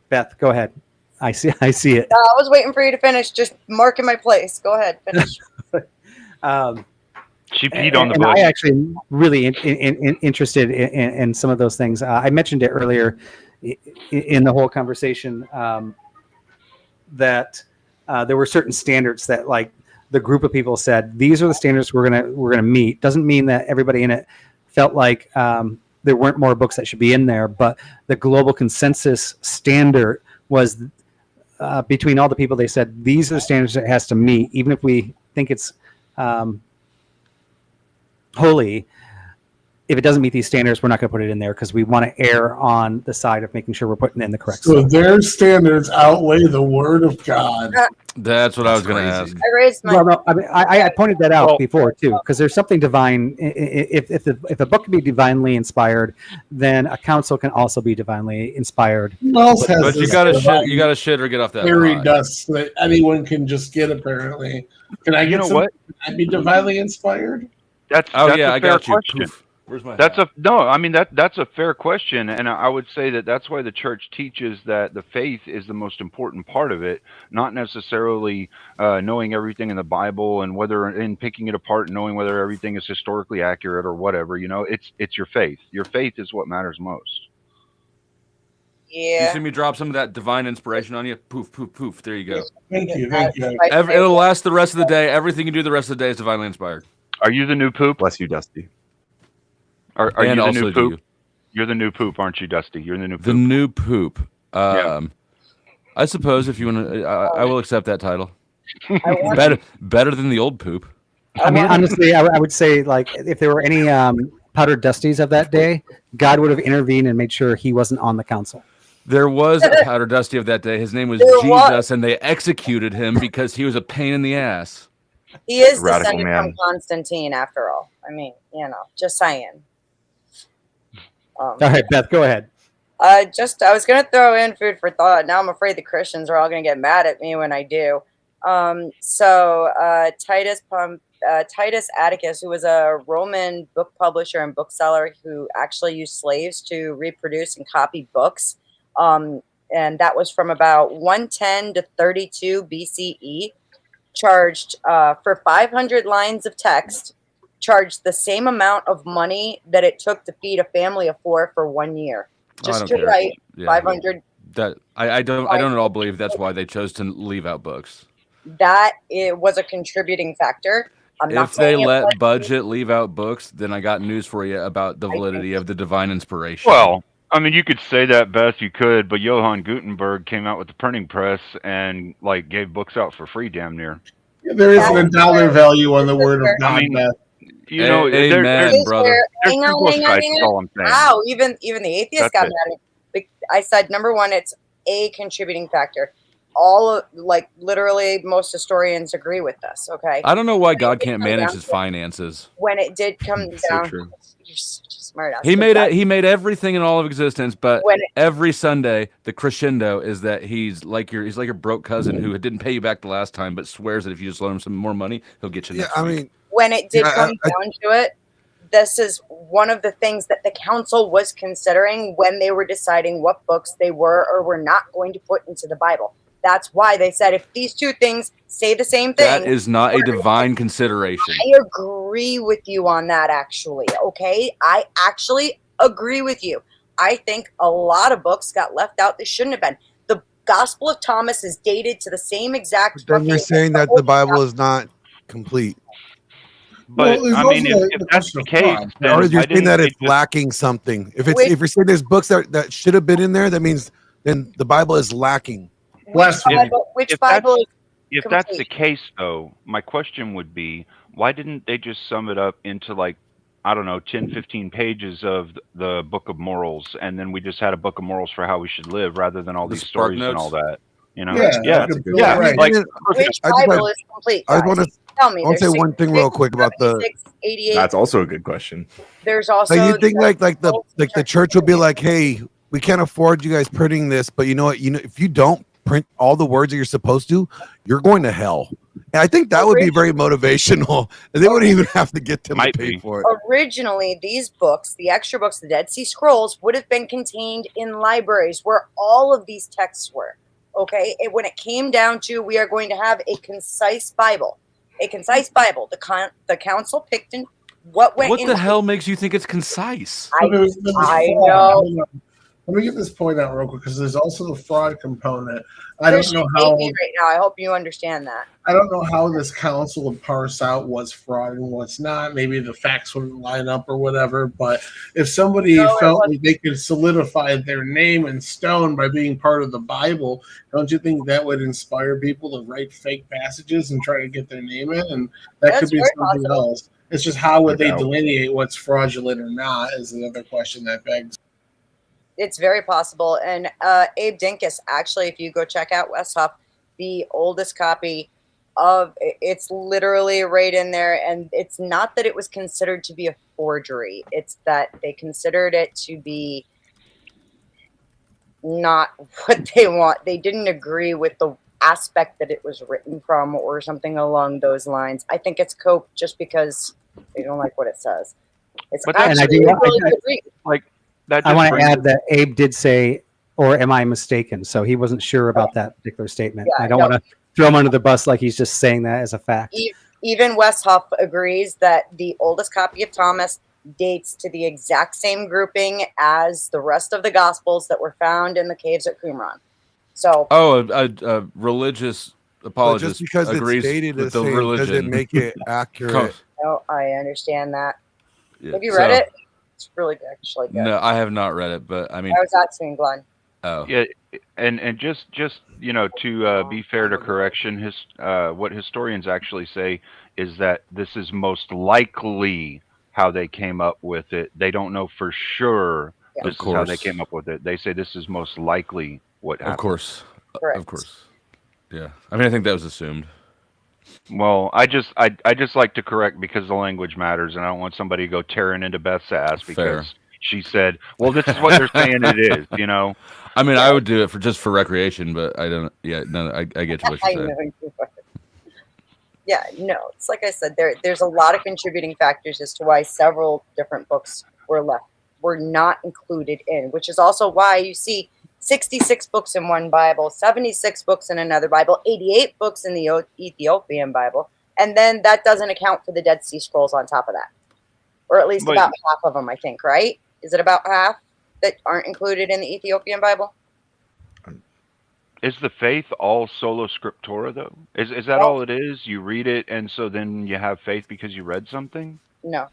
Beth, go ahead. I see it. I was waiting for you to finish. Just marking my place. Go ahead, finish. She peed on the book. I actually am really interested in some of those things. I mentioned it earlier in the whole conversation, that there were certain standards that, like, the group of people said, these are the standards we're gonna meet. Doesn't mean that everybody in it felt like there weren't more books that should be in there, but the global consensus standard was between all the people. They said these are the standards it has to meet, even if we think it's holy. If it doesn't meet these standards, we're not going to put it in there, because we want to err on the side of making sure we're putting in the correct So stuff. their standards outweigh the word of God. That's what I was going to ask. I raised my. No, I mean, I pointed that out before too, because there's something divine. If a book can be divinely inspired, then a council can also be divinely inspired. Who else has But you this gotta shit or get off that fairy ride. dust that anyone can just get? Apparently, can I get some? what? Can I be divinely inspired? That's Oh a yeah, I fair got you. question. Poof. Where's my That's hat? that's a fair question, and I would say that's why the church teaches that the faith is the most important part of it, not necessarily knowing everything in the Bible and picking it apart and knowing whether everything is historically accurate or whatever. It's your faith. Your faith is what matters most. You Yeah. see me drop some of that divine inspiration on you? Poof, poof, poof. There you go. Thank you. Thank you. It'll last the rest of the day. Everything you do the rest of the day is divinely inspired. Are you the new poop? Bless you, Dusty. Are And you the also new do poop? You're the new poop, aren't you, Dusty? You're the new poop. The new poop. Yeah. I suppose if you want to, I will accept that title. I want Better than the old poop. I mean, honestly, I would say, like, if there were any powdered dusties of that day, God would have intervened and made sure he wasn't on the council. There was a Powder Dusty of that day. His name was There Jesus, was. and they executed him because he was a pain in the ass. He is Radical descended man. from Constantine, after all. I mean, just saying. All right, Beth, go ahead. I was gonna throw in food for thought. Now I'm afraid the Christians are all gonna get mad at me when I do. Titus Atticus, who was a Roman book publisher and bookseller who actually used slaves to reproduce and copy books, and that was from about 110 to 32 BCE, charged for 500 lines of text, charged the same amount of money that it took to feed a family of 4 for 1 year. Just to write 500. That I don't at all believe that's why they chose to leave out books. That it was a contributing factor. If they let budget leave out books, then I got news for you about the validity of the divine inspiration. Well, I mean, you could say that, Beth, you could, but Johann Gutenberg came out with the printing press and gave books out for free, damn near. Yeah, there isn't a dollar value on the word of God, I mean, Beth. Amen, brother. Hang on. All I'm saying. Wow, even the atheists got mad at me. I said, number one, it's a contributing factor. Literally, most historians agree with this. Okay. I don't know why God can't manage his finances. When it did come down, true. you're such a smart ass. He made everything in all of existence, but every Sunday the crescendo is that he's like your broke cousin who didn't pay you back the last time, but swears that if you just loan him some more money, he'll get you next week. When it did come down to it, this is one of the things that the council was considering when they were deciding what books they were or were not going to put into the Bible. That's why they said if these two things say the same thing. That is not a divine consideration. I agree with you on that, actually. Okay? I actually agree with you. I think a lot of books got left out that shouldn't have been. The Gospel of Thomas is dated to the same exact. Then you're saying that the Bible is not complete. But I mean, if that's the case, or you're saying that it's lacking something. If you're saying there's books that should have been in there, that means then the Bible is lacking. Which Bible is if that's the case, though, my question would be, why didn't they just sum it up into 10, 15 pages of the Book of Morals, and then we just had a Book of Morals for how we should live, rather than all these stories and all that? Yeah. Which Bible is complete? I want to tell me. I'll say one thing real quick about the. 88. That's also a good question. There's also. You think the church will be like, hey, we can't afford you guys printing this, but you know what? If you don't print all the words that you're supposed to, you're going to hell. And I think that would be very motivational. And they wouldn't even have to get them to pay for it. Originally, these books, the extra books, the Dead Sea Scrolls, would have been contained in libraries where all of these texts were. Okay, when it came down to we are going to have a concise Bible, the council picked in what went. What the hell makes you think it's concise? I know. Let me get this point out real quick because there's also the fraud component. I don't know how right now. I hope you understand that. I don't know how this council would parse out what's fraud and what's not. Maybe the facts wouldn't line up or whatever. But if somebody felt like they could solidify their name in stone by being part of the Bible, don't you think that would inspire people to write fake passages and try to get their name in? And that could be something else. It's just how would they delineate what's fraudulent or not is another question that begs. It's very possible. And Abe Dinkus, actually, if you go check out Westhoff, the oldest copy of it's literally right in there. And it's not that it was considered to be a forgery. It's that they considered it to be not what they want. They didn't agree with the aspect that it was written from or something along those lines. I think it's cope just because they don't like what it says. It's actually really good read. I want to add that Abe did say, or am I mistaken? So he wasn't sure about that particular statement. I don't want to throw him under the bus like he's just saying that as a fact. Even Westhoff agrees that the oldest copy of Thomas dates to the exact same grouping as the rest of the Gospels that were found in the caves at Qumran. So, a religious apologist just because agrees it's dated with the same religion. doesn't make it accurate. No, I understand that. Yeah, Have you read it? It's really good, actually good. No, I have not read it, but I mean, I was asking Glenn. Oh, yeah, and just to be fair to correction, what historians actually say is that this is most likely how they came up with it. They don't know for sure This is how they came up with it. They say this is most likely what happened. Of course. Correct. Of course. Yeah. I mean, I think that was assumed. Well, I just like to correct because the language matters, and I don't want somebody to go tearing into Beth's ass because she said, "Well, this is what they're saying it is." You know. I mean, I would do it for recreation, but I don't. Yeah, no, I get to what I you know said. you would. Yeah, no, it's like I said, there's a lot of contributing factors as to why several different books were not included in, which is also why you see 66 books in one Bible, 76 books in another Bible, 88 books in the Ethiopian Bible, and then that doesn't account for the Dead Sea Scrolls on top of that. Or at least about half of them, I think, right? Is it about half that aren't included in the Ethiopian Bible? Is the faith all sola scriptura, though? Is that all it is? You read it, and so then you have faith because you read something? No.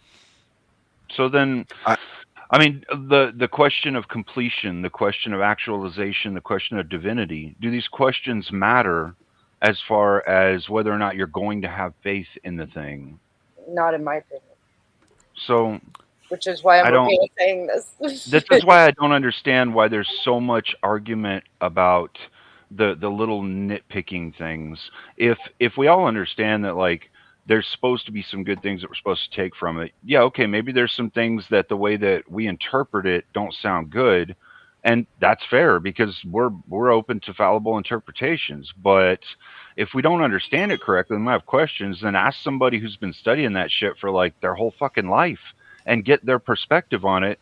So then, I mean, the question of completion, the question of actualization, the question of divinity, do these questions matter as far as whether or not you're going to have faith in the thing? Not in my opinion. So, which is why I'm okay with saying this. This is why I don't understand why there's so much argument about the little nitpicking things. If we all understand that, like, there's supposed to be some good things that we're supposed to take from it. Yeah, okay, maybe there's some things that the way that we interpret it don't sound good, and that's fair because we're open to fallible interpretations. But if we don't understand it correctly and we have questions, then ask somebody who's been studying that shit for like their whole fucking life and get their perspective on it.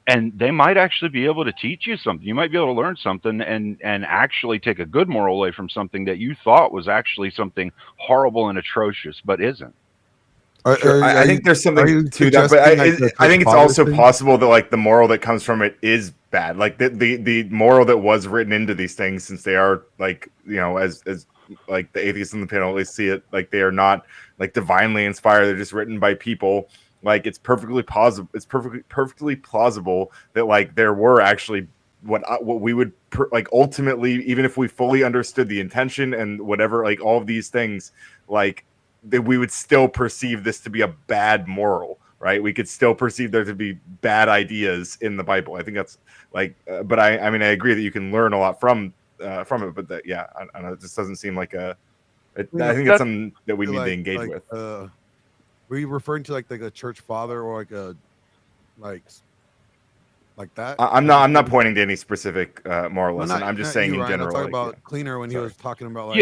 And they might actually be able to teach you something. You might be able to learn something and actually take a good moral away from something that you thought was actually something horrible and atrocious, but isn't. I think there's something to that, but I think it's also possible that like the moral that comes from it is bad. Like the moral that was written into these things, since they are like, you know, as like the atheists on the panel, they see it like they are not like divinely inspired. They're just written by people. Like it's perfectly plausible. It's perfectly plausible that like there were actually what we would like ultimately, even if we fully understood the intention and whatever, like all of these things, like that we would still perceive this to be a bad moral, right? We could still perceive there to be bad ideas in the Bible. I think that's like, but I mean, I agree that you can learn a lot from it, but that, yeah, I don't know, it just doesn't seem like I think it's something that we need to engage with. Were you referring to like a church father or like a like that? I'm not pointing to any specific moral lesson. I'm just saying in general. I'm talking about Cleaner when he was talking about like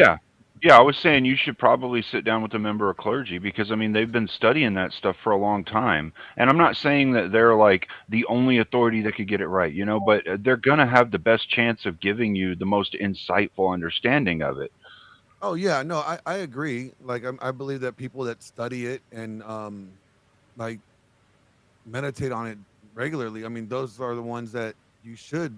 yeah. I was saying you should probably sit down with a member of clergy because I mean they've been studying that stuff for a long time, and I'm not saying that they're like the only authority that could get it right, you know, but they're gonna have the best chance of giving you the most insightful understanding of it. Oh yeah, no, I agree. Like I believe that people that study it and like meditate on it regularly, I mean, those are the ones that you should,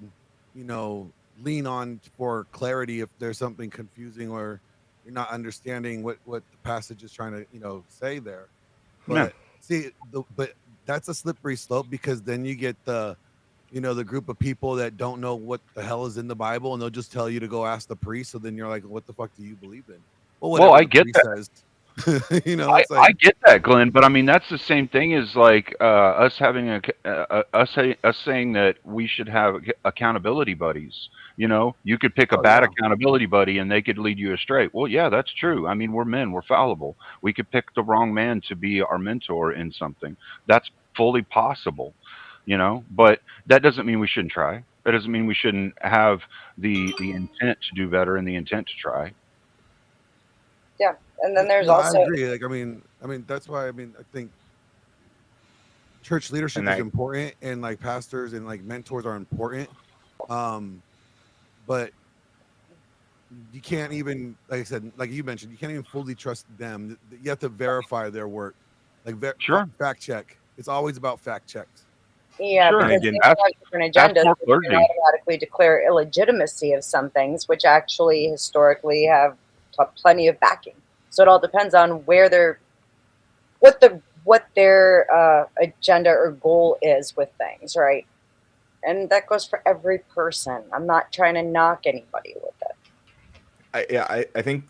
you know, lean on for clarity if there's something confusing or you're not understanding what the passage is trying to, you know, say there. But see, but that's a slippery slope because then you get the, you know, the group of people that don't know what the hell is in the Bible and they'll just tell you to go ask the priest. So then you're like, what the fuck do you believe in? Well, I get that. Says. You know, I get that, Glenn, but I mean that's the same thing as like us having us saying that we should have accountability buddies. You know, you could pick a bad accountability buddy and they could lead you astray. Well, yeah, that's true. I mean, we're men, we're fallible. We could pick the wrong man to be our mentor in something. That's fully possible, you know. But that doesn't mean we shouldn't try. That doesn't mean we shouldn't have the intent to do better and the intent to try. Yeah. And then there's also I agree. Like I mean that's why I think church leadership is important and like pastors and like mentors are important. But you can't even, like I said, like you mentioned, you can't even fully trust them. You have to verify their work. Like fact check. It's always about fact checks. Yeah, because they have different agendas that can automatically declare illegitimacy of some things, which actually historically have plenty of backing. So it all depends on where what their agenda or goal is with things, right? And that goes for every person. I'm not trying to knock anybody with it. I think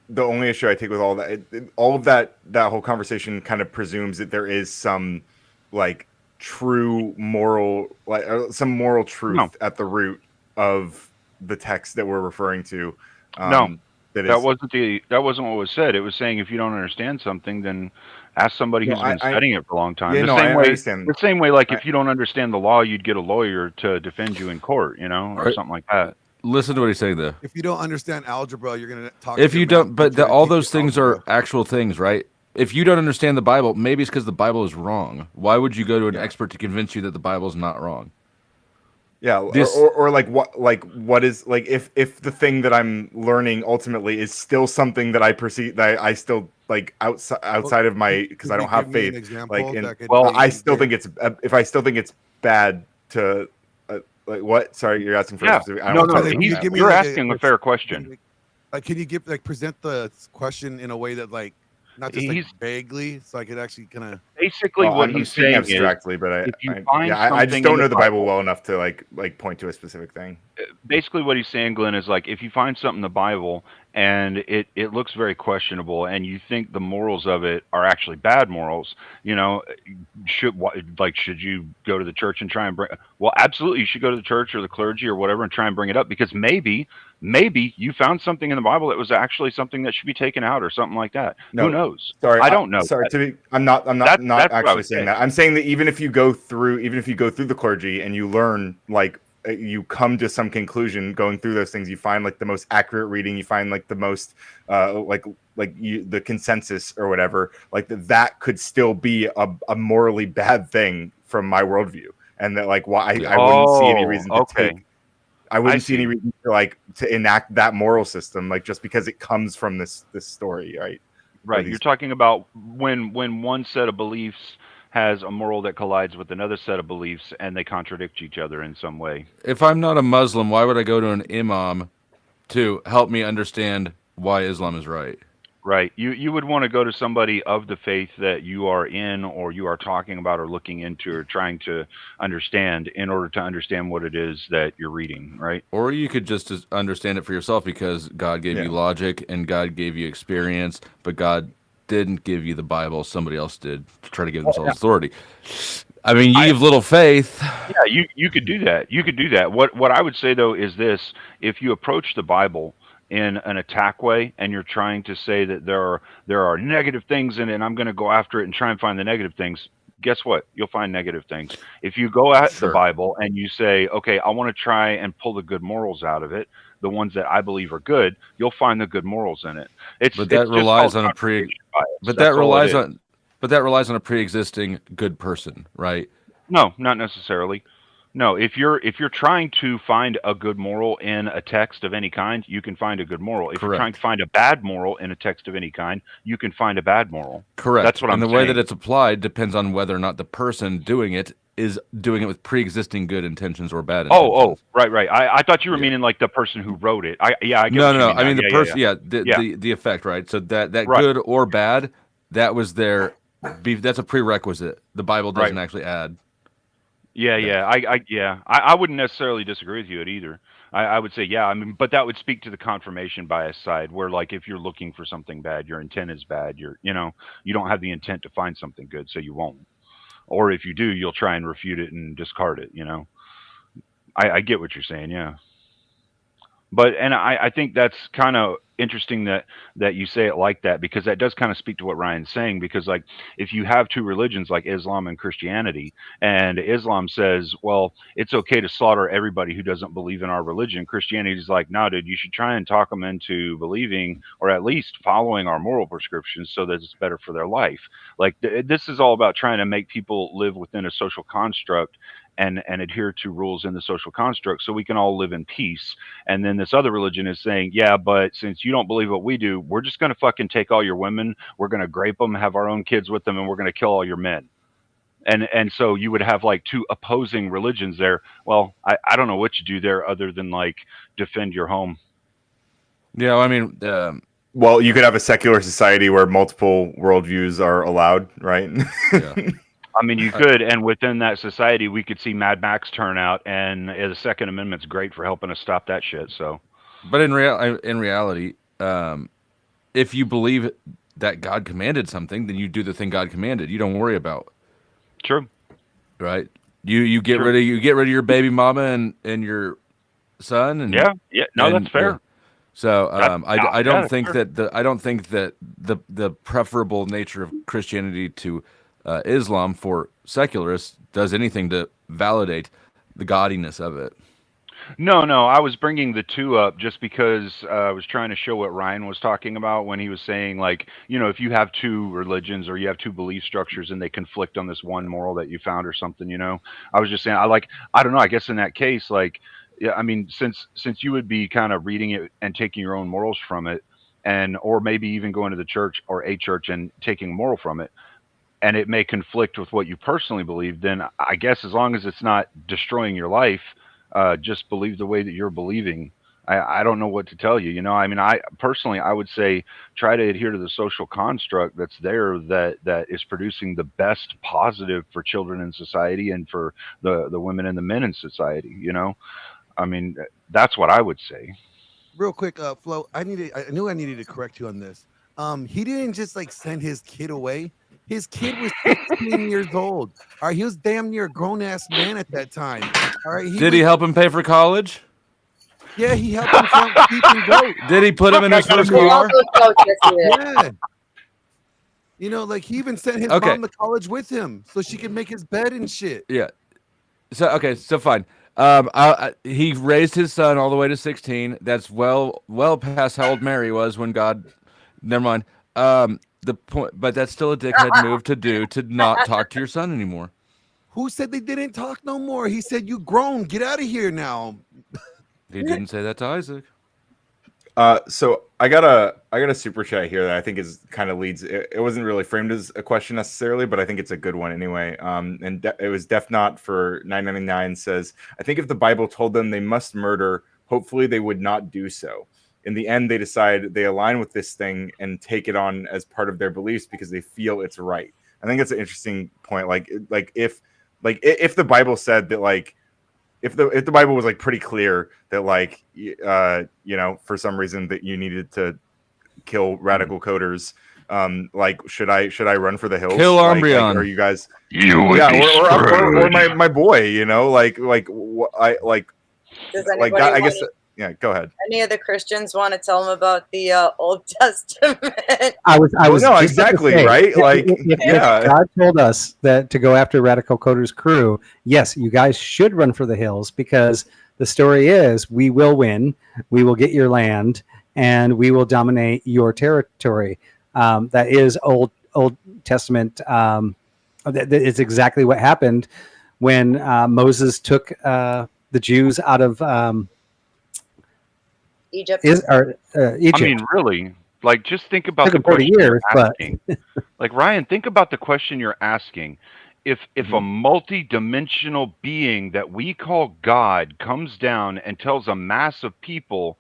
the only issue I take with all of that whole conversation kind of presumes that there is some like true moral, like some moral truth No. at the root of the text that we're referring to. No. That That wasn't what was said. It was saying if you don't understand something, then ask somebody who's been studying it for a long time. Yeah, The no, same I way, understand. the same way, like if you don't understand the law, you'd get a lawyer to defend you in court, you know, or Right. something like that. Listen to what he's saying, though. If you don't understand algebra, you're gonna talk. If to you your don't, math but teacher and all teach you those things algebra. are actual things, right? If you don't understand the Bible, maybe it's because the Bible is wrong. Why would you go to an expert to convince you that the Bible is not wrong? Yeah, or like what is like if the thing that I'm learning ultimately is still something that I perceive that I still like outside of my, because I don't have faith, like, and I still think it's, if I still think it's bad to like what? Sorry, you're asking for a specific. I don't No, know. you're asking a fair question. Like, can you present the question in a way that, like, not just like vaguely, so I could actually kind of basically what he's speaking saying abstractly, is, but if you find I just something don't in know the the Bible Bible well enough to like point to a specific thing. Basically what he's saying, Glenn, is like if you find something in the Bible and it looks very questionable and you think the morals of it are actually bad morals, you know, should you go to the church and try and bring, well, absolutely, you should go to the church or the clergy or whatever and try and bring it up, because maybe you found something in the Bible that was actually something that should be taken out or something like that. No, who knows? Sorry, I don't know. Sorry, I'm not that's actually saying that. I'm saying that even if you go through the clergy and you learn, like, you come to some conclusion going through those things, you find like the most accurate reading, you find like the most the consensus or whatever, like that could still be a morally bad thing from my worldview, and that like why I wouldn't see any reason to take. I wouldn't see any reason to enact that moral system, like, just because it comes from this story, right? Right. You're talking about when one set of beliefs has a moral that collides with another set of beliefs and they contradict each other in some way. If I'm not a Muslim, why would I go to an imam to help me understand why Islam is right? Right. You would want to go to somebody of the faith that you are in, or you are talking about, or looking into, or trying to understand, in order to understand what it is that you're reading, right? Or you could just understand it for yourself, because God gave you logic and God gave you experience, but God didn't give you the Bible. Somebody else did, to try to give themselves authority. I mean, you have little faith. Yeah, you could do that. You could do that. What I would say, though, is this: if you approach the Bible in an attack way, and you're trying to say that there are negative things in it, and I'm going to go after it and try and find the negative things, guess what? You'll find negative things. If you go at the Bible and you say, okay, I want to try and pull the good morals out of it, the ones that I believe are good, you'll find the good morals in it. But that relies on a pre-existing good person, right? No, not necessarily. No, if you're trying to find a good moral in a text of any kind, you can find a good moral. If you're trying to find a bad moral in a text of any kind, you can find a bad moral. Correct. That's what I'm saying. And the way that it's applied depends on whether or not the person doing it is doing it with pre-existing good intentions or bad intentions. Oh, right. I thought you were meaning like the person who wrote it. I get no. What you mean I mean now. the person. The effect, right? So that good or bad, that was their. That's a prerequisite. The Bible doesn't actually add. I wouldn't necessarily disagree with you at either. I would say, I mean, but that would speak to the confirmation bias side, where like if you're looking for something bad, your intent is bad. You don't have the intent to find something good, so you won't. Or if you do, you'll try and refute it and discard it. I get what you're saying, yeah. But I think that's kind of interesting that you say it like that, because that does kind of speak to what Ryan's saying. Because like if you have two religions like Islam and Christianity, and Islam says, well, it's okay to slaughter everybody who doesn't believe in our religion, Christianity is like, no, dude, you should try and talk them into believing, or at least following our moral prescriptions, so that it's better for their life. Like this is all about trying to make people live within a social construct and adhere to rules in the social construct, so we can all live in peace. And then this other religion is saying, yeah, but since you don't believe what we do, we're just going to fucking take all your women, we're going to grape them, have our own kids with them, and we're going to kill all your men. And so you would have like two opposing religions there. Well, I don't know what you do there other than like defend your home. Yeah, I mean, well, you could have a secular society where multiple worldviews are allowed, right? Yeah. I mean, you could, and within that society, we could see Mad Max turn out, and the Second Amendment's great for helping us stop that shit. So, but in reality, if you believe that God commanded something, then you do the thing God commanded. You don't worry about. True. right? You get rid of your baby mama and your son, and no, that's fair. So I don't that's think fair. that the preferable nature of Christianity to Islam for secularists does anything to validate the gaudiness of it. No, I was bringing the two up just because I was trying to show what Ryan was talking about when he was saying, like, if you have two religions or you have two belief structures and they conflict on this one moral that you found or something, I was just saying, I don't know, I guess in that case, like, yeah, I mean, since you would be kind of reading it and taking your own morals from it, or maybe even going to the church or a church and taking moral from it, and it may conflict with what you personally believe, then I guess as long as it's not destroying your life, just believe the way that you're believing. I don't know what to tell you. I mean, I personally, I would say try to adhere to the social construct that's there that is producing the best positive for children in society and for the women and the men in society. I mean, that's what I would say. Real quick, Flo, I knew I needed to correct you on this. He didn't just like send his kid away. His kid was 16 years old. All right, he was damn near a grown ass man at that time. All right, Did he help him pay for college? Yeah, he helped him count sheep and goats. Did he put him in his first car? Yeah. Like he even sent his mom to college with him so she could make his bed and shit. Yeah. So fine. He raised his son all the way to 16. That's well past how old Mary was when God. Never mind. The point, but that's still a dickhead move to do, to not talk to your son anymore. Who said they didn't talk no more? He said, "You grown. Get out of here now." He didn't say that to Isaac. So I got a super chat here that I think is kind of leads. It wasn't really framed as a question necessarily, but I think it's a good one anyway. And it was Def Not for 999 says, I think if the Bible told them they must murder, hopefully they would not do so. In the end, they decide they align with this thing and take it on as part of their beliefs because they feel it's right. I think it's an interesting point. Like if the Bible said that, like, if the Bible was like pretty clear that, like, for some reason that you needed to kill radical coders, like, should I run for the hills? Kill Umbreon. Like, are you guys? Or my boy, Does like anybody that, I want guess. to- Yeah, go ahead. Any of the Christians want to tell them about the Old Testament? I was No, just about to exactly, say, right? Like, if yeah. God told us that to go after Radical Coder's crew, yes, you guys should run for the hills, because the story is we will win, we will get your land, and we will dominate your territory. That is Old Testament. That is exactly what happened when Moses took the Jews out of Egypt. Egypt. I mean, really, like, just think about the Took 40 question years, you're asking. Like, Ryan, think about the question you're asking. If a multi-dimensional being that we call God comes down and tells a mass of people,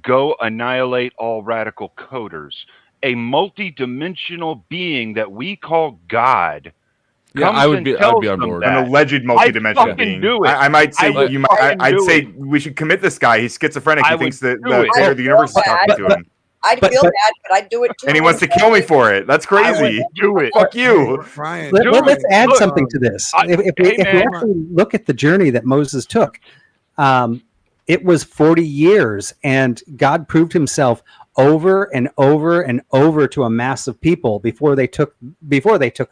go annihilate all radical coders, a multi-dimensional being that we call God Yeah, I would be on board. An alleged multidimensional I'd being. fucking do it. I might say I'd do say it. we should commit this guy. He's schizophrenic. He I thinks would that do it. the universe is talking to him, I'd feel bad, but I'd do it too. and he wants to kill me for it. That's crazy. Do it. Fuck you. Ryan, Let's add Look, something to this. I- If hey, we man. actually look at the journey that Moses took, it was 40 years, and God proved himself over and over and over to a mass of people before they took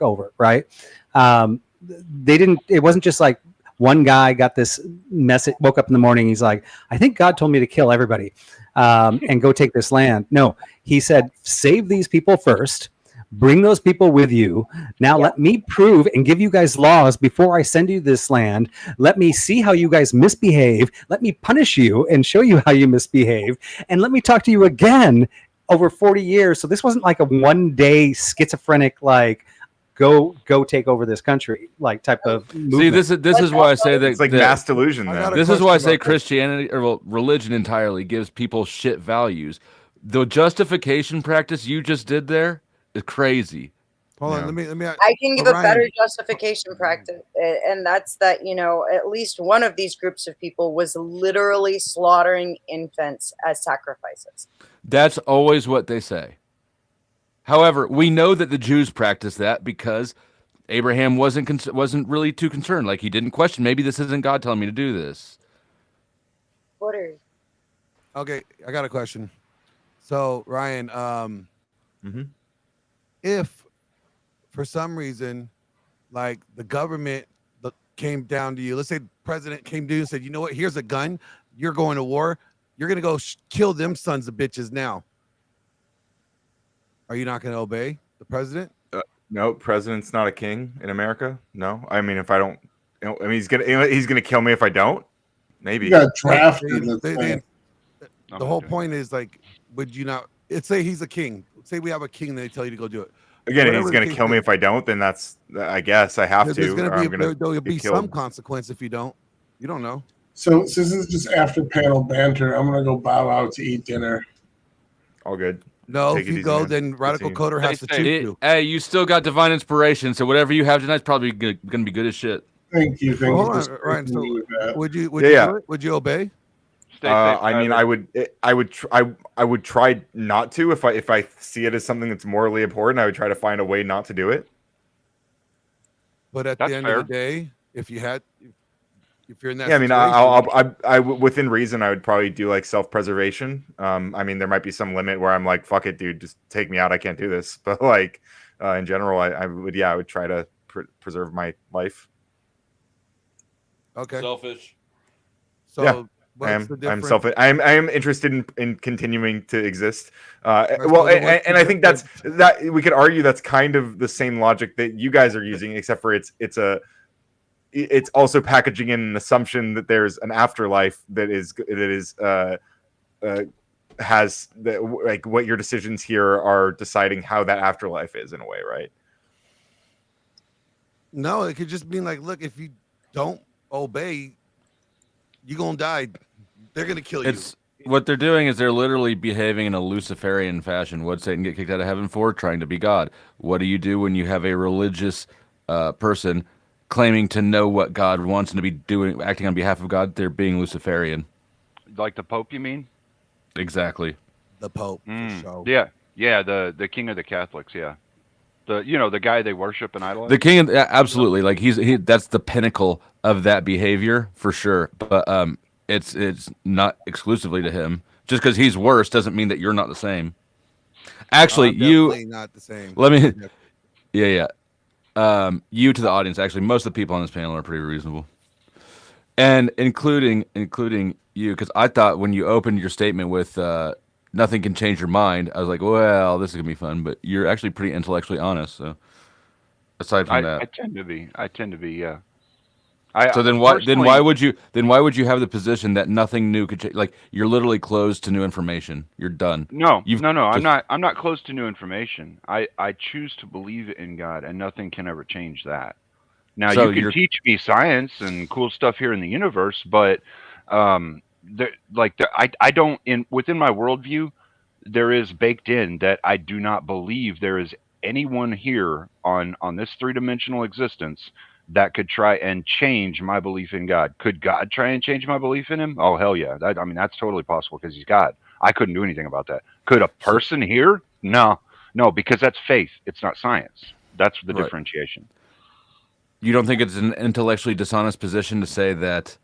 over, right? It wasn't just like one guy got this message, woke up in the morning, he's like, I think God told me to kill everybody and go take this land. No, he said, save these people first, bring those people with you. Now let me prove and give you guys laws before I send you this land. Let me see how you guys misbehave. Let me punish you and show you how you misbehave. And let me talk to you again over 40 years. So this wasn't like a one-day schizophrenic, like, go take over this country, like, type of movement. See, this is why I say that It's like mass delusion. Then this is why I question say about this. Christianity, or religion entirely, gives people shit values. The justification practice you just did there is crazy. Hold Yeah. on, let me. I can give a Ryan, better justification practice, and that's that, at least one of these groups of people was literally slaughtering infants as sacrifices. That's always what they say. However, we know that the Jews practice that because Abraham wasn't really too concerned. Like he didn't question. Maybe this isn't God telling me to do this. What are Okay, I got a question. So Ryan, Mhm. if for some reason, like the government came down to you, let's say the president came to you and said, you know what, here's a gun, you're going to war, you're gonna go kill them sons of bitches now. Are you not going to obey the president? No, president's not a king in America. No, I mean, if I don't, I mean, he's gonna kill me if I don't. Maybe. You got drafted. The whole point is like, would you not? Let's say he's a king. Let's say we have a king, and they tell you to go do it. Again, Whatever he's the gonna case kill me is, if I don't. Then that's, I guess I have to. there's or I'm gonna there'll be get some killed. consequence if you don't. You don't know. So this is just after panel banter. I'm gonna go bow out to eat dinner. All good. No, Take if it you easy, go, man. then Radical Continue. Coder has to Stay shoot safe. you. Hey, you still got divine inspiration, so whatever you have tonight's probably gonna be good as shit. Thank you. Thank Well, you. hold for on, Ryan. speaking So me with that. would you Yeah. do it? Would you obey? Stay safe. I mean, Tyler. I would try not to if I see it as something that's morally important. I would try to find a way not to do it. But at That's the end fair. of the day, if you're in that Yeah, I mean, situation, I within reason, I would probably do like self-preservation. I mean, there might be some limit where I'm like, fuck it, dude, just take me out. I can't do this. But like, in general, I would try to preserve my life. okay. Selfish. So Yeah, what's the I'm difference? I am interested in continuing to exist. Right, Well, so then what's and the I think that we could argue that's kind of the same logic that you guys are using, except for it's also packaging in an assumption that there's an afterlife that has like what your decisions here are deciding how that afterlife is in a way, right? No, it could just mean like, look, if you don't obey, you're gonna die. They're gonna kill you. It's what they're doing is they're literally behaving in a Luciferian fashion. What did Satan get kicked out of heaven for? Trying to be God. What do you do when you have a religious person claiming to know what God wants and to be doing, acting on behalf of God? They're being Luciferian. Like the Pope, you mean? Exactly. The Pope, for sure. Yeah, the king of the Catholics, yeah. The guy they worship and idolize. The king, absolutely. Like that's the pinnacle of that behavior for sure. But it's not exclusively to him. Just because he's worse doesn't mean that you're not the same. Actually, Definitely not the same. Let me. Yeah. You to the audience. Actually, most of the people on this panel are pretty reasonable, and including you, because I thought when you opened your statement with nothing can change your mind, I was like, well, this is gonna be fun. But you're actually pretty intellectually honest. So aside from that, I tend to be, yeah. So then why would you have the position that nothing new could change? Like you're literally closed to new information. You're done. No. I'm not close to new information. I choose to believe in God, and nothing can ever change that. Now So you can teach me science and cool stuff here in the universe, but I don't within my worldview, there is baked in that I do not believe there is anyone here on this three-dimensional existence that could try and change my belief in God. Could God try and change my belief in him? Oh, hell yeah. That's totally possible because he's God. I couldn't do anything about that. Could a person here? No, because that's faith. It's not science. That's the Right. differentiation. You don't think it's an intellectually dishonest position to say that,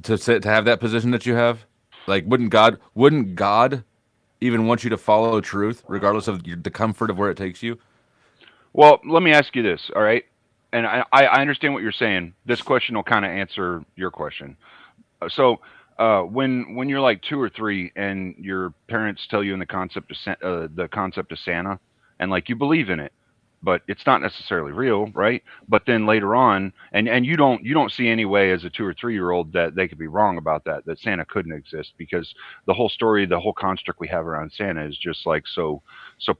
to have that position that you have? Like, wouldn't God even want you to follow truth, regardless of the comfort of where it takes you? Well, let me ask you this, all right? And I understand what you're saying. This question will kind of answer your question. So when you're like 2 or 3 and your parents tell you in the concept of Santa, and like you believe in it, but it's not necessarily real, right? But then later on, and you don't see any way as a 2 or 3-year-old that they could be wrong about that Santa couldn't exist, because the whole story, the whole construct we have around Santa is just like so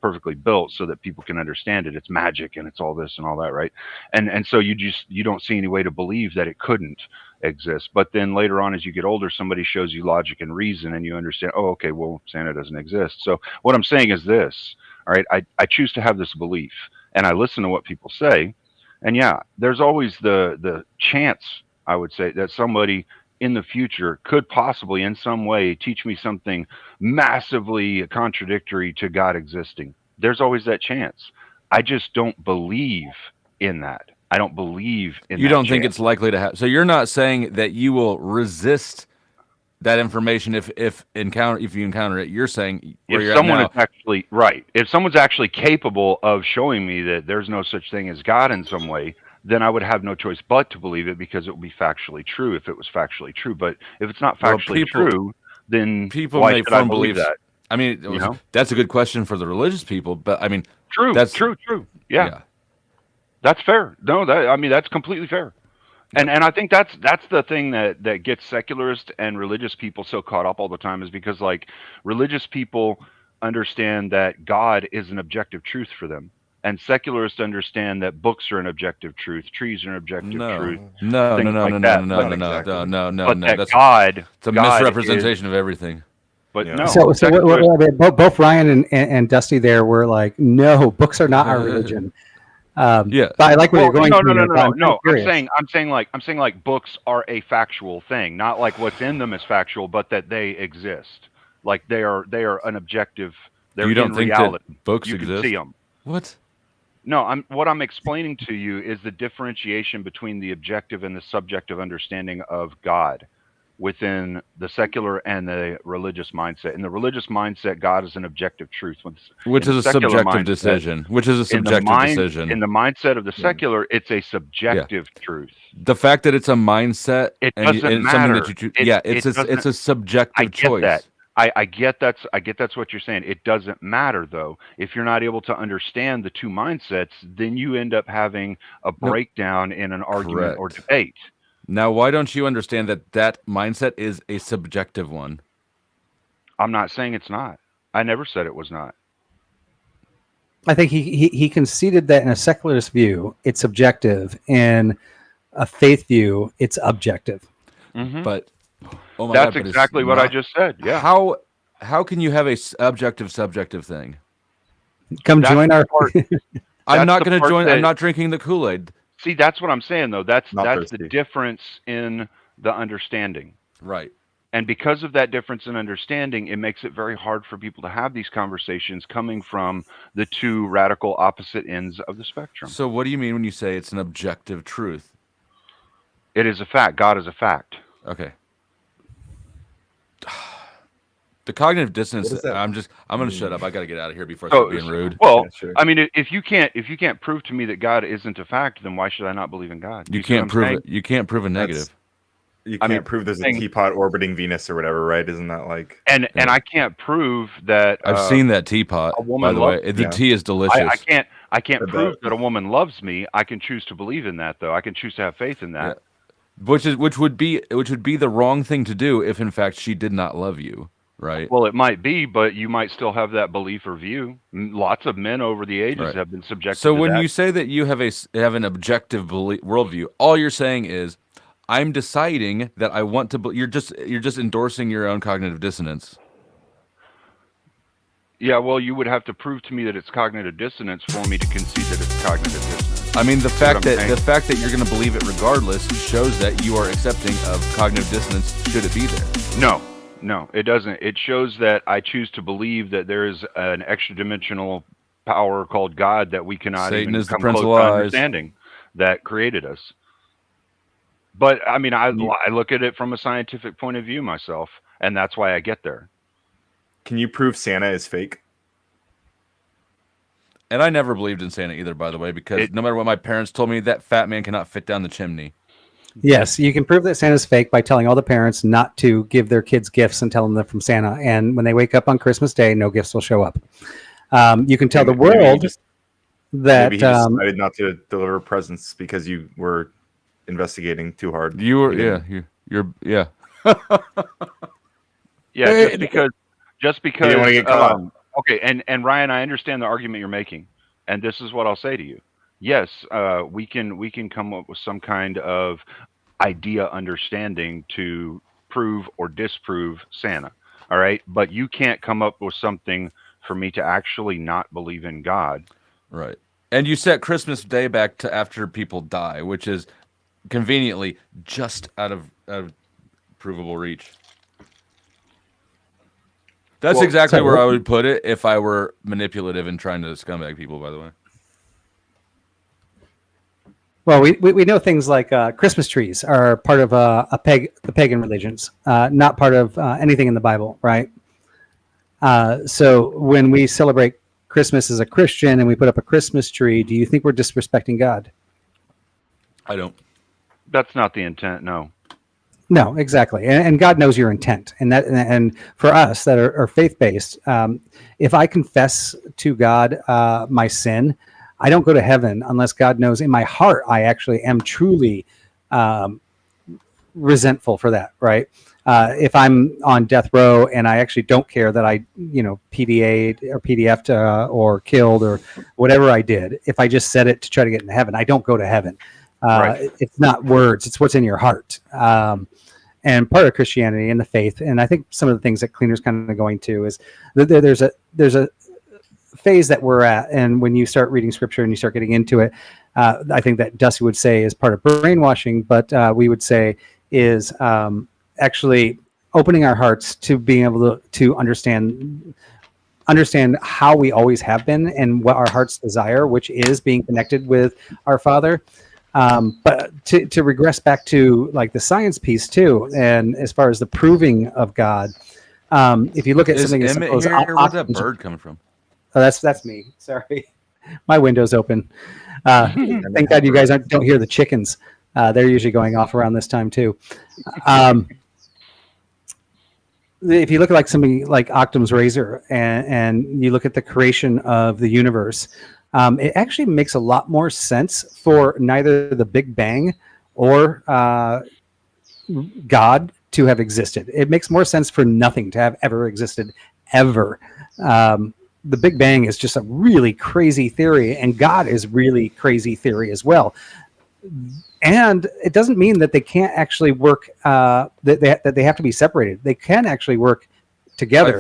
perfectly built so that people can understand it. It's magic and it's all this and all that, right? And so you don't see any way to believe that it couldn't exist. But then later on, as you get older, somebody shows you logic and reason, and you understand, oh, okay, well, Santa doesn't exist. So what I'm saying is this, all right, I choose to have this belief, and I listen to what people say. And yeah, there's always the chance, I would say, that somebody in the future could possibly in some way teach me something massively contradictory to God existing. There's always that chance. I just don't believe in that. I don't believe in You that don't think chance. it's likely to happen. So you're not saying that you will resist that information if you encounter it. You're saying where If you're at someone now. is actually right, if someone's actually capable of showing me that there's no such thing as God in some way, then I would have no choice but to believe it because it would be factually true if it was factually true. But if it's not Well, factually true, then people why may should I form believe beliefs. that? I mean, You know? that's a good question for the religious people, but I mean, True, that's true. Yeah, that's fair. No, that's completely fair. And I think that's the thing that gets secularist and religious people so caught up all the time, is because like religious people understand that God is an objective truth for them, and secularists understand that books are an objective truth, trees are an objective truth, No. things like that. No. But that That's God, it's a God misrepresentation of everything. but Yeah. no, So secularists- both Ryan and Dusty there were like, no, books are not our religion. Yeah. But I like where you're going. No. to, but I'm curious. I'm saying like books are a factual thing, not like what's in them is factual, but that they exist. Like they are an objective. They're You don't in think reality. that books You exist? can see them. What? No, what I'm explaining to you is the differentiation between the objective and the subjective understanding of God within the secular and the religious mindset. In the religious mindset, God is an objective truth. Which is a subjective decision. Which is a subjective decision. In the mindset of the secular, it's a subjective truth. The fact that it's a mindset It and doesn't it's something matter. that you choose. It It's a subjective choice. That. I get that's what you're saying. It doesn't matter though. If you're not able to understand the two mindsets, then you end up having a breakdown in an argument or debate. Now, why don't you understand that mindset is a subjective one? I'm not saying it's not. I never said it was not. I think he conceded that in a secularist view, it's subjective. In a faith view, it's objective. Mm-hmm. But oh my that's God, exactly what I just said. Yeah. How can you have a subjective thing? Come join our. I'm not going to join. I'm not drinking the Kool-Aid. See, that's what I'm saying though. That's thirsty. the difference in the understanding. Right. And because of that difference in understanding, it makes it very hard for people to have these conversations coming from the two radical opposite ends of the spectrum. So what do you mean when you say it's an objective truth? It is a fact. God is a fact. Okay. The cognitive dissonance. I'm going to shut up. I got to get out of here before I start being rude. Well, Yeah, sure. I mean, if you can't prove to me that God isn't a fact, then why should I not believe in God? You can't prove it. You can't prove a negative. You can't prove there's a teapot orbiting Venus or whatever, right? Isn't that like? And I can't prove that. I've seen that teapot. A woman, by the way, the tea is delicious. I can't prove that a woman loves me. I can choose to believe in that, though. I can choose to have faith in that. Yeah. Which would be the wrong thing to do if, in fact, she did not love you. Right. Well, it might be, but you might still have that belief or view. Lots of men over the ages have been subjected. So to when that. you say that you have an objective worldview, all you're saying is, I'm deciding that I want to. You're just endorsing your own cognitive dissonance. Yeah, well, you would have to prove to me that it's cognitive dissonance for me to concede that it's cognitive dissonance. I mean, the fact that you're going to believe it regardless shows that you are accepting of cognitive dissonance. Should it be there? No, it doesn't. It shows that I choose to believe that there is an extra-dimensional power called God that we cannot Satan even is the come prince close of to lies. understanding that created us. But I mean, I look at it from a scientific point of view myself, and that's why I get there. Can you prove Santa is fake? And I never believed in Santa either, by the way, because no matter what my parents told me, that fat man cannot fit down the chimney. Yes, you can prove that Santa's fake by telling all the parents not to give their kids gifts and tell them they're from Santa. And when they wake up on Christmas Day, no gifts will show up. You can tell the world that maybe he decided not to deliver presents because you were investigating too hard. You were, you're. Yeah, just because. You don't want to get caught. Okay, and Ryan, I understand the argument you're making, and this is what I'll say to you. Yes, we can come up with some kind of idea understanding to prove or disprove Santa. All right, but you can't come up with something for me to actually not believe in God. Right. And you set Christmas Day back to after people die, which is conveniently just out of provable reach. That's exactly where I would put it if I were manipulative and trying to scumbag people, by the way. Well, we know things like Christmas trees are part of the pagan religions, not part of anything in the Bible, right? So when we celebrate Christmas as a Christian and we put up a Christmas tree, do you think we're disrespecting God? I don't. That's not the intent. No. No, exactly, and God knows your intent, and for us that are faith based, if I confess to God my sin, I don't go to heaven unless God knows in my heart I actually am truly resentful for that, right? If I'm on death row and I actually don't care that I, PDA'd or PDF'd or killed or whatever I did, if I just said it to try to get into heaven, I don't go to heaven. Right. It's not words; it's what's in your heart. And part of Christianity and the faith, and I think some of the things that Cleaner's kind of going to is that there's a phase that we're at, and when you start reading scripture and you start getting into it, I think that Dusty would say is part of brainwashing, but we would say is actually opening our hearts to being able to understand how we always have been and what our hearts desire, which is being connected with our Father. But to regress back to like the science piece too, and as far as the proving of God, if you look at something as Emmett simple as here? Where's that bird coming from? Oh, that's me. Sorry, my window's open. Thank God you guys don't hear the chickens. They're usually going off around this time too. If you look at like something like Occam's razor and you look at the creation of the universe, it actually makes a lot more sense for neither the Big Bang or God to have existed. It makes more sense for nothing to have ever existed, ever. The Big Bang is just a really crazy theory, and God is really crazy theory as well. And it doesn't mean that they can't actually work, that they have to be separated. They can actually work together.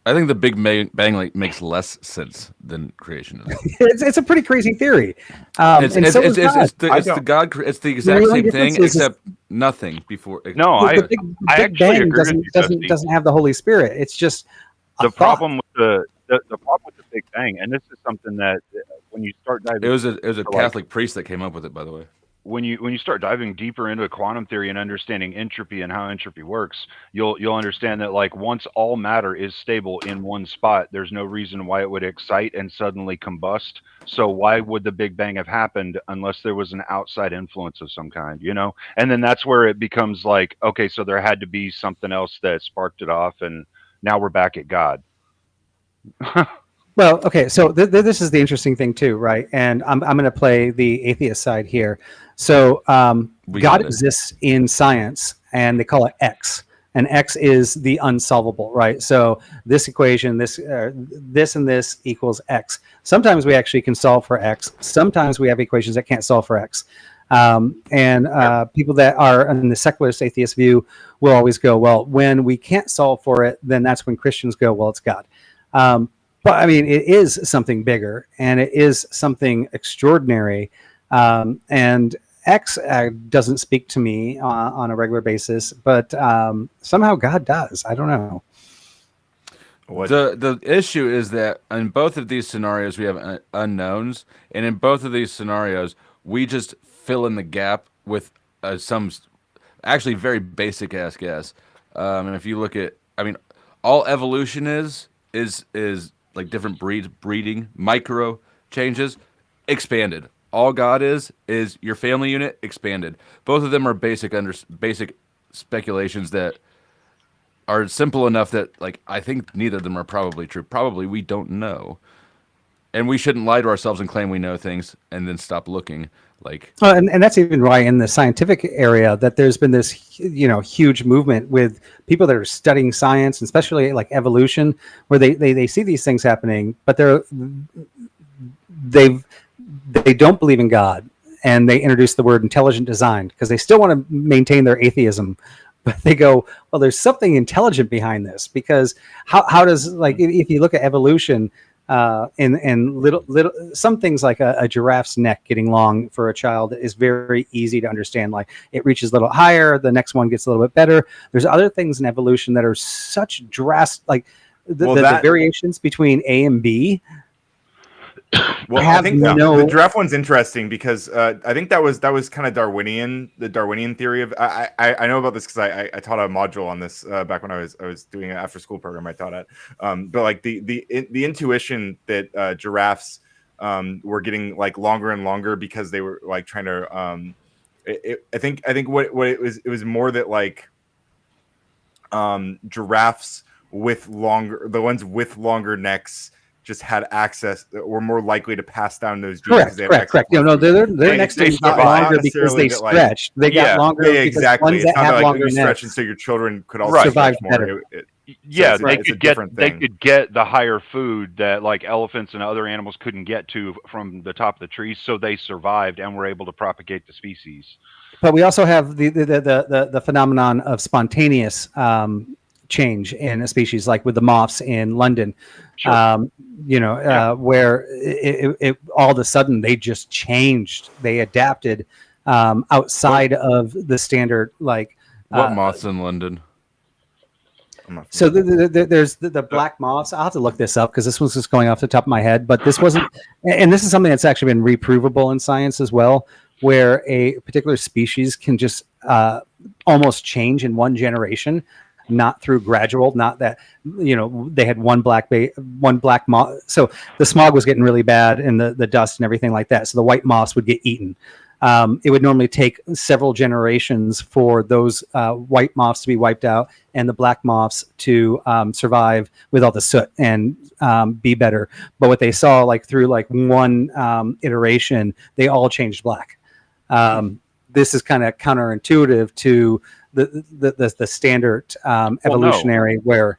I think the Big Bang like makes less sense than creationism. It's a pretty crazy theory. It's the exact same thing except nothing before. No, the Big actually Bang agree doesn't have the Holy Spirit. It's just the problem with the problem with the Big Bang, and this is something that when you start diving, it was a Catholic priest that came up with it, by the way. When you start diving deeper into quantum theory and understanding entropy and how entropy works, you'll understand that like once all matter is stable in one spot, there's no reason why it would excite and suddenly combust. So why would the Big Bang have happened unless there was an outside influence of some kind, And then that's where it becomes like, okay, so there had to be something else that sparked it off, and now we're back at God. Well, okay, so this is the interesting thing too, right? And I'm going to play the atheist side here. So God exists in science, and they call it X, and X is the unsolvable, right? So this equation, this and this equals X. Sometimes we actually can solve for X. Sometimes we have equations that can't solve for X. People that are in the secularist atheist view will always go, well, when we can't solve for it, then that's when Christians go, well, it's God. But I mean, it is something bigger, and it is something extraordinary. And X doesn't speak to me on a regular basis, but somehow God does. I don't know. The issue is that in both of these scenarios, we have unknowns, and in both of these scenarios, we just fill in the gap with some actually very basic ass guess. And if you look at, all evolution is like different breeding, micro changes, expanded. All God is your family unit expanded. Both of them are basic speculations that are simple enough that like I think neither of them are probably true. Probably we don't know, and we shouldn't lie to ourselves and claim we know things and then stop looking. And that's even why in the scientific area that there's been this huge movement with people that are studying science, and especially like evolution, where they see these things happening, but they don't believe in God, and they introduce the word intelligent design because they still want to maintain their atheism, but they go, well, there's something intelligent behind this, because how does, like, if you look at evolution, and little some things like a giraffe's neck getting long for a child is very easy to understand. Like it reaches a little higher, the next one gets a little bit better. There's other things in evolution that are such drastic, like the variations between A and B. Well, have I think no- the giraffe one's interesting because I think that was kind of Darwinian, the Darwinian theory of. I know about this because I taught a module on this back when I was doing an after school program I taught at. But like the intuition that giraffes were getting like longer and longer because they were like trying to. I think what it was more that like giraffes with the ones with longer necks just had access, were more likely to pass down those genes because they have access. Correct. No, their They- necks they got survived. longer Not because they necessarily that, like- stretched. They got Yeah. longer Yeah, because exactly. ones It's that not have that like longer you stretch necks. and so your children could also Right. Survive stretch more. better. Yeah, it's a- they it's a could get different they thing. could get the higher food that like elephants and other animals couldn't get to from the top of the trees, so they survived and were able to propagate the species. But we also have the phenomenon of spontaneous change in a species, like with the moths in London. Sure. Where it all of a sudden they just changed, they adapted outside of the standard, like What moths in London? I'm not so familiar. there's the black moths. I'll have to look this up because this was just going off the top of my head, but this wasn't, and this is something that's actually been reprovable in science as well, where a particular species can just almost change in one generation, not through gradual, not that, they had one black moth. So the smog was getting really bad and the dust and everything like that. So the white moths would get eaten. It would normally take several generations for those white moths to be wiped out and the black moths to survive with all the soot and be better. But what they saw, like through like one iteration, they all changed black. This is kind of counterintuitive to the standard evolutionary, where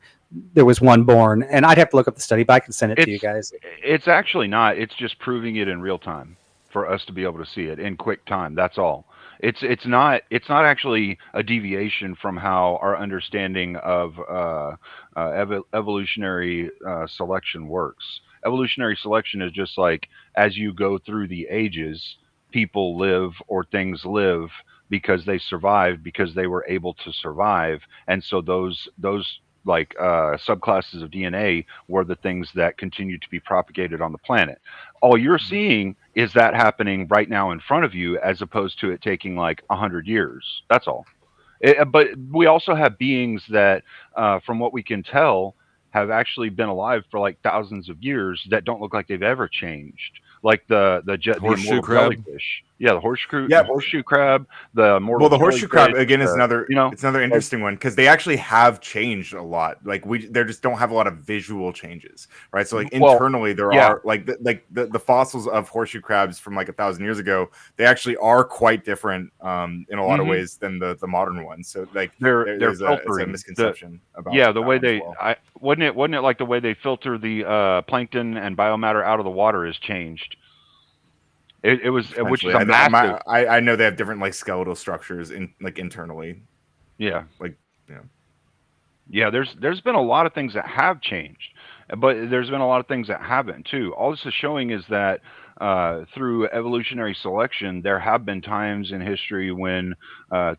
there was one born. And I'd have to look up the study, but I can send it to you guys. It's actually not. It's just proving it in real time for us to be able to see it in quick time. That's all. It's not actually a deviation from how our understanding of evolutionary selection works. Evolutionary selection is just like as you go through the ages, people live or things live because they survived because they were able to survive, and so those like subclasses of DNA were the things that continued to be propagated on the planet. All you're seeing is that happening right now in front of you, as opposed to it taking like 100 years. That's all. But we also have beings that, from what we can tell, have actually been alive for like thousands of years that don't look like they've ever changed. Like the Horseshoe immortal crab? jellyfish. Yeah, the horseshoe crab, the immortal Well, the horseshoe crab jellyfish, again is another. It's another interesting one because they actually have changed a lot. Like they just don't have a lot of visual changes, right? So like internally there are like the fossils of horseshoe crabs from like 1,000 years ago. They actually are quite different in a lot of ways than the modern ones. So like they're it's a filtering misconception about the way they. well. Wasn't it like the way they filter the plankton and biomatter out of the water has changed? It was, which is a massive. I know they have different like skeletal structures in like internally. Yeah. Like Yeah, there's been a lot of things that have changed, but there's been a lot of things that haven't too. All this is showing is that through evolutionary selection, there have been times in history when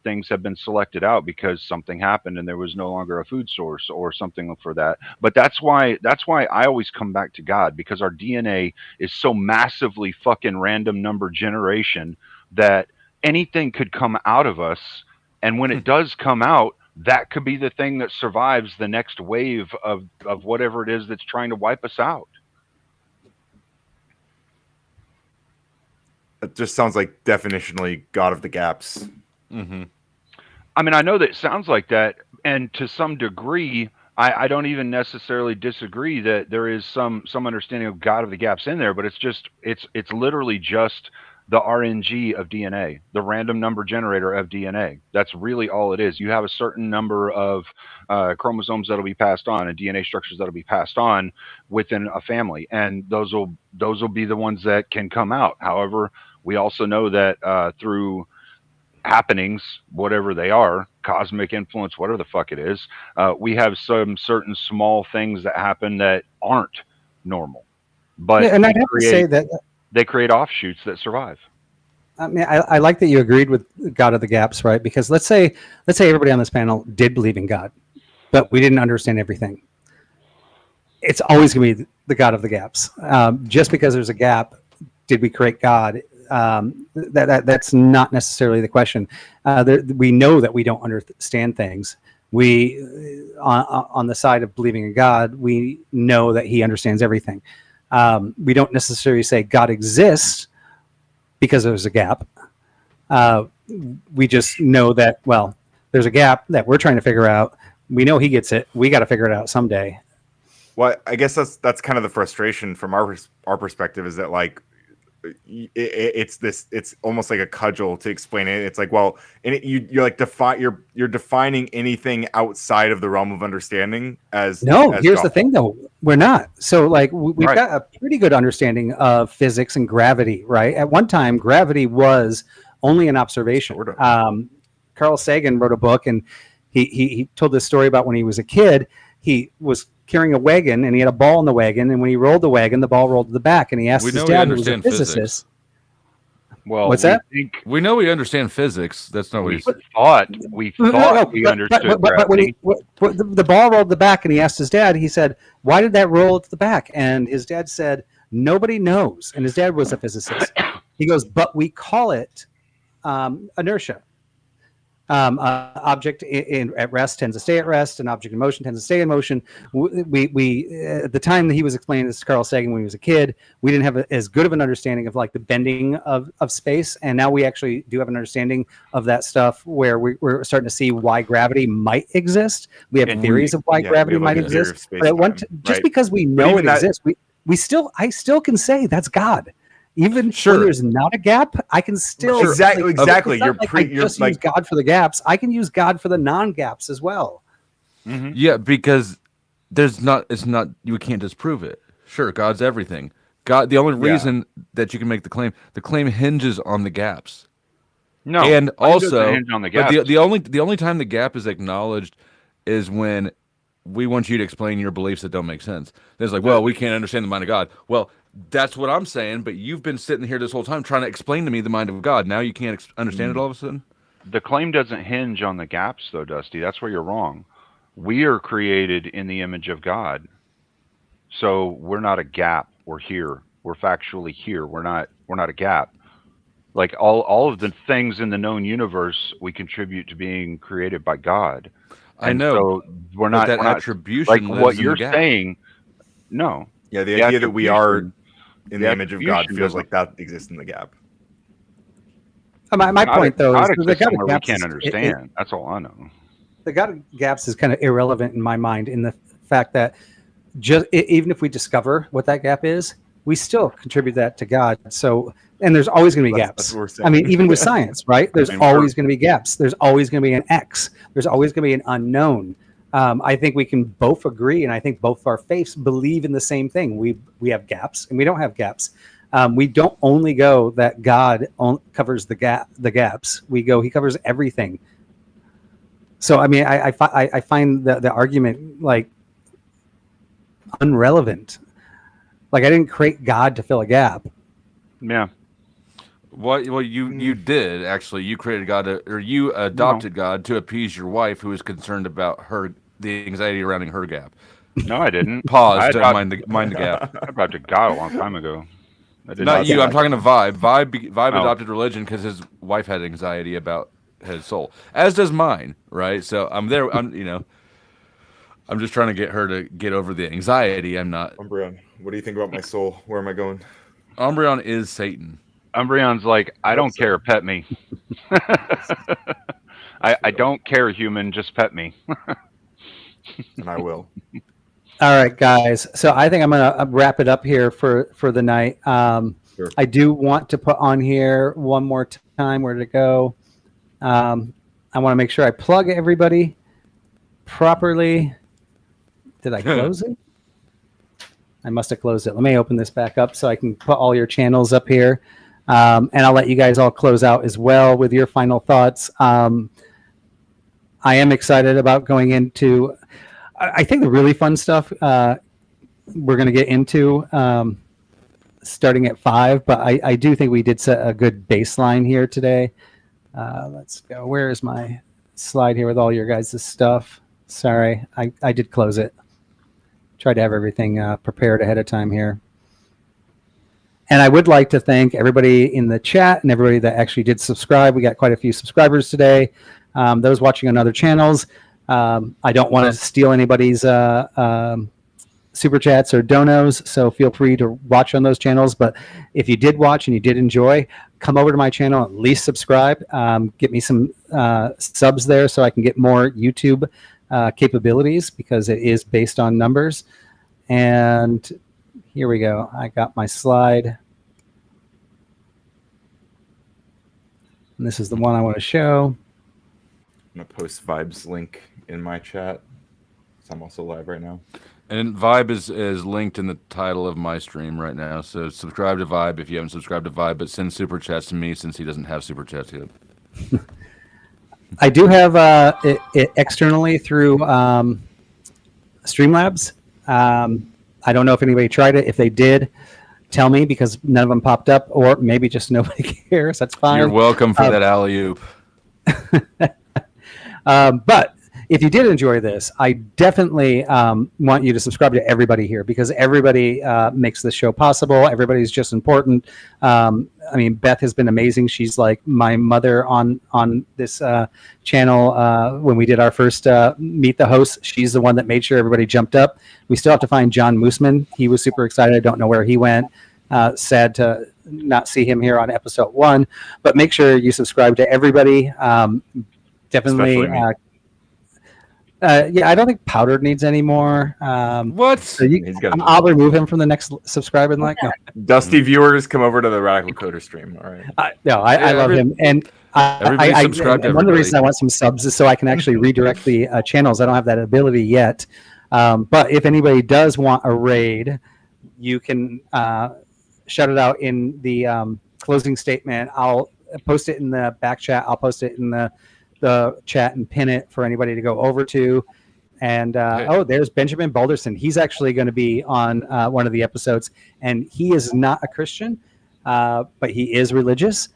things have been selected out because something happened and there was no longer a food source or something for that. But that's why I always come back to God, because our DNA is so massively fucking random number generation that anything could come out of us, and when it does come out, that could be the thing that survives the next wave of whatever it is that's trying to wipe us out. it just sounds like definitionally God of the gaps. Mm-hmm. I mean, I know that it sounds like that, and to some degree, I don't even necessarily disagree that there is some understanding of God of the gaps in there, but it's literally just the RNG of DNA, the random number generator of DNA. That's really all it is. You have a certain number of chromosomes that'll be passed on and DNA structures that'll be passed on within a family, and those will be the ones that can come out. However, we also know that through happenings, whatever they are, cosmic influence, whatever the fuck it is, we have some certain small things that happen that aren't normal. But and I'd have to say that they create offshoots that survive. I mean, I like that you agreed with God of the gaps, right? Because let's say everybody on this panel did believe in God, but we didn't understand everything. it's always going to be the God of the gaps. Just because there's a gap, did we create God? That's not necessarily the question. We know that we don't understand things. We, on the side of believing in God, we know that He understands everything. We don't necessarily say God exists because there's a gap. We just know that, well, there's a gap that we're trying to figure out. We know He gets it. We got to figure it out someday. Well, I guess that's kind of the frustration from our perspective, is that like it's almost like a cudgel to explain it. It's like, well, and you're like you're defining anything outside of the realm of understanding as no. as Here's God. the thing, though, we're not. So like we've Right. got a pretty good understanding of physics and gravity, right? At one time, gravity was only an observation. Sort of. Carl Sagan wrote a book, and he told this story about when he was a kid. He was carrying a wagon, and he had a ball in the wagon, and when he rolled the wagon, the ball rolled to the back, and he asked We his know we dad, who was a understand physics. physicist. Well, What's that? We know we understand physics. That's not what We he's. thought we understood But when gravity. the ball rolled to the back, and he asked his dad, he said, "Why did that roll to the back?" And his dad said, "Nobody knows." And his dad was a physicist. He goes, "But we call it inertia. Object at rest tends to stay at rest. An object in motion tends to stay in motion." We at the time that he was explaining this to Carl Sagan when he was a kid, we didn't have as good of an understanding of like the bending of space, and now we actually do have an understanding of that stuff where we're starting to see why gravity might exist. We have theories of why gravity we have, like, might a theory of exist. space But time, just right? because we know even it that- exists, I still can say that's God. Even Sure. when there's not a gap, I can still Exactly. like, Exactly. it's not You're like pre- I you're just like use God for the gaps. I can use God for the non-gaps as well. Mhm. Yeah, because it's not. You can't disprove it. Sure, God's everything. God. The only Yeah. reason that you can make the claim hinges on the gaps. No, And claim doesn't also, hinge on the but gaps. the only time the gap is acknowledged is when we want you to explain your beliefs that don't make sense. There's like, well, we can't understand the mind of God. Well, that's what I'm saying, but you've been sitting here this whole time trying to explain to me the mind of God. Now you can't understand it all of a sudden? The claim doesn't hinge on the gaps, though, Dusty. That's where you're wrong. We are created in the image of God, so we're not a gap. We're here. We're factually here. We're not a gap. Like all of the things in the known universe, we contribute to being created by God. I And know. So we're But not. that we're not attribution like lives what in the you're gap. saying. No, Yeah, the idea that we are attribution- in the the image of God attribution feels doesn't- like that exists in the gap. My point, though, God is the exists God somewhere of we gaps can't is- understand. That's all I know. the God of gaps is kind of irrelevant in my mind, in the fact that just even if we discover what that gap is, we still contribute that to God. So, and there's always going to be That's gaps. what we're saying. I mean, even with science, right? There's I mean, always going to be gaps. There's always going to be an X. There's always going to be an unknown. I think we can both agree, and I think both our faiths believe in the same thing. We have gaps, and we don't have gaps. We don't only go that God covers the gaps. We go He covers everything. So I mean, I find the argument like unrelevant. Like I didn't create God to fill a gap. Yeah. Well, you did actually. You created God, or you adopted God to appease your wife, who was concerned about the anxiety surrounding her gap. No, I didn't. Pause. I Don't mind the gap. I adopted God a long time ago. I did Not you. do I'm that. talking to Vibe. Vibe Oh. adopted religion because his wife had anxiety about his soul, as does mine. Right. So I'm there. I'm just trying to get her to get over the anxiety. I'm not. Umbreon, what do you think about my soul? Where am I going? Umbreon is Satan. Umbreon's like, I don't care, pet me. I don't care, human, just pet me. And I will. All right, guys. So I think I'm going to wrap it up here for the night. Sure. I do want to put on here one more time where to go. I want to make sure I plug everybody properly. Did I close it? I must have closed it. Let me open this back up so I can put all your channels up here. And I'll let you guys all close out as well with your final thoughts. I am excited about going into, I think the really fun stuff we're going to get into starting at 5, but I do think we did set a good baseline here today. Let's go. Where is my slide here with all your guys' stuff? Sorry, I did close it. Try to have everything prepared ahead of time here. And I would like to thank everybody in the chat and everybody that actually did subscribe. We got quite a few subscribers today. Those watching on other channels. I don't want to steal anybody's super chats or donos, so feel free to watch on those channels. But if you did watch and you did enjoy, come over to my channel, at least subscribe. Get me some subs there so I can get more YouTube capabilities, because it is based on numbers. And here we go. I got my slide. And this is the one I want to show. I'm gonna post Vibe's link in my chat. So I'm also live right now. And Vibe is linked in the title of my stream right now. So subscribe to Vibe if you haven't subscribed to Vibe, but send super chats to me since he doesn't have super chats yet. I do have it externally through Streamlabs. I don't know if anybody tried it. If they did, tell me, because none of them popped up, or maybe just nobody cares. That's fine. You're welcome for that alley-oop. But if you did enjoy this, I definitely want you to subscribe to everybody here, because everybody makes this show possible. Everybody's just important. I mean, Beth has been amazing. She's like my mother on this channel. When we did our first Meet the Host, she's the one that made sure everybody jumped up. We still have to find John Mooseman. He was super excited. I don't know where he went. Sad to not see him here on episode 1. But make sure you subscribe to everybody. Definitely. Yeah, I don't think Powder needs any more. What? So I'll remove him from the next subscribe and like. No. Dusty viewers, come over to the Radical Coder stream. All right. I love him, and everybody subscribe to one of the reasons I want some subs is so I can actually redirect the channels. I don't have that ability yet, but if anybody does want a raid, you can shout it out in the closing statement. I'll post it in the back chat. I'll post it in the chat and pin it for anybody to go over to. And oh, there's Benjamin Balderson. He's actually going to be on one of the episodes, and he is not a Christian, but he is religious.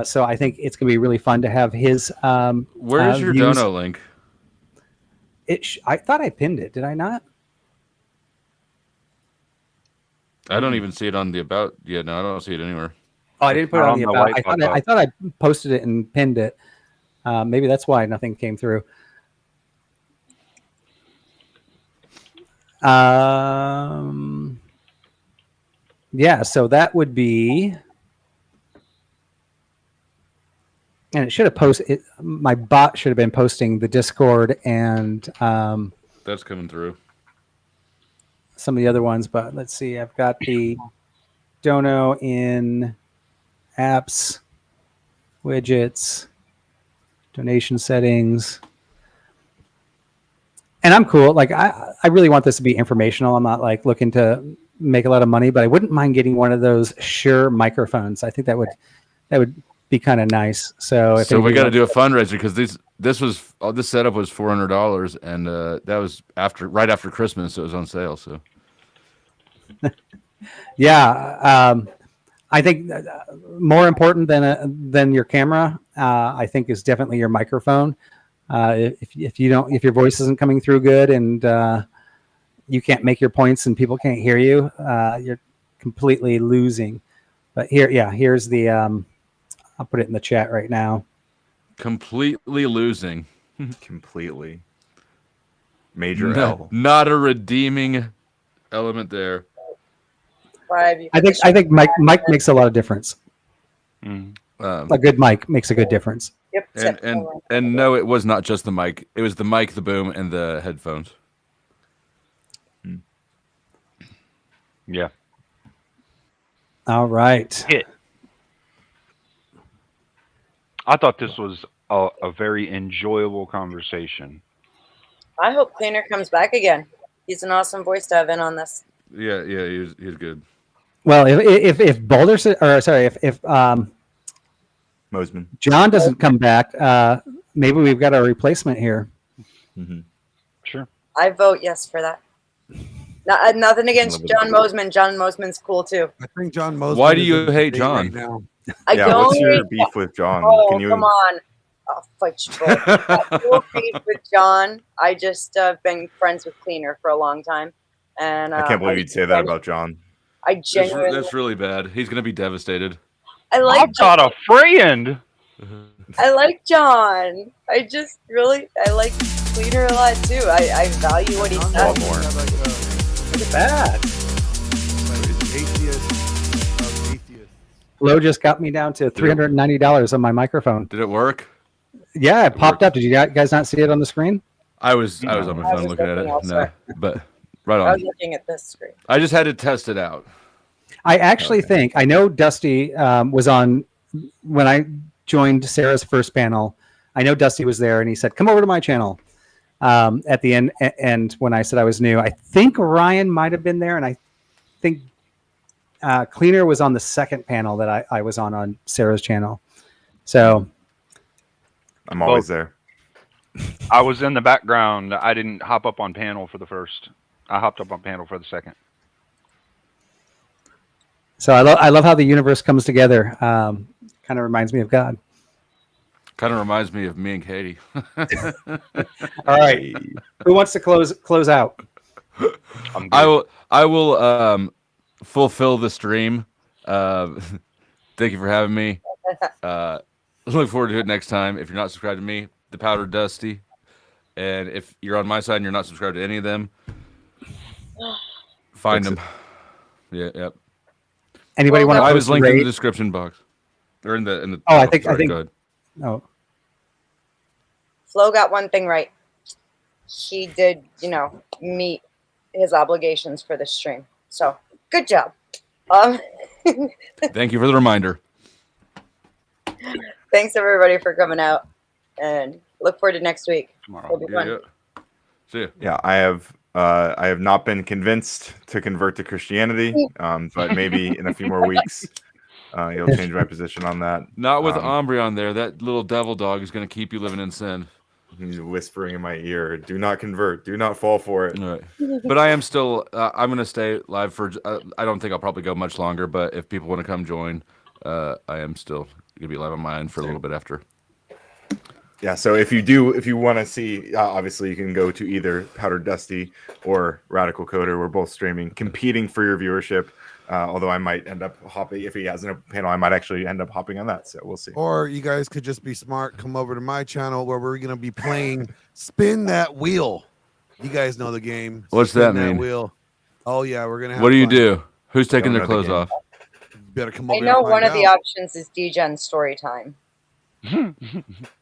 So I think it's going to be really fun to have his. Where is your views. dono link? I thought I pinned it. Did I not? I don't even see it on the about. Yeah, no, I don't see it anywhere. Oh, I didn't put it on the about. I thought I posted it and pinned it. Maybe that's why nothing came through. Yeah, so that would be, and it should have posted. My bot should have been posting the Discord and that's coming through. Some of the other ones, but let's see. I've got the dono in apps, widgets, donation settings. And I'm cool. Like I really want this to be informational. I'm not like looking to make a lot of money, but I wouldn't mind getting one of those Shure microphones. I think that would be kind of nice. So we got to do a fundraiser, because this setup was $400, and that was right after Christmas. So it was on sale. So yeah, I think more important than your camera, I think, is definitely your microphone. If your voice isn't coming through good and you can't make your points and people can't hear you, you're completely losing. But here's the. I'll put it in the chat right now. Completely losing. Completely. Major L. Not a redeeming element there. I think Mike makes a lot of difference. A good mic makes a good difference. Yep. And no, it was not just the mic. It was the mic, the boom, and the headphones. Yeah. All right. I thought this was a very enjoyable conversation. I hope Cleaner comes back again. He's an awesome voice to have in on this. Yeah, he's good. Well, if Boulder, or sorry, if Mosman, John doesn't come back, maybe we've got a replacement here. Mm-hmm. Sure. I vote yes for that. Nothing against John Mosman. John Mosman's cool too. I think John Mosman. Why do you hate John? Right now. I don't. What's your beef with John? Oh, Can you... come on. I'll fight you both. I have no beef with John. I just been friends with Cleaner for a long time. And I can't believe you'd say that about John. I genuinely, That's really bad. He's gonna be devastated. I like I've got a friend. I like John. I like Cleaner a lot too. I value what he A lot says. more. Look at that. Atheist of atheists. Flo just got me down to $390 on my microphone. Did it work? Yeah, it popped worked. up. Did you guys not see it on the screen? I was on my I phone was looking at it. looking elsewhere. No, but right I on. was looking at this screen. I just had to test it out. I actually think, I know Dusty was on when I joined Sarah's first panel. I know Dusty was there and he said, come over to my channel at the end. And when I said I was new, I think Ryan might have been there. And I think Cleaner was on the second panel that I was on Sarah's channel. So I'm always there. I was in the background. I didn't hop up on panel for the first. I hopped up on panel for the second. So I love how the universe comes together. Kind of reminds me of God. Kind of reminds me of me and Katie. All right, who wants to close out? I will fulfill the stream. Thank you for having me. Look forward to it next time. If you're not subscribed to me, the Powder Dusty, and if you're on my side and you're not subscribed to any of them, find them. Yeah, yep. Anybody want to? I was linked in the description box or in the. Oh, I think. Go ahead. Oh, Flo got one thing right. He did, meet his obligations for the stream. So good job. Thank you for the reminder. Thanks everybody for coming out, and look forward to next week. It'll be fun. Yeah. See ya. Yeah, I have not been convinced to convert to Christianity, but maybe in a few more weeks, you'll change my position on that. Not with Ombre on there. That little devil dog is going to keep you living in sin. He's whispering in my ear, "Do not convert. Do not fall for it." All right. But I am still. I'm going to stay live for. I don't think I'll probably go much longer. But if people want to come join, I am still going to be live on mine for a little bit after. Yeah, so if you want to see, obviously you can go to either Powder Dusty or Radical Coder. We're both streaming, competing for your viewership. Although I might end up hopping, if he has a panel, I might actually end up hopping on that. So we'll see. Or you guys could just be smart, come over to my channel where we're gonna be playing Spin That Wheel. You guys know the game. What's Spin that mean? Wheel. Oh yeah, we're gonna have What do you fun. do? Who's taking Don't their know the clothes game. off? You better come over I and know find one of the out. options is DGen story time.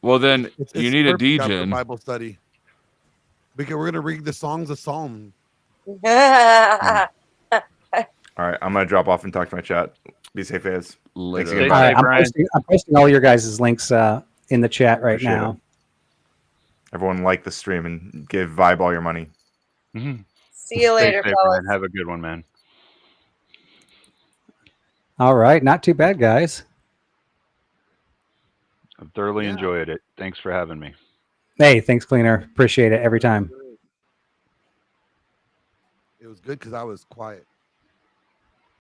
Well, then It's you need a perfect after DJ. Bible study. Because we're gonna read the songs of Psalm. All right, I'm gonna drop off and talk to my chat. Be safe, guys. Later. Thanks again. all right. Brian. I'm posting all your guys' links in the chat right Appreciate now. Everyone like the stream and give Vibe all your money. See you later, Stay safe, fellas. man. Have a good one, man. All right, not too bad, guys. I've thoroughly enjoyed it. Thanks for having me. Hey, thanks, Cleaner. Appreciate it every time. It was good because I was quiet.